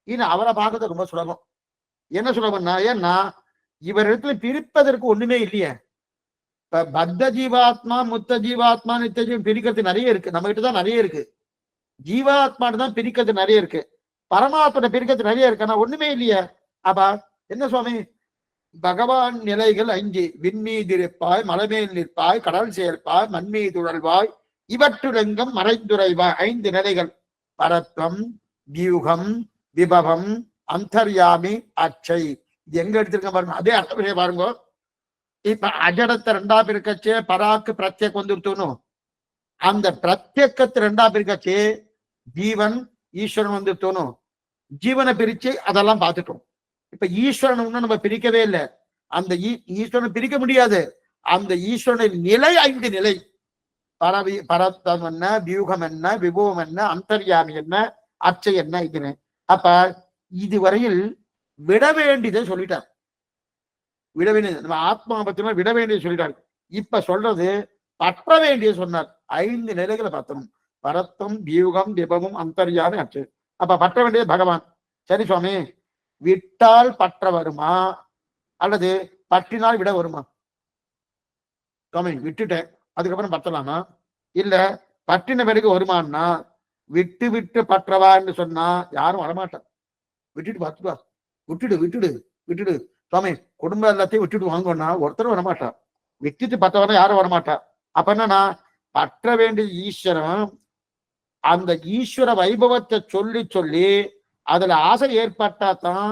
இனி அவரை பார்க்கறது ரொம்ப சுலபம். என்ன சுலபம்னா, ஏன்னா இவரிடத்துல பிரிப்பதற்கு ஒண்ணுமே இல்லையே. இப்ப பத்த ஜீவாத்மா முத்த ஜீவாத்மா நித்திய ஜீவன் பிரிக்கிறது நிறைய இருக்கு. நம்ம கிட்டதான் நிறைய இருக்கு. ஜீவாத்மான்னு தான் பிரிக்கிறது நிறைய இருக்கு. பரமாத்மா பிரிக்கிறது நிறைய இருக்கு. ஆனா ஒண்ணுமே இல்லையே. அப்ப என்ன சுவாமி? பகவான் நிலைகள் 5. விண்மீதிருப்பாய், மலைமேல் நிற்பாய், கடல் சேர்ப்பாய், மண்மீது உழல்வாய், இவற்றுலெங்கும் மறைந்துரைவாய். 5 நிலைகள். பரத்வம், வியூகம், விபவம், அந்தர்யாமி, அச்சை. இது எங்க எடுத்திருக்க பாருங்க. அதே அர்த்தம் பாருங்க. இப்ப அஜடத்தை 2ஆ பிரிக்கச்சே பராக்கு பிரத்யக் வந்துருத்தணும். அந்த பிரத்யக்கத்தை 2ஆ பிரிக்கச்சே ஜீவன் ஈஸ்வரன் வந்துருத்தணும். ஜீவனை பிரிச்சு அதெல்லாம் பார்த்துட்டோம். இப்ப ஈஸ்வரன் ஒன்னும் நம்ம பிரிக்கவே இல்லை. அந்த ஈஸ்வரன் பிரிக்க முடியாது. அந்த ஈஸ்வரனின் நிலை 5 நிலை. பரத்தம் என்ன, வியூகம் என்ன, விபவம் என்ன, அந்தர்யாமி என்ன, அச்சை என்ன, இதுன்னு. அப்ப இதுவரையில் விட வேண்டியதை சொல்லிட்டார். விட வேண்டியது நம்ம ஆத்மா பத்தினா விட வேண்டியது சொல்லிட்டாரு. இப்ப சொல்றது பற்ற வேண்டியது சொன்னார். 5 நிலைகளை பார்த்தணும். பரத்தம், வியூகம், விபவம், அந்தர்யாமி, அச்சை. அப்ப பற்ற வேண்டியது பகவான். சரி சுவாமி, விட்டால் பற்ற வருமா அல்லது பற்றினால் விட வருமா? சுவாமி விட்டுட்டேன், அதுக்கப்புறம் பற்றலாமா? இல்ல பற்றின பிறகு வருமானா? விட்டு விட்டு பற்றவான்னு சொன்னா யாரும் வரமாட்டான். விட்டுட்டு பார்த்துப்பா, விட்டுடு சுவாமி, குடும்பம் எல்லாத்தையும் விட்டுட்டு வாங்கணும்னா ஒருத்தரும் வரமாட்டான். விட்டுட்டு பற்றவன யாரும் வரமாட்டா. அப்ப என்னன்னா, பற்ற வேண்டிய ஈஸ்வரன். அந்த ஈஸ்வர வைபவத்தை சொல்லி அதுல ஆசை ஏற்பட்டா தான்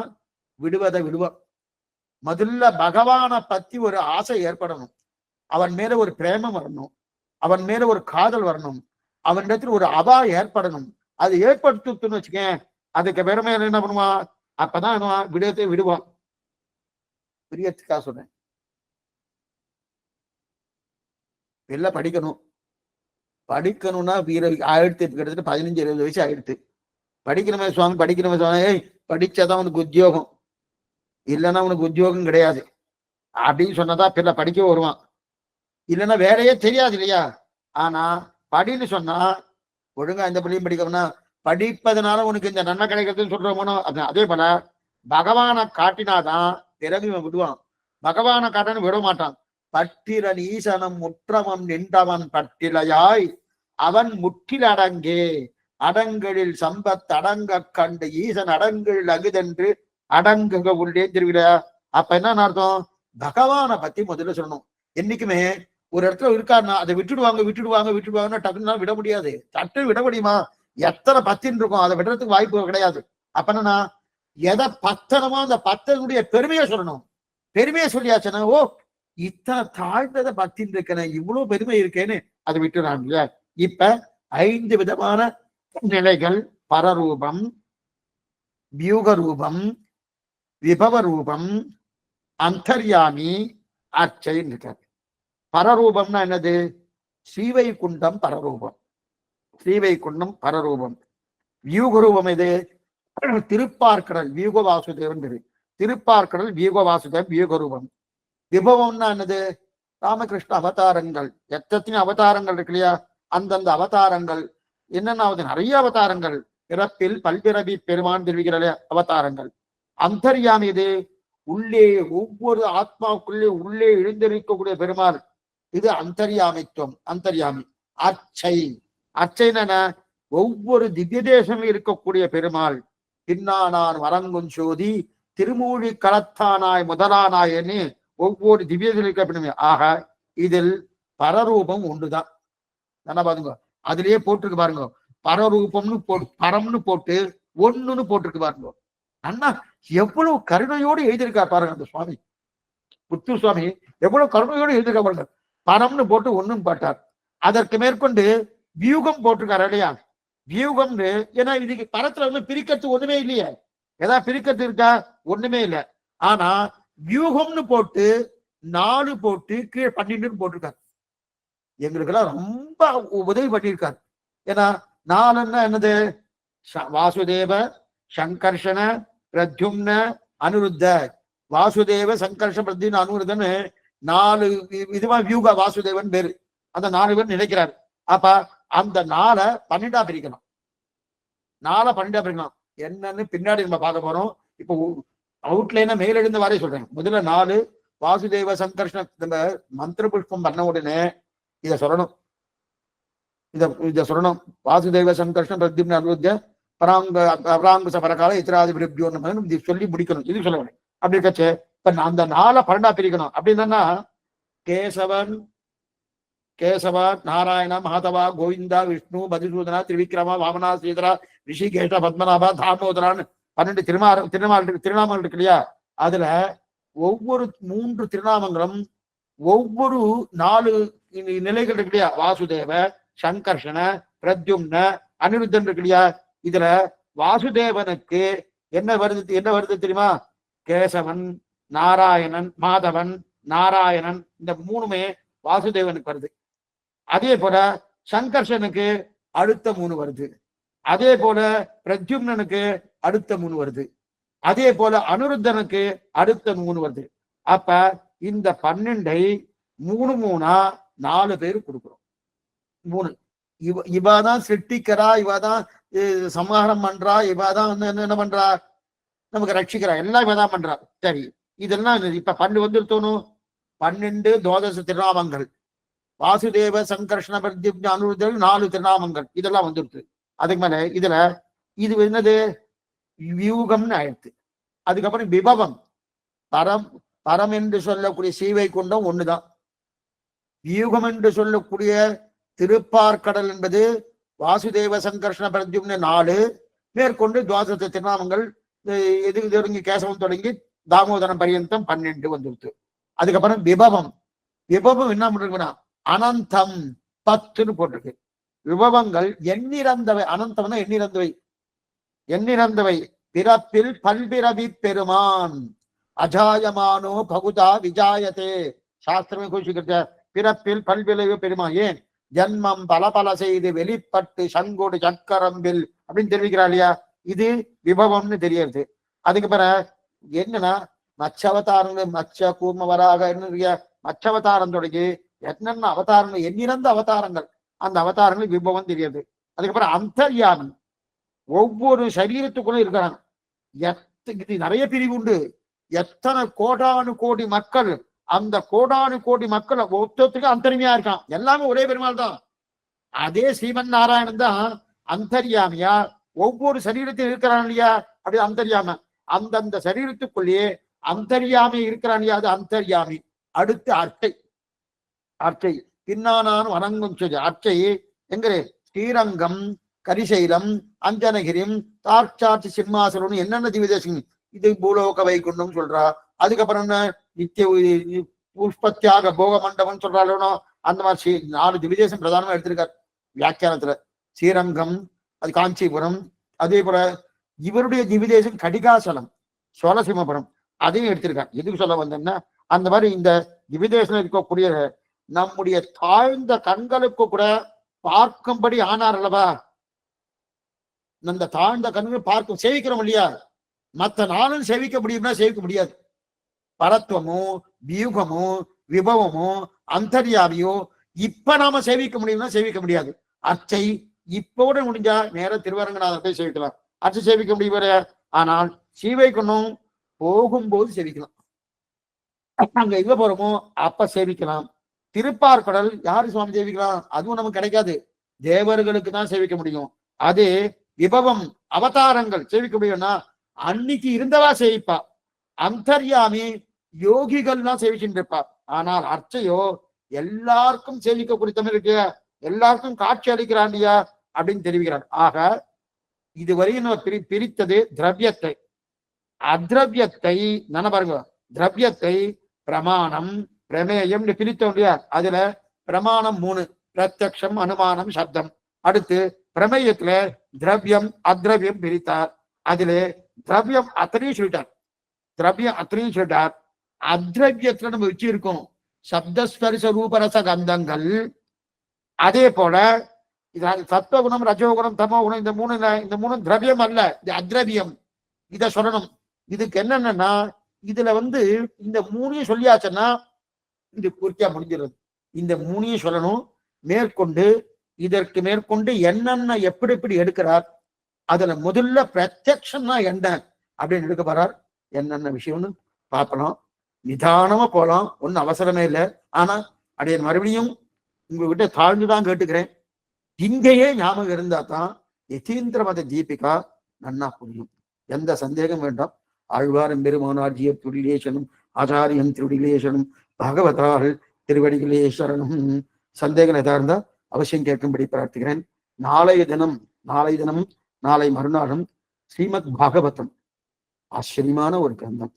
விடுவதை விடுவான். முதல்ல பகவானை பத்தி ஒரு ஆசை ஏற்படணும். அவன் மேல ஒரு பிரேமம் வரணும். அவன் மேல ஒரு காதல் வரணும். அவனிடத்துல ஒரு அவா ஏற்படணும். அது ஏற்படுத்துன்னு வச்சுக்கேன், அதுக்கு பெருமை என்ன பண்ணுவான்? அப்பதான் விடத்தை விடுவான். பிரியத்துக்காக சொன்னேன். எல்லாம் படிக்கணும்னா ஆயிடுத்து. கிட்டத்தட்ட 15-20 வயசு ஆயிடுத்து. படிக்கணுமே சுவாமி, படிச்சாதான் உனக்கு உத்தியோகம், இல்லைன்னா உனக்கு உத்தியோகம் கிடையாது அப்படின்னு சொன்னதா பிள்ளை படிக்க வருவான். இல்லைன்னா வேலையே தெரியாது இல்லையா? ஆனா படின்னு சொன்னா ஒழுங்கா இந்த பள்ளியும் படிக்கணும்னா படிப்பதனால உனக்கு இந்த நன்மை கிடைக்கிறதுன்னு சொல்றோமோ அதே போல பகவானை காட்டினாதான் பிறகு இவன் விடுவான். பகவானை காட்டன்னு விட மாட்டான். பட்டிரன் ஈசனம் முற்றவன் நின்றவன் பட்டிலையாய் அவன் முற்றில் அடங்கே அடங்களில் சம்பத் அடங்க கண்டு ஈசன் அடங்களில் அகுதென்று அடங்குக உள்ளே திருவிழா. அப்ப என்ன அர்த்தம்? பகவானை பத்தி முதல்ல சொல்லணும். என்னைக்குமே ஒரு இடத்துல இருக்காருன்னா அதை விட்டுடுவாங்க டக்குன்னு விட முடியாது. சட்டு விட முடியுமா? எத்தனை பத்தின்னு இருக்கும், அதை விடுறதுக்கு வாய்ப்பு கிடையாது. அப்ப என்னன்னா எதை பத்தனமோ அந்த பத்தனுடைய பெருமையை சொல்லணும். பெருமையை சொல்லியாச்சுன்னா ஓ இத்தனை தாழ்ந்ததை பத்தின்னு இருக்கேன், இவ்வளவு பெருமை இருக்கேன்னு அதை விட்டுறாங்க இல்லையா? இப்ப 5 விதமான நிலைகள்: பரரூபம், வியூகரூபம், விபவரூபம், அந்தர்யாமி, அர்ச்சைன்னு இருக்காரு. பரரூபம்னா என்னது? ஸ்ரீவைகுண்டம் பரரூபம். ஸ்ரீவைகுண்டம் பரரூபம். வியூகரூபம் இது திருப்பார்கடல் வியூக வாசுதேவன். திருப்பார்கடல் வியூக வாசுதேவன் வியூகரூபம். விபவம்னா என்னது? ராமகிருஷ்ண அவதாரங்கள். எத்தனை அவதாரங்கள் இருக்கு இல்லையா? அந்தந்த அவதாரங்கள் என்னென்னாவது நிறைய அவதாரங்கள். பிறப்பில் பல்பிறவி பெருமான் தெரிவிக்கிற அவதாரங்கள். அந்தர்யாமி இது உள்ளே ஒவ்வொரு ஆத்மாவுக்குள்ளே உள்ளே எழுந்திருக்கக்கூடிய பெருமாள். இது அந்தர்யாமித்துவம். அந்தர்யாமி. அர்ச்சை. அர்ச்சைன ஒவ்வொரு திவ்ய தேசமும் இருக்கக்கூடிய பெருமாள். பின்னானான் வரங்குஞ்சோதி திருமூழி களத்தானாய் முதலானாயன்னு ஒவ்வொரு திவ்யத்தில் இருக்க பெருமை. ஆக இதில் பரரூபம் ஒன்றுதான். என்ன பாருங்க, அதுலயே போட்டிருக்கு பாருங்க. பரரூபம்னு பரம்னு போட்டு ஒண்ணுன்னு போட்டிருக்கு பாருங்க. அண்ணா எவ்வளவு கருணையோடு எழுதியிருக்கார் பாருங்க அந்த சுவாமி. புத்தூர் சுவாமி எவ்வளவு கருணையோடு எழுதியிருக்கா பாருங்க. பரம்னு போட்டு ஒண்ணுன்னு பாட்டார். அதற்கு மேற்கொண்டு வியூகம் போட்டிருக்காரு இல்லையா? வியூகம்னு ஏன்னா இதுக்கு பரத்துல பிரிக்கிறது ஒண்ணுமே இல்லையே. ஏதாவது பிரிக்கிறது இருக்கா? ஒண்ணுமே இல்லை. ஆனா வியூகம்னு போட்டு 4 போட்டு கீழே 12 போட்டிருக்காரு. எங்களுக்கெல்லாம் ரொம்ப உதவி பண்ணியிருக்காரு. ஏன்னா 4 என்னது? வாசுதேவ, சங்கர்ஷன, பிரத்யும்ன, அனுருத்த. வாசுதேவ, சங்கர்ஷ, பிரத்யும்ன, அனுருத்தன்னு 4 இதுவா வியூக வாசுதேவன் பேரு. அந்த 4 பேர் நினைக்கிறாரு. அப்ப அந்த 4 12 பிரிக்கணும். 4 12 பிரிக்கணும். என்னன்னு பின்னாடி நம்ம பார்க்க போறோம். இப்போ அவுட்லைனா மேலெழுந்த வரை சொல்றேன். முதல்ல 4 வாசுதேவ சங்கர்ஷன நம்ம மந்திர புஷ்பம் பண்ண உடனே இதை சொல்லணும். இதை சொல்லணும். வாசுதேவ சங்கர்ஷன பிரத்யும்ன அனுருத்த பராங்குச பரகால இத்திராதி பிரபியோ சொல்லி முடிக்கணும். இது சொல்ல வேணும். அப்படி இருக்கச்சு இப்ப அந்த 4 12 பிரிக்கணும். அப்படின்னா கேசவா, நாராயணா, மாதவா, கோவிந்தா, விஷ்ணு, மதுசூதனா, திரிவிக்ரமா, வாமனா, ஸ்ரீதரா, ரிஷிகேஷா, பத்மநாபா, தாமோதரான்னு 12 திருநாமங்கள் இருக்கு இல்லையா? அதுல ஒவ்வொரு 3 திருநாமங்களும் ஒவ்வொரு 4 நிலைகள் இருக்கு இல்லையா? வாசுதேவ, சங்கர்ஷன, பிரத்யும்ன, அனிருத்தன் இருக்கு இல்லையா? இதுல வாசுதேவனுக்கு என்ன வருது தெரியுமா? கேசவன், நாராயணன், மாதவன், நாராயணன், இந்த 3மே வாசுதேவனுக்கு வருது. அதே போல சங்கர்ஷனுக்கு அடுத்த 3 வருது. அதே போல பிரத்யும்னனுக்கு அடுத்த 3 வருது. அதே போல அனுருத்தனுக்கு அடுத்த 3 வருது. அப்ப இந்த 12ஐ 3 4 பேர் கொடுக்குறோம். 3 இவாதான் சிருஷ்டிக்கிறா, இவாதான் சம்ஹாரம் பண்றா, இவாதான் என்ன பண்றா, நமக்கு ரட்சிக்கிறா, எல்லாம் இவதான் பண்றா. சரி, இதெல்லாம் இப்ப 12 வந்துருத்தோணும். 12 துவாதச திருநாமங்கள். வாசுதேவ, சங்கர்ஷண, பிரத்யும்ன, அனுருத்தன் 4 திருநாமங்கள். இதெல்லாம் வந்துருக்கு. அதுக்கு மேல இதுல இது என்னது? வியூகம்னு ஆயிடுத்து. அதுக்கப்புறம் விபவம். பரம் என்று சொல்லக்கூடிய ஸ்ரீவைகுண்டம் ஒண்ணுதான். வியூகம் என்று சொல்லக்கூடிய திருப்பார்கடல் என்பது வாசுதேவ, சங்கர்ஷண, பிரத்யும்ன 4 மேற்கொண்டு துவாதச திருநாமங்கள் தொடங்கி கேசவம் தொடங்கி தாமோதரம் பரியந்தம் 12 வந்துருத்து. அதுக்கப்புறம் விபவம். விபவம் என்ன பண்றதுன்னா அனந்தம் 10ன்னு போட்டிருக்கு. விபவங்கள் எண்ணிறந்தவை. அனந்தம்னா எண்ணிறந்தவை. பிறப்பில் பல்பிறவி பெருமான் அஜாயமானோ பகுதா விஜாயத்தே. சாஸ்திரமே கோஷிக்கிற பிறப்பில் பல்பிறவி பெருமான். ஏன்? ஜன்மம் பல செய்து வெளிப்பட்டு சங்கோடு சக்கரம்பில் அப்படின்னு தெரிவிக்கிறா இல்லையா? இது விபவம்னு தெரியறது. அதுக்கு பிறகு என்னன்னா மச்ச அவதாரங்கள், மச்ச கூர்ம வராக என்ன மச்ச அவதாரம் தொடங்கி என்னென்ன அவதாரங்கள், எண்ணிறந்த அவதாரங்கள், அந்த அவதாரங்கள் விபவம் தெரியாது. அதுக்கப்புறம் அந்தர்யாமி. ஒவ்வொரு சரீரத்துக்குள்ள இருக்கிறாங்க. இது நிறைய பிரிவு உண்டு. எத்தனை கோடானு கோடி மக்கள், அந்த கோடானு கோடி மக்கள் ஒருத்தருக்கு அந்தரிமையா இருக்கான். எல்லாமே ஒரே பெருமாள் தான். அதே ஸ்ரீமன் நாராயணன் தான் அந்தரியாமியா ஒவ்வொரு சரீரத்தில் இருக்கிறான் இல்லையா, அப்படி அந்தரியாம அந்தந்த சரீரத்துக்குள்ளேயே அந்தரியாமி இருக்கிறான் இல்லையா, அது அந்தரியாமி. அடுத்து அர்ச்சை. அர்ச்சை பின்னானான் வணங்கும் சொல்லி அர்ச்சை எங்கே? ஸ்ரீரங்கம், கரிசைலம், அஞ்சனகிரிம், தாட்சாட்சி சிம்மாசனம், என்னென்ன திவ்யதேசம். இது பூலோக வைகுண்டம் சொல்றா. அதுக்கப்புறம் என்ன? நித்திய புஷ்பத்தியாக போக மண்டபம் சொல்றாளோ, அந்த மாதிரி 4 திவ்யதேசம் பிரதானமா எடுத்திருக்கார் வியாக்கியானத்துல. ஸ்ரீரங்கம், அது காஞ்சிபுரம், அதே போல இவருடைய திவ்யதேசம் கடிகாசலம், சோழசிம்மபுரம், அதையும் எடுத்திருக்கார். எதுக்கு சொல்ல வந்தேன்னா, அந்த மாதிரி இந்த திவ்யதேசம் இருக்கக்கூடிய நம்முடைய தாழ்ந்த கண்களுக்கு கூட பார்க்கும்படி ஆனார் அல்லவா. அந்த தாழ்ந்த கண்கள் பார்க்கும், சேவிக்கிறோம் இல்லையா. மற்ற நாளும் சேவிக்க முடியும்னா சேவிக்க முடியாது. பரத்துவமோ, வியூகமோ, விபவமோ, அந்தர்யாமியோ இப்ப நாம சேவிக்க முடியும்னா சேவிக்க முடியாது. அர்ச்சை இப்போட முடிஞ்சா நேர திருவரங்கநாதர் போய் சேவிக்கலாம். அர்ச்சை சேவிக்க முடியும். ஆனால் சீவைக்கணும் போகும்போது சேவிக்கலாம். அங்க எங்க போறோமோ அப்ப சேவிக்கலாம். திருப்பார்கடல் யாரு சுவாமி சேவிக்கலாம்? அதுவும் நமக்கு கிடைக்காது. தேவர்களுக்கு தான் சேவிக்க முடியும். அது விபவம் அவதாரங்கள் சேவிக்க முடியும்னா அன்னைக்கு இருந்தவா சேவிப்பா. அந்தர்யாமி யோகிகள்லாம் சேவிச்சுட்டு இருப்பா. ஆனால் அர்ச்சையோ எல்லாருக்கும் சேவிக்க குறித்தமே இருக்கு, எல்லாருக்கும் காட்சி அளிக்கிறாண்டியா அப்படின்னு தெரிவிக்கிறார். ஆக இதுவரையும் நம்ம பிரித்தது திரவியத்தை. அத்ரவியத்தை நான பாருங்க, திரவியத்தை பிரமாணம் பிரமேயம் பிரித்தோம் இல்லையா. அதுல பிரமாணம் 3, பிரத்யக்ஷம், அனுமானம், சப்தம். அடுத்து பிரமேயத்துல திரவியம் அத்ரவியம் பிரித்தார். அதுல திரவியம் அத்தனையும் சொல்லிட்டார். திரவியம் அத்தனையும் சொல்லிட்டார். அத்ரவியத்துல நம்ம வச்சு இருக்கோம் சப்தஸ்பரிச ரூபரச கந்தங்கள். அதே போல சத்வகுணம், ரஜோகுணம், தமோகுணம், இந்த மூணு திரவியம் அல்ல, இது அத்ரவியம். இத சொல்லணும். இதுக்கு என்னன்னா, இதுல இந்த 3 சொல்லியாச்சுன்னா இது பூர்த்தியா முடிஞ்சிருது. இந்த 3 சொல்லணும். மேற்கொண்டு இதற்கு மேற்கொண்டு என்னென்ன எப்படி எப்படி எடுக்கிறார், அதுல முதல்ல பிரத்யக்ஷம்னா என்ன அப்படின்னு எடுக்க போறார். என்னென்ன விஷயம்னு பார்க்கலாம். நிதானமா போலாம், ஒன்னும் அவசரமே இல்லை. ஆனா அப்படியே மறுபடியும் உங்ககிட்ட தாழ்ந்துதான் கேட்டுக்கிறேன். இங்கேயே ஞாபகம் இருந்தா தான் யதீந்திர மத தீபிகா நன்னா புரியும். எந்த சந்தேகம் வேண்டாம். ஆழ்வாரும் பெருமானார்ஜிய திருடிலேசனும் ஆச்சாரியம் திருடிலேசனும் பகவதால் திருவடிகளேஸ்வரனும். சந்தேகம் எதா இருந்தா அவசியம் கேட்கும்படி பிரார்த்திக்கிறேன். நாளைய தினம் நாளை மறுநாளும் ஸ்ரீமத் பாகவதம் ஆச்சரியமான ஒரு கிரந்தம்.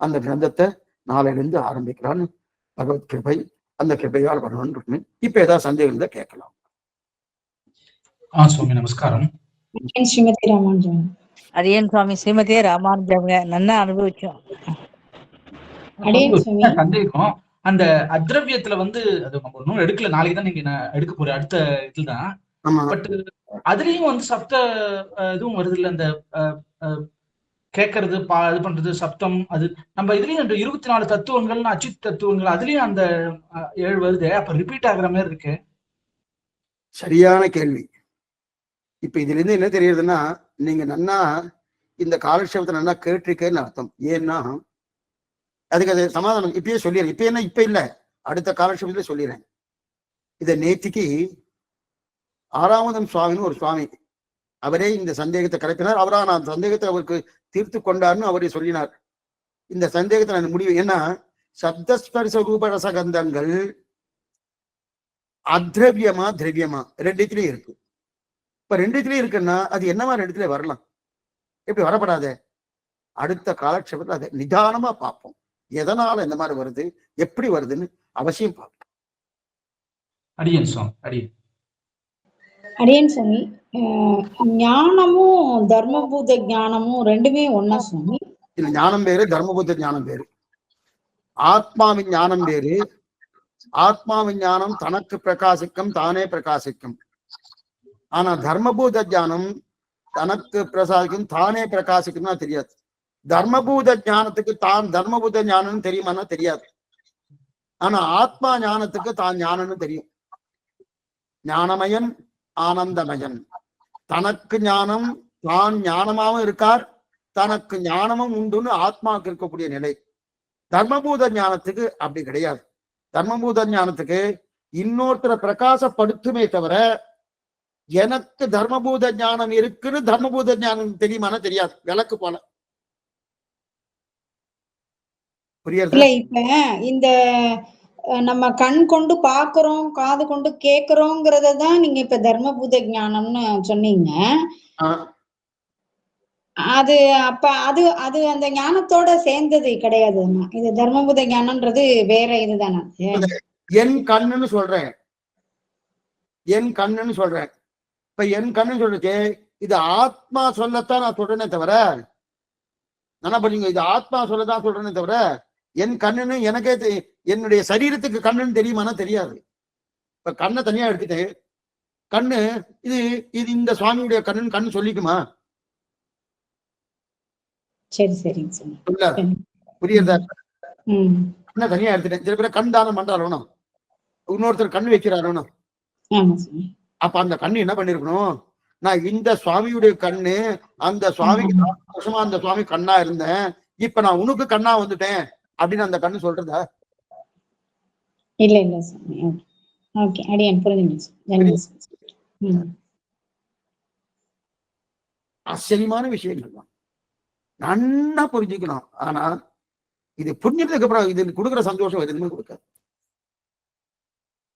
அந்த கிரந்தத்தை நாளையிலிருந்து ஆரம்பிக்கிறான்னு பகவத் கிருபை, அந்த கிருபையால் வரணும்னு. இப்ப ஏதாவது சந்தேகம் இருந்தா கேட்கலாம். சுவாமி நமஸ்காரம். ஸ்ரீமதி ராமானுஜம். அடியன் சுவாமி ஸ்ரீமதியே ராமானுஜம்ங்க நல்லா அனுபவிச்சோம். சந்தேகம், அந்த அத்ரவியத்துல அது நம்ம ஒன்னும் எடுக்கல, நாளைக்கு தான் நீங்க எடுக்க போற அடுத்த இதுதான். பட் அதுலயும் சப்த இதுவும் வருது இல்ல, அந்த கேட்கறது இது பண்றது சப்தம். அது நம்ம இதுலயும் 24 தத்துவங்கள், அச்சித் தத்துவங்கள், அதுலயும் அந்த 7 வருது. அப்ப ரிப்பீட் ஆகுற மாதிரி இருக்கு. சரியான கேள்வி. இப்ப இதுல இருந்து என்ன தெரியுதுன்னா, நீங்க நன்னா இந்த காலக்ஷேபத்தை நல்லா கேட்டிருக்கேன்னு அர்த்தம். ஏன்னா அதுக்கு அது சமாதானம் இப்பயே சொல்லிடுறேன். இப்ப என்ன, இப்ப இல்ல, அடுத்த காலக்ஷேபத்துல சொல்லிடுறேன். இத நேத்திக்கு 6ஆவதம் சுவாமின்னு ஒரு சுவாமி, அவரே இந்த சந்தேகத்தை கிளப்பினார். அவரா நான் சந்தேகத்தை அவருக்கு தீர்த்து கொண்டார்னு அவரே சொல்லினார். இந்த சந்தேகத்தை நான் முடிவு. ஏன்னா சப்தஸ்பர்ச ரூபரசகந்தங்கள் அத்ரவியமா திரவியமா ரெண்டுத்திலயும் இருக்கு. இப்ப ரெண்டுத்திலயும் இருக்குன்னா அது என்னமா ரெண்டுத்துல வரலாம், எப்படி வரப்படாத? அடுத்த காலக்ஷேபத்துல அதை நிதானமா பார்ப்போம். எதனால இந்த மாதிரி வருது, எப்படி வருதுன்னு அவசியம் பார்ப்போம். அடியன் சுவாமி, ஞானமும் தர்மபூத ஞானமும் ரெண்டுமே ஒன்னா சுவாமி? இல்ல, ஞானம் வேறு, தர்மபூத ஞானம் வேறு. ஆத்மாவின் ஞானம் வேறு. ஆத்மாவின் ஞானம் தனக்கு பிரகாசிக்கும், தானே பிரகாசிக்கும். ஆனா தர்மபூத ஞானம் தனக்கு பிரகாசிக்கும், தானே பிரகாசிக்கும்னா தெரியாது. தர்மபூத ஞானத்துக்கு தான் தர்மபூத ஞானம் தெரியுமானா தெரியாது. ஆனா ஆத்மா ஞானத்துக்கு தான் ஞானம்னு தெரியும். ஞானமயன் ஆனந்தமயன். தனக்கு ஞானம் தான் ஞானமாவும் இருக்கார், தனக்கு ஞானமும் உண்டுன்னு ஆத்மாவுக்கு இருக்கக்கூடிய நிலை. தர்மபூத ஞானத்துக்கு அப்படி கிடையாது. தர்மபூத ஞானத்துக்கு இன்னொருத்தரை பிரகாசப்படுத்துமே தவிர எனக்கு தர்மபூத ஞானம் இருக்குன்னு தர்மபூத ஞானம் தெரியுமானா தெரியாது. விளக்கு போல புரியுது. இல்ல இப்ப இந்த நம்ம கண் கொண்டு பாக்குறோம், காது கொண்டு கேக்குறோங்கிறதான் நீங்க இப்ப தர்மபூத ஞானம்னு சொன்னீங்க. அது அப்ப அது அது அந்த ஞானத்தோட சேர்ந்தது கிடையாதுன்னா, இது தர்மபூத ஞானம்ன்றது வேற இதுதானே? என் கண்ணுன்னு சொல்றேன், என் கண்ணுன்னு சொல்றேன். இப்ப என் கண்ணு சொல்றதுக்கு இது ஆத்மா சொல்லத்தான் நான் சொல்றேனே தவிர, என்ன பண்ணீங்க, இது ஆத்மா சொல்லத்தான் சொல்றேனே தவிர என் கண்ணுன்னு எனக்கே என்னுடைய சரீரத்துக்கு கண்ணுன்னு தெரியுமானா தெரியாது. இப்ப கண்ணை தனியா எடுத்துட்டு கண்ணு இது இது இந்த சுவாமியுடைய கண்ணுன்னு கண்ணு சொல்லிக்குமா? சரி சரிங்க. புரியுதா? கண்ணை தனியா எடுத்துட்டேன். சில பேர் கண் தானம் பண்றாரோனா, இன்னொருத்தர் கண்ணு வைக்கிறாரோனா, அப்ப அந்த கண்ணு என்ன பண்ணிருக்கணும், நான் இந்த சுவாமியுடைய கண்ணு அந்த சுவாமிக்கு 4 வருஷமா அந்த சுவாமி கண்ணா இருந்தேன், இப்ப நான் உனக்கு கண்ணா வந்துட்டேன் அப்படின்னு அந்த கண்ணு சொல்றதா? இல்ல இல்ல சாமி. ஓகே, அடியேன் புரிஞ்சுங்க. ஆச்சரியமான விஷயங்கள் தான், நன்னா புரிஞ்சுக்கணும். ஆனா இது புரிஞ்சதுக்கு அப்புறம் இது கொடுக்குற சந்தோஷம் எதுவுமே கொடுக்காது.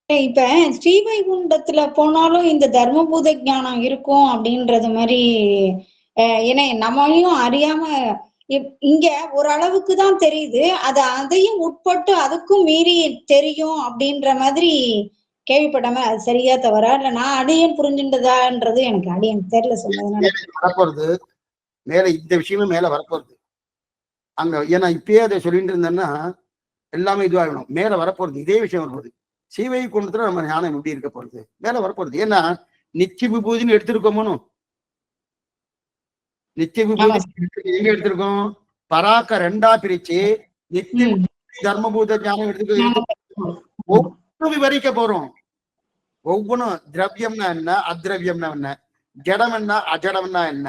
இப்ப ஸ்ரீவைகுண்டத்துல போனாலும் இந்த தர்மபூத ஞானம் இருக்கும் அப்படின்றது மாதிரி, ஏன்னா நம்மளையும் அறியாம இங்க ஓரளவுக்கு தான் தெரியுது, அது அதையும் உட்பட்டு அதுக்கும் மீறி தெரியும் அப்படின்ற மாதிரி கேள்விப்படாம, அது சரியா தவறா இல்ல நான் அடியன் புரிஞ்சுட்டதான்றது எனக்கு அடியன் தெரியல சொன்னதுனால. வரப்போறது மேல இந்த விஷயமே மேல வரப்போறது அங்க. ஏன்னா இப்பயே அதை சொல்லிட்டு இருந்தேன்னா எல்லாமே இதுவாகணும். மேல வரப்போறது இதே விஷயம் வரப்போகுது. ஸ்ரீவைகுண்டத்துல நம்ம ஞானம் எப்படி இருக்க போறது, மேல வரப்போறது. ஏன்னா நித்திய விபூதின்னு எடுத்திருக்கோமோ, நித்திய விபூதி எங்க எடுத்திருக்கோம், பராக்க 2ஆ பிரிச்சு நித்திய தர்மபூத ஞானம் எடுத்து விவரிக்க போறோம். ஒவ்வொன்றும் திரவியம்னா என்ன, அத்ரவியம்னா என்ன, ஜடம் என்ன, அஜடம்னா என்ன,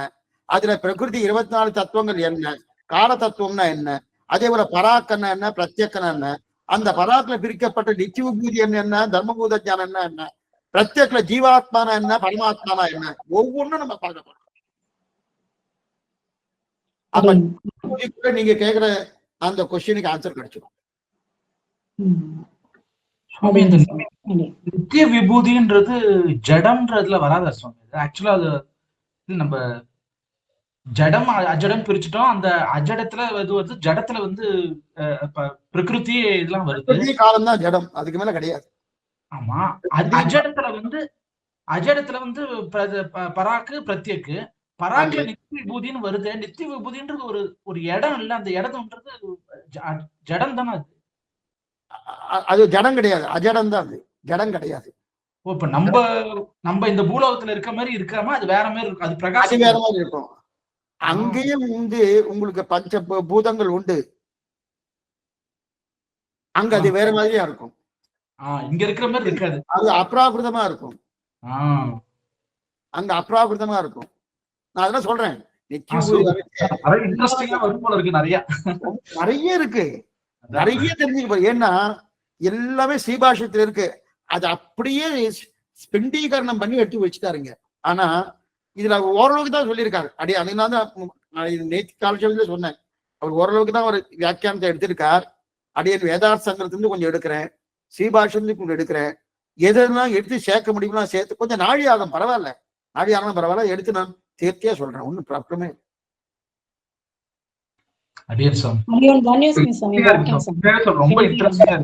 அதுல பிரகிருதி 24 தத்துவங்கள் என்ன, கால தத்துவம்னா என்ன, அதே போல பராக்கன்னா என்ன, பிரத்யக்கனா என்ன, அந்த பராக்கில் பிரிக்கப்பட்ட நித்திய விபூதி என்ன, தர்மபூத ஞானம் என்ன, பிரத்யக்ல ஜீவாத்மான என்ன, பரமாத்மானா என்ன, ஒவ்வொன்றும் நம்ம பார்க்க போறோம். அப்ப நீங்க கேக்குற அந்த கொஸ்டினுக்கு ஆன்சர் கிடைச்சிடும். நித்திய விபூதின்றது ஜடம்ன்றதுல வராதா சுவாமி? ஆக்சுவலா அது நம்ம ஜடம் அஜடம் பிரிச்சுட்டோம். அந்த அஜடத்துல வருது, ஜடத்துல வந்து பிரகிருதி இதெல்லாம் வருது. காலம் தான் ஜடம், அதுக்கு மேல கிடையாது. ஆமா, அஜடத்துல வந்து பராக்கு பிரத்யேக்கு, பராக்குல நித்திய விபூதின்னு வருது. நித்திய விபூதின்றது ஒரு இடம் இல்ல, அந்த இடம்ன்றது ஜடம் தானே. அது ஜடம் கிடையாது, அஜடம் தான். அது ஜடம் கிடையாது. இப்ப நம்ம இந்த பூலோகத்துல இருக்க மாதிரி இருக்கிறோமா, அது வேற மாதிரி இருக்கும், அது பிரகாசம் வேற மாதிரி இருக்கும். அங்கேயும் வந்து உங்களுக்கு பஞ்ச பூதங்கள் உண்டு, அங்க அது வேற மாதிரியா இருக்கும். இங்க இருக்கிற மாதிரி இருக்காது, அது அப்ராகிருதமா இருக்கும். அங்க அப்ராகிருதமா இருக்கும். நான் அதெல்லாம் சொல்றேன். நிறைய இருக்கு, நிறைய தெரிஞ்சுக்க. ஏன்னா எல்லாமே ஸ்ரீபாஷத்துல இருக்கு, அது அப்படியே ஸ்பிண்டீகரணம் பண்ணி எடுத்து வச்சுட்டாருங்க. ஆனா இதுல ஓரளவுக்கு தான் சொல்லியிருக்காரு. அப்படியே அதனால தான் நேற்று காலத்துல சொன்னேன், அவர் ஓரளவுக்கு தான் ஒரு வியாக்கியானத்தை எடுத்திருக்கார். அப்படியே வேதார்த்த சங்கத்திலிருந்து கொஞ்சம் எடுக்கிறேன், ஸ்ரீபாஷத்துலேருந்து கொஞ்சம் எடுக்கிறேன். எதெல்லாம் எடுத்து சேர்க்க முடியுமா சேர்த்து, கொஞ்சம் நாழி ஆகும், பரவாயில்ல, நாழி ஆகணும் பரவாயில்ல, எடுத்து நான் சேர்த்தியா சொல்றேன், ஒன்னும் ப்ராப்ளமே. ரொம்ப இன்ட்ரெஸ்டிங்கா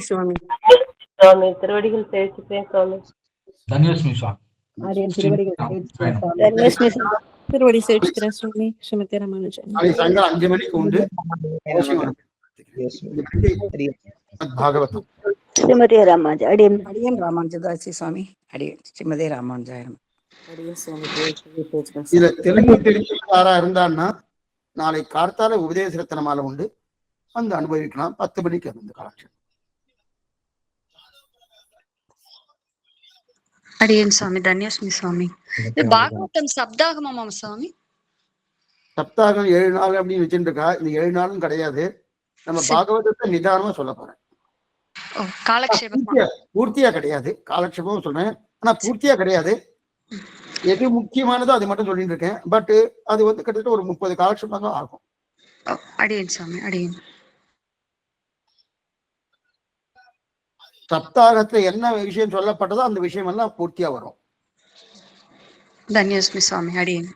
சுவாமி திருவடிகள் சேர்த்துப்பேன் சுவாமி. தன்யோஸ்மி சுவாமி. திருவடி சேர்த்துக்கிறேன் சுவாமி. ஸ்ரீமதி ராமானுஜன். 5 மணிக்கு உண்டு பாகவதம். ஸ்ரீமதி ராமானுஜன். அடியன் ராமானுஜதாசி சுவாமி. அடியன் ஸ்ரீமதி ராமானுஜாயிரம். இதுல தெலுங்கு தெரிஞ்ச யாரா இருந்தான்னா நாளை கார்த்தால உபதேச ரத்னமாலை உண்டு, வந்து அனுபவிக்கலாம். 10 மணிக்கு அந்த காலட்சம். அடியேன் சுவாமி. தன்யஸ்மி சுவாமி. இது பாகவதம் சப்தாகமாமா சுவாமி? சப்தாகம் 7 நாள் அப்படின்னு வச்சுட்டு இருக்கா. இது 7 நாளும் கிடையாது. நம்ம பாகவதத்தை நிதானமா சொல்ல போறேன். பூர்த்தியா கிடையாது. காலக்ஷேபம் சொல்றேன், ஆனா பூர்த்தியா கிடையாது. எது முக்கியமானதோ அது மட்டும் சொல்லிட்டு இருக்கேன். பட் அது வந்து கிட்டத்தட்ட ஒரு 30 காலக்ஷேபம் தான் ஆகும். அடியேன் சுவாமி. அடியேன். சப்தாகத்துல என்ன விஷயம் சொல்லப்பட்டதோ அந்த விஷயம் எல்லாம் பூர்த்தியா வரும். தன்யஸ்மி சுவாமி. அடியேன்.